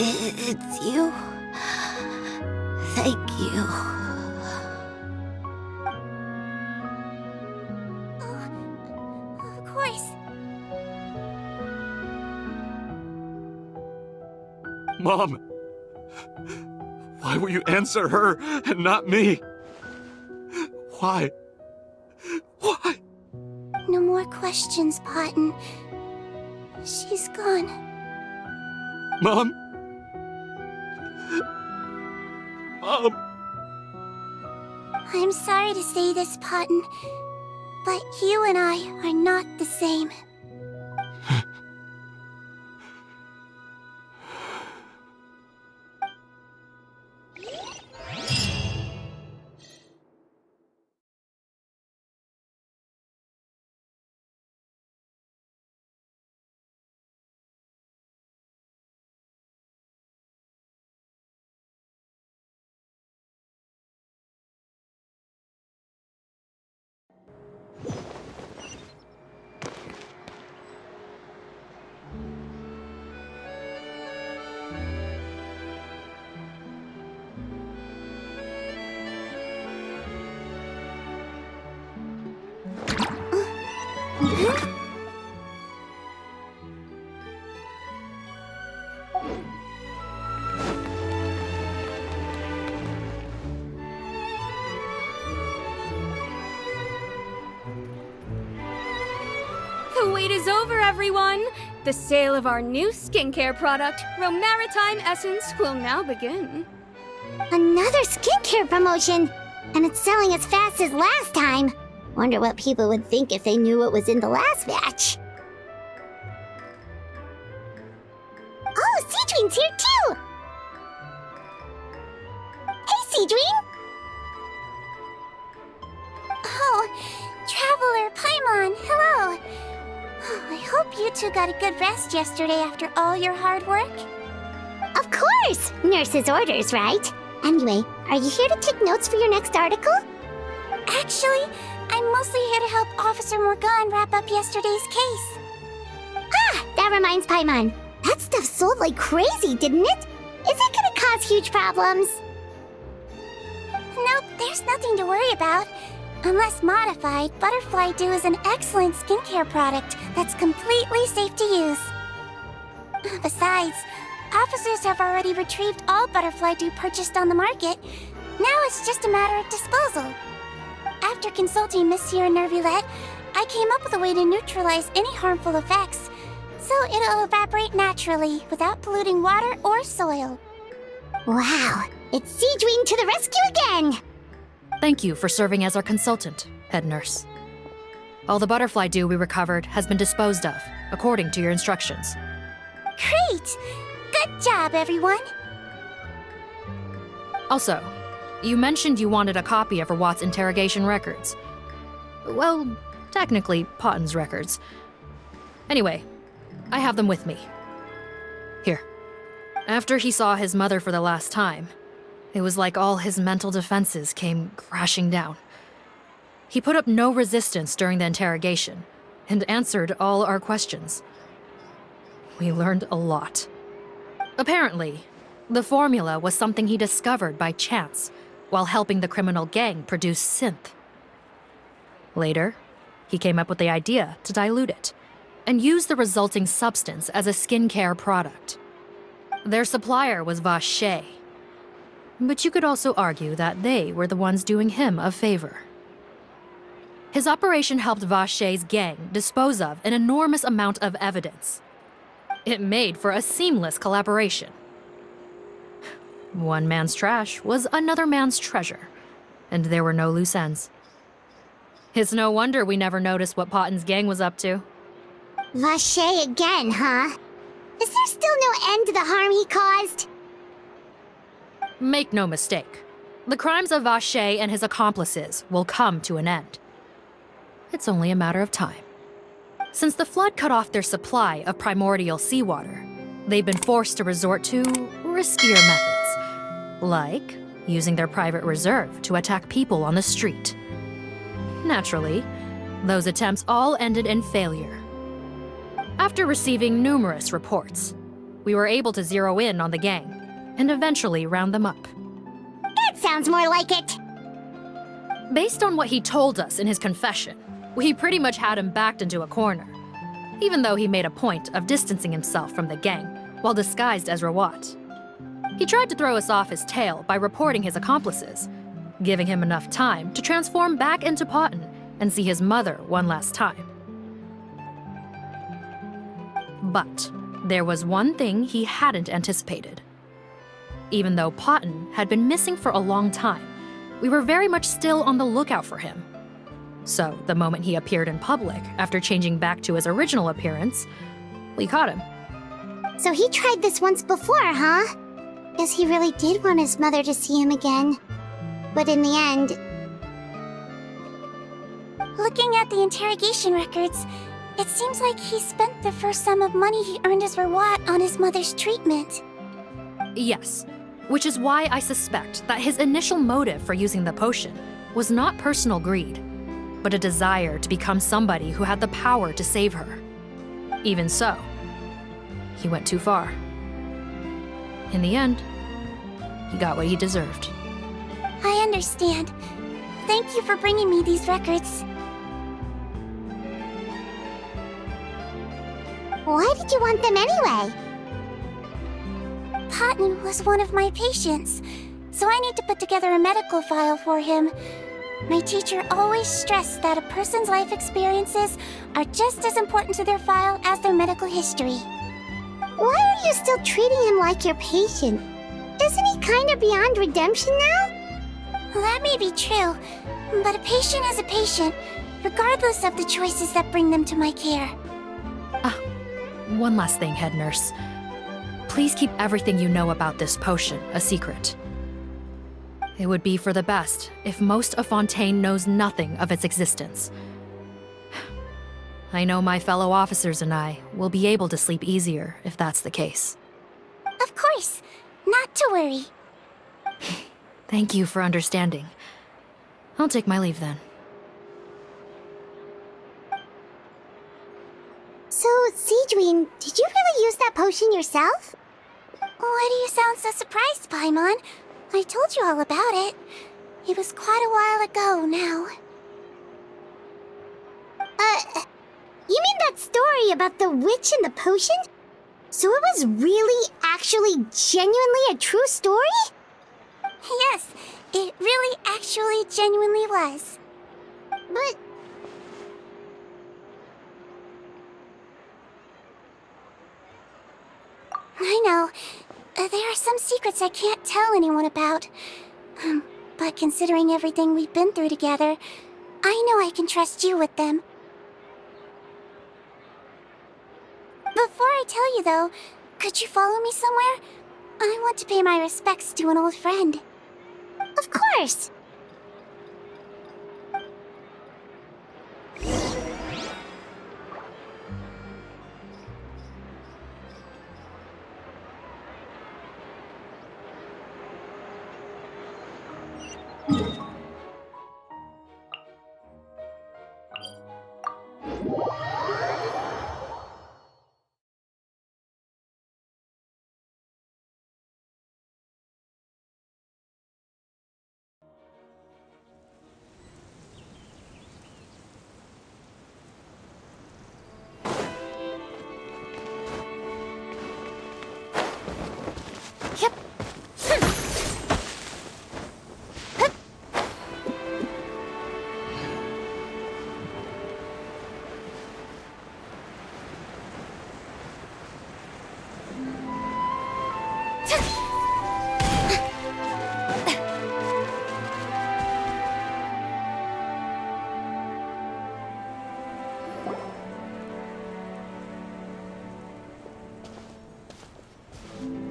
It's you. Thank you. Of course. Mom, why will you answer her and not me? Why? No more questions, Potton. She's gone. Mom? I'm sorry to say this, Potton, but you and I are not the same. The wait is over, everyone! The sale of our new skincare product, Romaritime Essence, will now begin. Another skincare promotion! And it's selling as fast as last time. Wonder what people would think if they knew what was in the last batch. Oh, Sigewinne's here too! Hey, Sigewinne! Oh, Traveler Paimon, hello! Oh, I hope you two got a good rest yesterday after all your hard work. Of course! Nurse's orders, right? Anyway, are you here to take notes for your next article? Actually, I'm mostly here to help Officer Morgan wrap up yesterday's case. Ah, that reminds Paimon. That stuff sold like crazy, didn't it? Is it gonna cause huge problems? Nope, there's nothing to worry about. Unless modified, Butterfly Dew is an excellent skincare product that's completely safe to use. Besides, officers have already retrieved all Butterfly Dew purchased on the market. Now it's just a matter of disposal. After consulting Monsieur Nervulette, I came up with a way to neutralize any harmful effects, so it'll evaporate naturally without polluting water or soil. Wow, it's Sigewinne to the rescue again! Thank you for serving as our consultant, head nurse. All the butterfly dew we recovered has been disposed of, according to your instructions. Great! Good job, everyone! Also, you mentioned you wanted a copy of Rawat's interrogation records. Well, technically, Potton's records. Anyway, I have them with me. Here. After he saw his mother for the last time, it was like all his mental defenses came crashing down. He put up no resistance during the interrogation and answered all our questions. We learned a lot. Apparently, the formula was something he discovered by chance while helping the criminal gang produce synth. Later, he came up with the idea to dilute it and use the resulting substance as a skincare product. Their supplier was Vache, but you could also argue that they were the ones doing him a favor. His operation helped Vache's gang dispose of an enormous amount of evidence. It made for a seamless collaboration. One man's trash was another man's treasure, and there were no loose ends. It's no wonder we never noticed what Potten's gang was up to. Vache again, huh? Is there still no end to the harm he caused? Make no mistake, the crimes of Vache and his accomplices will come to an end. It's only a matter of time. Since the flood cut off their supply of primordial seawater, they've been forced to resort to riskier methods, like using their private reserve to attack people on the street. Naturally, those attempts all ended in failure. After receiving numerous reports, we were able to zero in on the gang and eventually round them up. That sounds more like it. Based on what he told us in his confession, we pretty much had him backed into a corner, even though he made a point of distancing himself from the gang while disguised as Rawat. He tried to throw us off his tail by reporting his accomplices, giving him enough time to transform back into Potten and see his mother one last time. But there was one thing he hadn't anticipated. Even though Potten had been missing for a long time, we were very much still on the lookout for him. So the moment he appeared in public after changing back to his original appearance, we caught him. So he tried this once before, huh? Guess he really did want his mother to see him again. But in the end... Looking at the interrogation records, it seems like he spent the first sum of money he earned as Rawat on his mother's treatment. Yes, which is why I suspect that his initial motive for using the potion was not personal greed, but a desire to become somebody who had the power to save her. Even so, he went too far. In the end, he got what he deserved. I understand. Thank you for bringing me these records. Why did you want them anyway? Potten was one of my patients, so I need to put together a medical file for him. My teacher always stressed that a person's life experiences are just as important to their file as their medical history. Why are you still treating him like your patient? Isn't he kind of beyond redemption now? That may be true, but a patient is a patient, regardless of the choices that bring them to my care. One last thing, head nurse. Please keep everything you know about this potion a secret. It would be for the best if most of Fontaine knows nothing of its existence. I know my fellow officers and I will be able to sleep easier if that's the case. Of course, not to worry. Thank you for understanding. I'll take my leave then. So, Sigewinne, did you really use that potion yourself? Why do you sound so surprised, Paimon? I told you all about it. It was quite a while ago now. You mean that story about the witch and the potion? So it was really, actually, genuinely a true story? Yes, it really actually genuinely was. But... I know. There are some secrets I can't tell anyone about. But considering everything we've been through together, I know I can trust you with them. Before I tell you, though, could you follow me somewhere? I want to pay my respects to an old friend. Of course! Yep.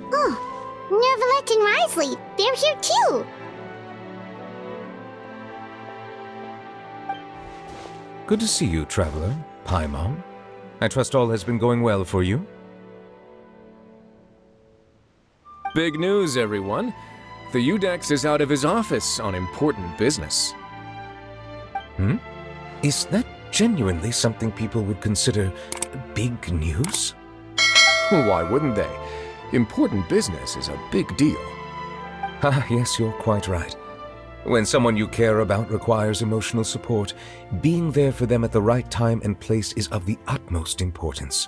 Oh, Nervalette and Risley, they're here too. Good to see you, traveler. Paimon. I trust all has been going well for you? Big news, everyone. The Udex is out of his office on important business. Is that genuinely something people would consider big news? Why wouldn't they? Important business is a big deal. Ah, yes, you're quite right. When someone you care about requires emotional support, being there for them at the right time and place is of the utmost importance.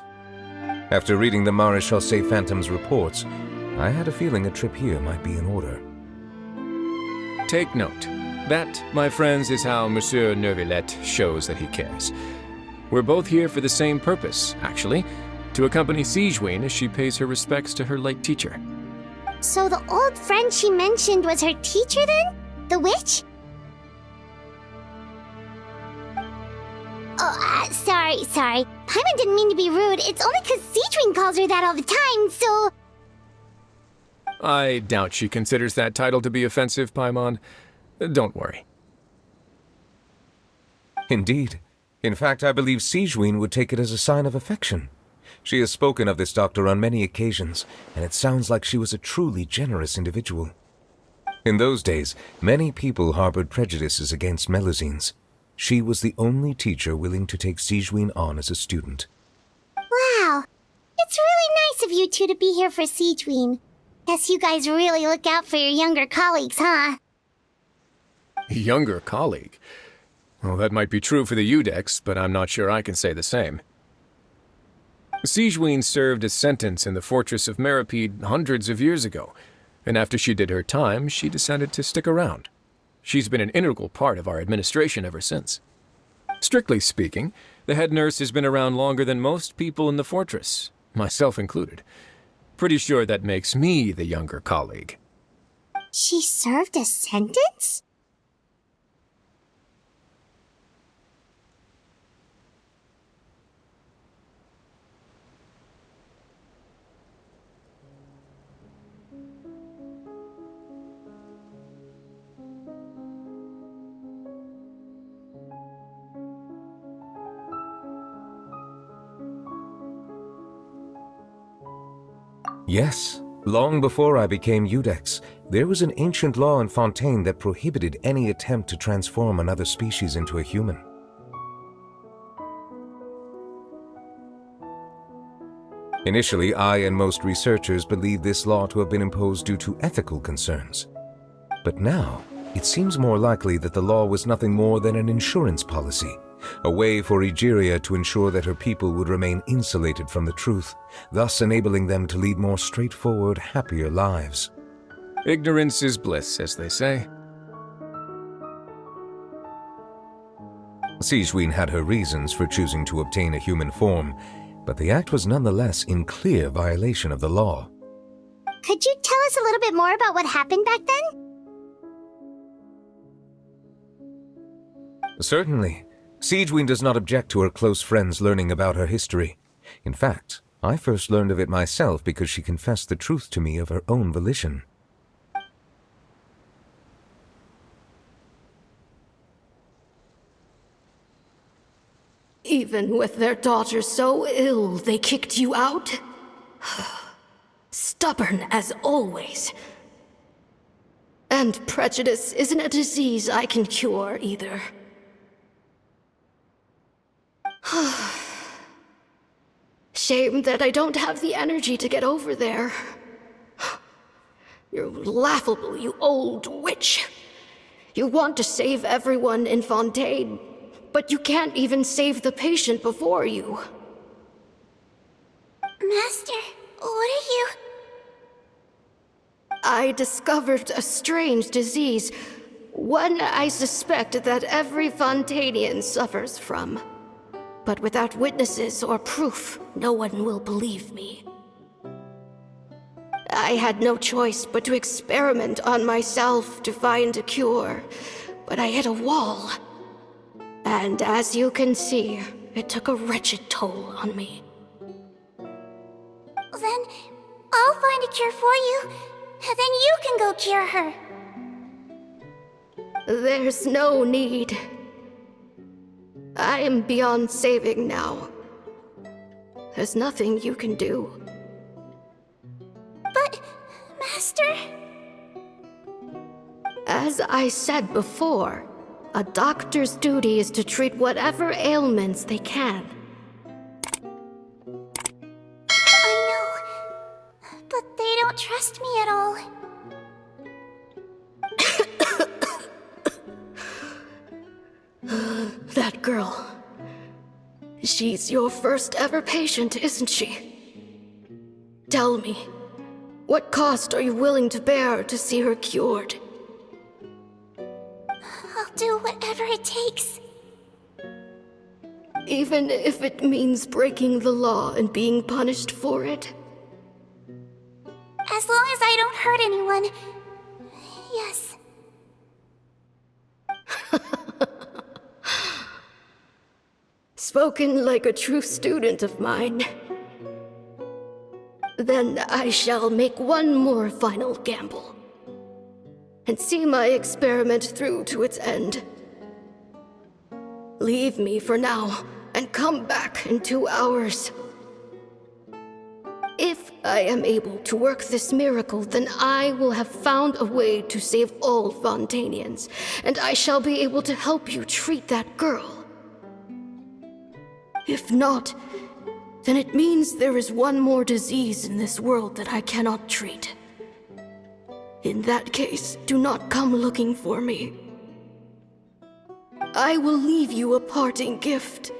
After reading the Maréchal Phantom's reports, I had a feeling a trip here might be in order. Take note. That, my friends, is how Monsieur Nervalette shows that he cares. We're both here for the same purpose, actually, to accompany Sigewinne as she pays her respects to her late teacher. So the old friend she mentioned was her teacher then? The witch? Oh, sorry. Paimon didn't mean to be rude. It's only because Sigewinne calls her that all the time, so... I doubt she considers that title to be offensive, Paimon. Don't worry. Indeed. In fact, I believe Sigewinne would take it as a sign of affection. She has spoken of this doctor on many occasions, and it sounds like she was a truly generous individual. In those days, many people harbored prejudices against Melusines. She was the only teacher willing to take Sigewinne on as a student. Wow. It's really nice of you two to be here for Sigewinne. Guess you guys really look out for your younger colleagues, huh? Younger colleague? Well, that might be true for the Udex, but I'm not sure I can say the same. Sigewinne served a sentence in the fortress of Meripede hundreds of years ago, and after she did her time, she decided to stick around. She's been an integral part of our administration ever since. Strictly speaking, the head nurse has been around longer than most people in the fortress, myself included. Pretty sure that makes me the younger colleague. She served a sentence? Yes, long before I became Udex, there was an ancient law in Fontaine that prohibited any attempt to transform another species into a human. Initially, I and most researchers believed this law to have been imposed due to ethical concerns. But now, it seems more likely that the law was nothing more than an insurance policy, a way for Egeria to ensure that her people would remain insulated from the truth, thus enabling them to lead more straightforward, happier lives. Ignorance is bliss, as they say. Sigewinne had her reasons for choosing to obtain a human form, but the act was nonetheless in clear violation of the law. Could you tell us a little bit more about what happened back then? Certainly. Sigewinne does not object to her close friends learning about her history. In fact, I first learned of it myself because she confessed the truth to me of her own volition. Even with their daughter so ill, they kicked you out? Stubborn as always. And prejudice isn't a disease I can cure either. Shame that I don't have the energy to get over there. You're laughable, you old witch. You want to save everyone in Fontaine, but you can't even save the patient before you. Master, what are you... I discovered a strange disease, one I suspect that every Fontanian suffers from. But without witnesses or proof, no one will believe me. I had no choice but to experiment on myself to find a cure, but I hit a wall. And as you can see, it took a wretched toll on me. Then I'll find a cure for you, and then you can go cure her. There's no need. I am beyond saving now. There's nothing you can do. But, Master... As I said before, a doctor's duty is to treat whatever ailments they can. I know, but they don't trust me at all. That girl. She's your first ever patient, isn't she? Tell me, what cost are you willing to bear to see her cured? I'll do whatever it takes. Even if it means breaking the law and being punished for it? As long as I don't hurt anyone. Yes. Spoken like a true student of mine. Then I shall make one more final gamble. And see my experiment through to its end. Leave me for now, and come back in 2 hours. If I am able to work this miracle, then I will have found a way to save all Fontanians, and I shall be able to help you treat that girl. If not, then it means there is one more disease in this world that I cannot treat. In that case, do not come looking for me. I will leave you a parting gift.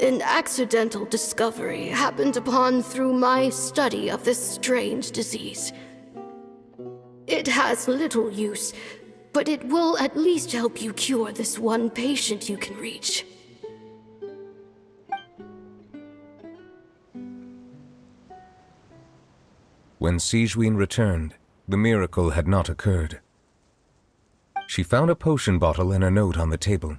An accidental discovery happened upon through my study of this strange disease. It has little use, but it will at least help you cure this one patient you can reach. When Sigewinne returned, the miracle had not occurred. She found a potion bottle and a note on the table.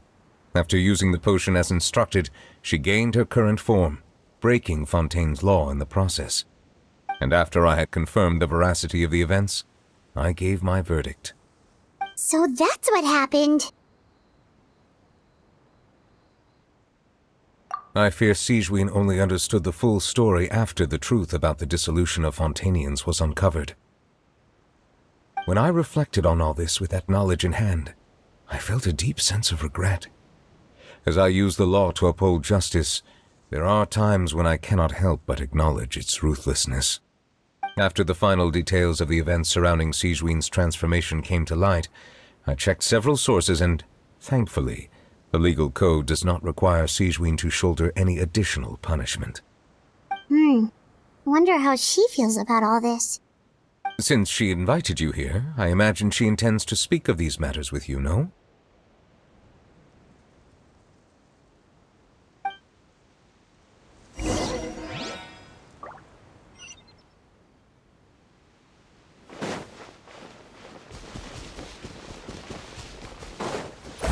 After using the potion as instructed, she gained her current form, breaking Fontaine's law in the process. And after I had confirmed the veracity of the events, I gave my verdict. So that's what happened. I fear Sigewinne only understood the full story after the truth about the dissolution of Fontanians was uncovered. When I reflected on all this with that knowledge in hand, I felt a deep sense of regret. As I use the law to uphold justice, there are times when I cannot help but acknowledge its ruthlessness. After the final details of the events surrounding Sigewinne's transformation came to light, I checked several sources and, thankfully, the legal code does not require Sigewinne to shoulder any additional punishment. Wonder how she feels about all this. Since she invited you here, I imagine she intends to speak of these matters with you, no?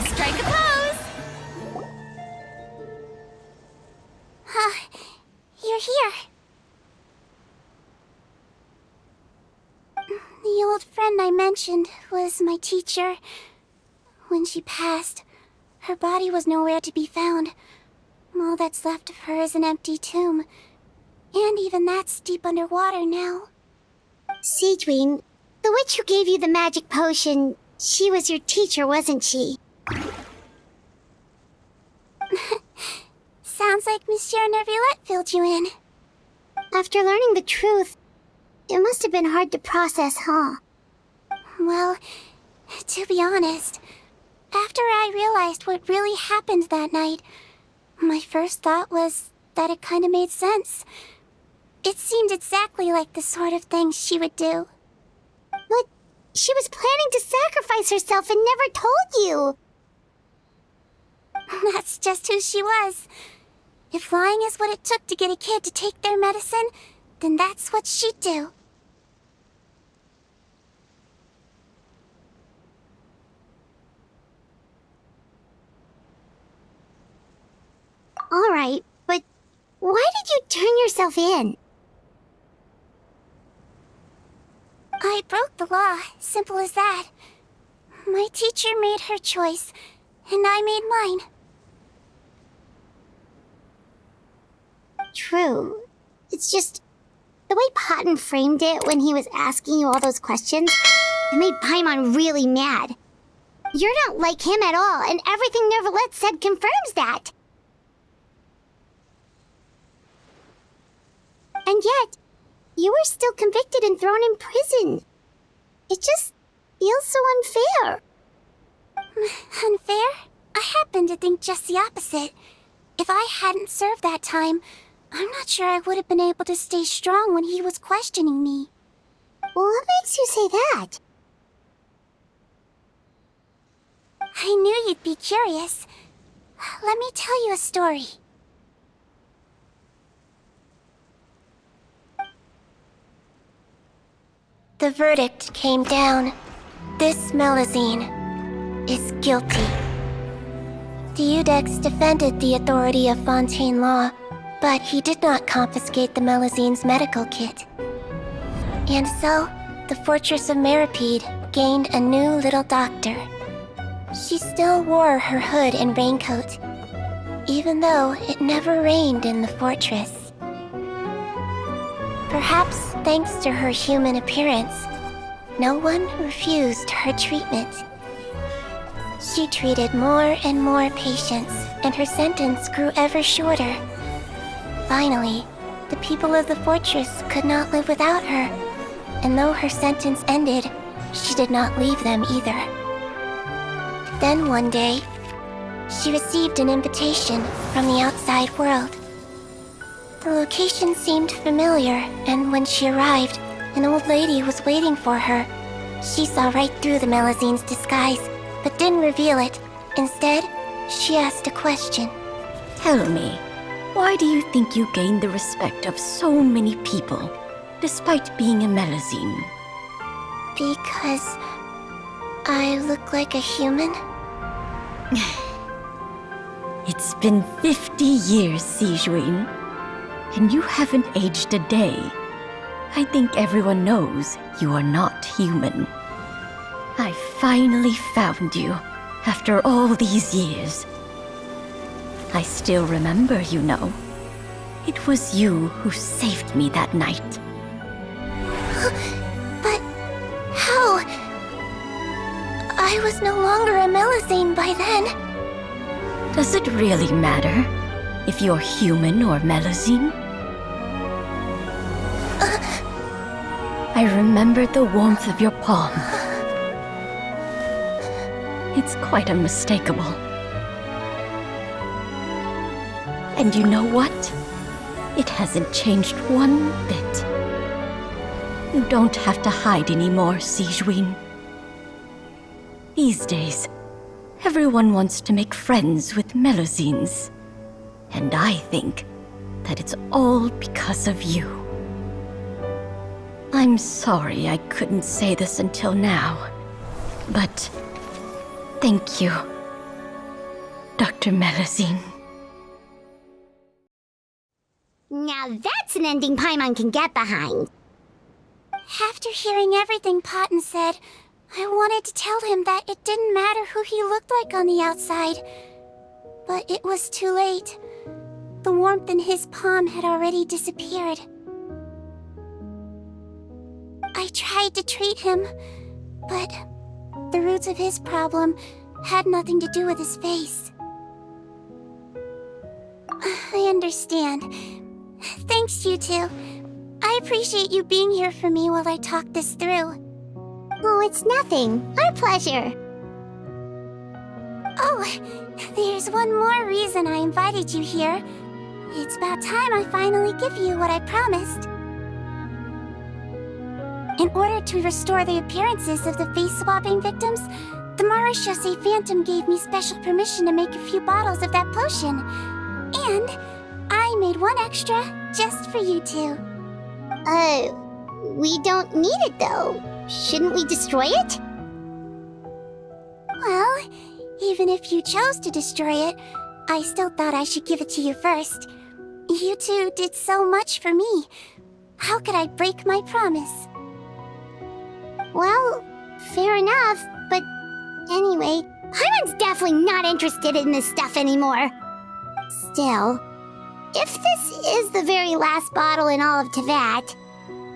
Strike a pose! You're here. The old friend I mentioned was my teacher. When she passed, her body was nowhere to be found. All that's left of her is an empty tomb. And even that's deep underwater now. Sigewinne, the witch who gave you the magic potion, she was your teacher, wasn't she? Sounds like Monsieur Neuvillette filled you in. After learning the truth, it must have been hard to process, huh? Well, to be honest, after I realized what really happened that night, my first thought was that it kinda made sense. It seemed exactly like the sort of thing she would do. She was planning to sacrifice herself and never told you. That's just who she was. If lying is what it took to get a kid to take their medicine, then that's what she'd do. All right, but why did you turn yourself in? I broke the law, simple as that. My teacher made her choice, and I made mine. True. It's just the way Potton framed it when he was asking you all those questions, it made Paimon really mad. You're not like him at all, and everything Neverlet said confirms that. And yet, you were still convicted and thrown in prison. It just feels so unfair. Unfair? I happen to think just the opposite. If I hadn't served that time, I'm not sure I would have been able to stay strong when he was questioning me. What makes you say that? I knew you'd be curious. Let me tell you a story. The verdict came down. This Melazine is guilty. The Udex defended the authority of Fontaine Law, but he did not confiscate the Melazine's medical kit. And so, the Fortress of Meripede gained a new little doctor. She still wore her hood and raincoat, even though it never rained in the fortress. Perhaps thanks to her human appearance, no one refused her treatment. She treated more and more patients, and her sentence grew ever shorter. Finally, the people of the fortress could not live without her, and though her sentence ended, she did not leave them either. Then one day, she received an invitation from the outside world. The location seemed familiar, and when she arrived, an old lady was waiting for her. She saw right through the Melazine's disguise, but didn't reveal it. Instead, she asked a question. Tell me, why do you think you gained the respect of so many people, despite being a Melazine? Because I look like a human? It's been 50 years, sigewinne, and you haven't aged a day. I think everyone knows you are not human. I finally found you, after all these years. I still remember, you know. It was you who saved me that night. But how? I was no longer a Melazine by then. Does it really matter if you're human or Melazine? I remember the warmth of your palm. It's quite unmistakable. And you know what? It hasn't changed one bit. You don't have to hide anymore, sigewinne. These days, everyone wants to make friends with Melazines. And I think that it's all because of you. I'm sorry I couldn't say this until now, but thank you, Dr. Melazine. Now that's an ending Paimon can get behind. After hearing everything Potton said, I wanted to tell him that it didn't matter who he looked like on the outside. But it was too late. The warmth in his palm had already disappeared. I tried to treat him, but the roots of his problem had nothing to do with his face. I understand. Thanks, you two. I appreciate you being here for me while I talk this through. Oh, it's nothing. Our pleasure. Oh, there's one more reason I invited you here. It's about time I finally give you what I promised. In order to restore the appearances of the face-swapping victims, the Marechaussee Phantom gave me special permission to make a few bottles of that potion. And I made one extra just for you two. We don't need it though. Shouldn't we destroy it? Well, even if you chose to destroy it, I still thought I should give it to you first. You two did so much for me. How could I break my promise? Well, fair enough, but anyway, Paimon's definitely not interested in this stuff anymore. Still, if this is the very last bottle in all of Teyvat,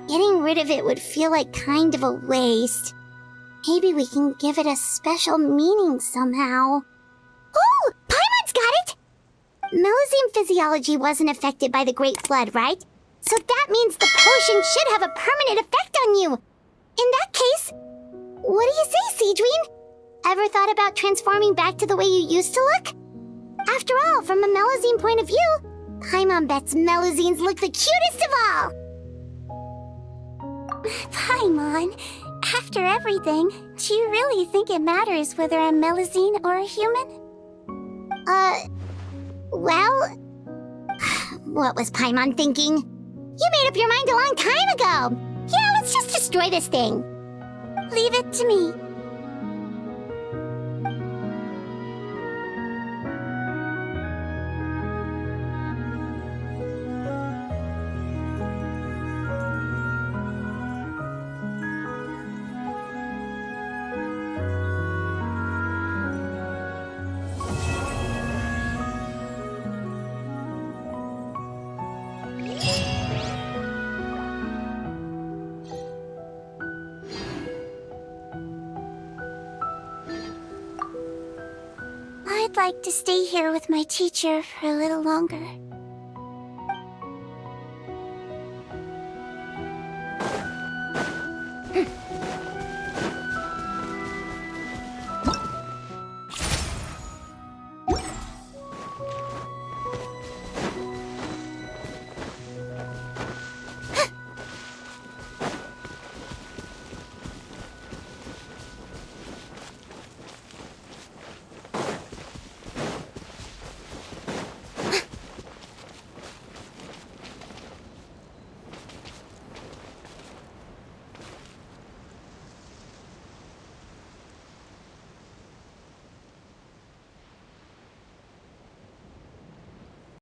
getting rid of it would feel like kind of a waste. Maybe we can give it a special meaning somehow. Oh, Paimon's got it! Melusine physiology wasn't affected by the Great Flood, right? So that means the potion should have a permanent effect on you. In that case, what do you say, Sigewinne? Ever thought about transforming back to the way you used to look? After all, from a Melusine point of view, Paimon bets Melusines look the cutest of all! Paimon, after everything, do you really think it matters whether I'm Melusine or a human? Well... What was Paimon thinking? You made up your mind a long time ago! Yeah, let's just destroy this thing. Leave it to me. I'd like to stay here with my teacher for a little longer.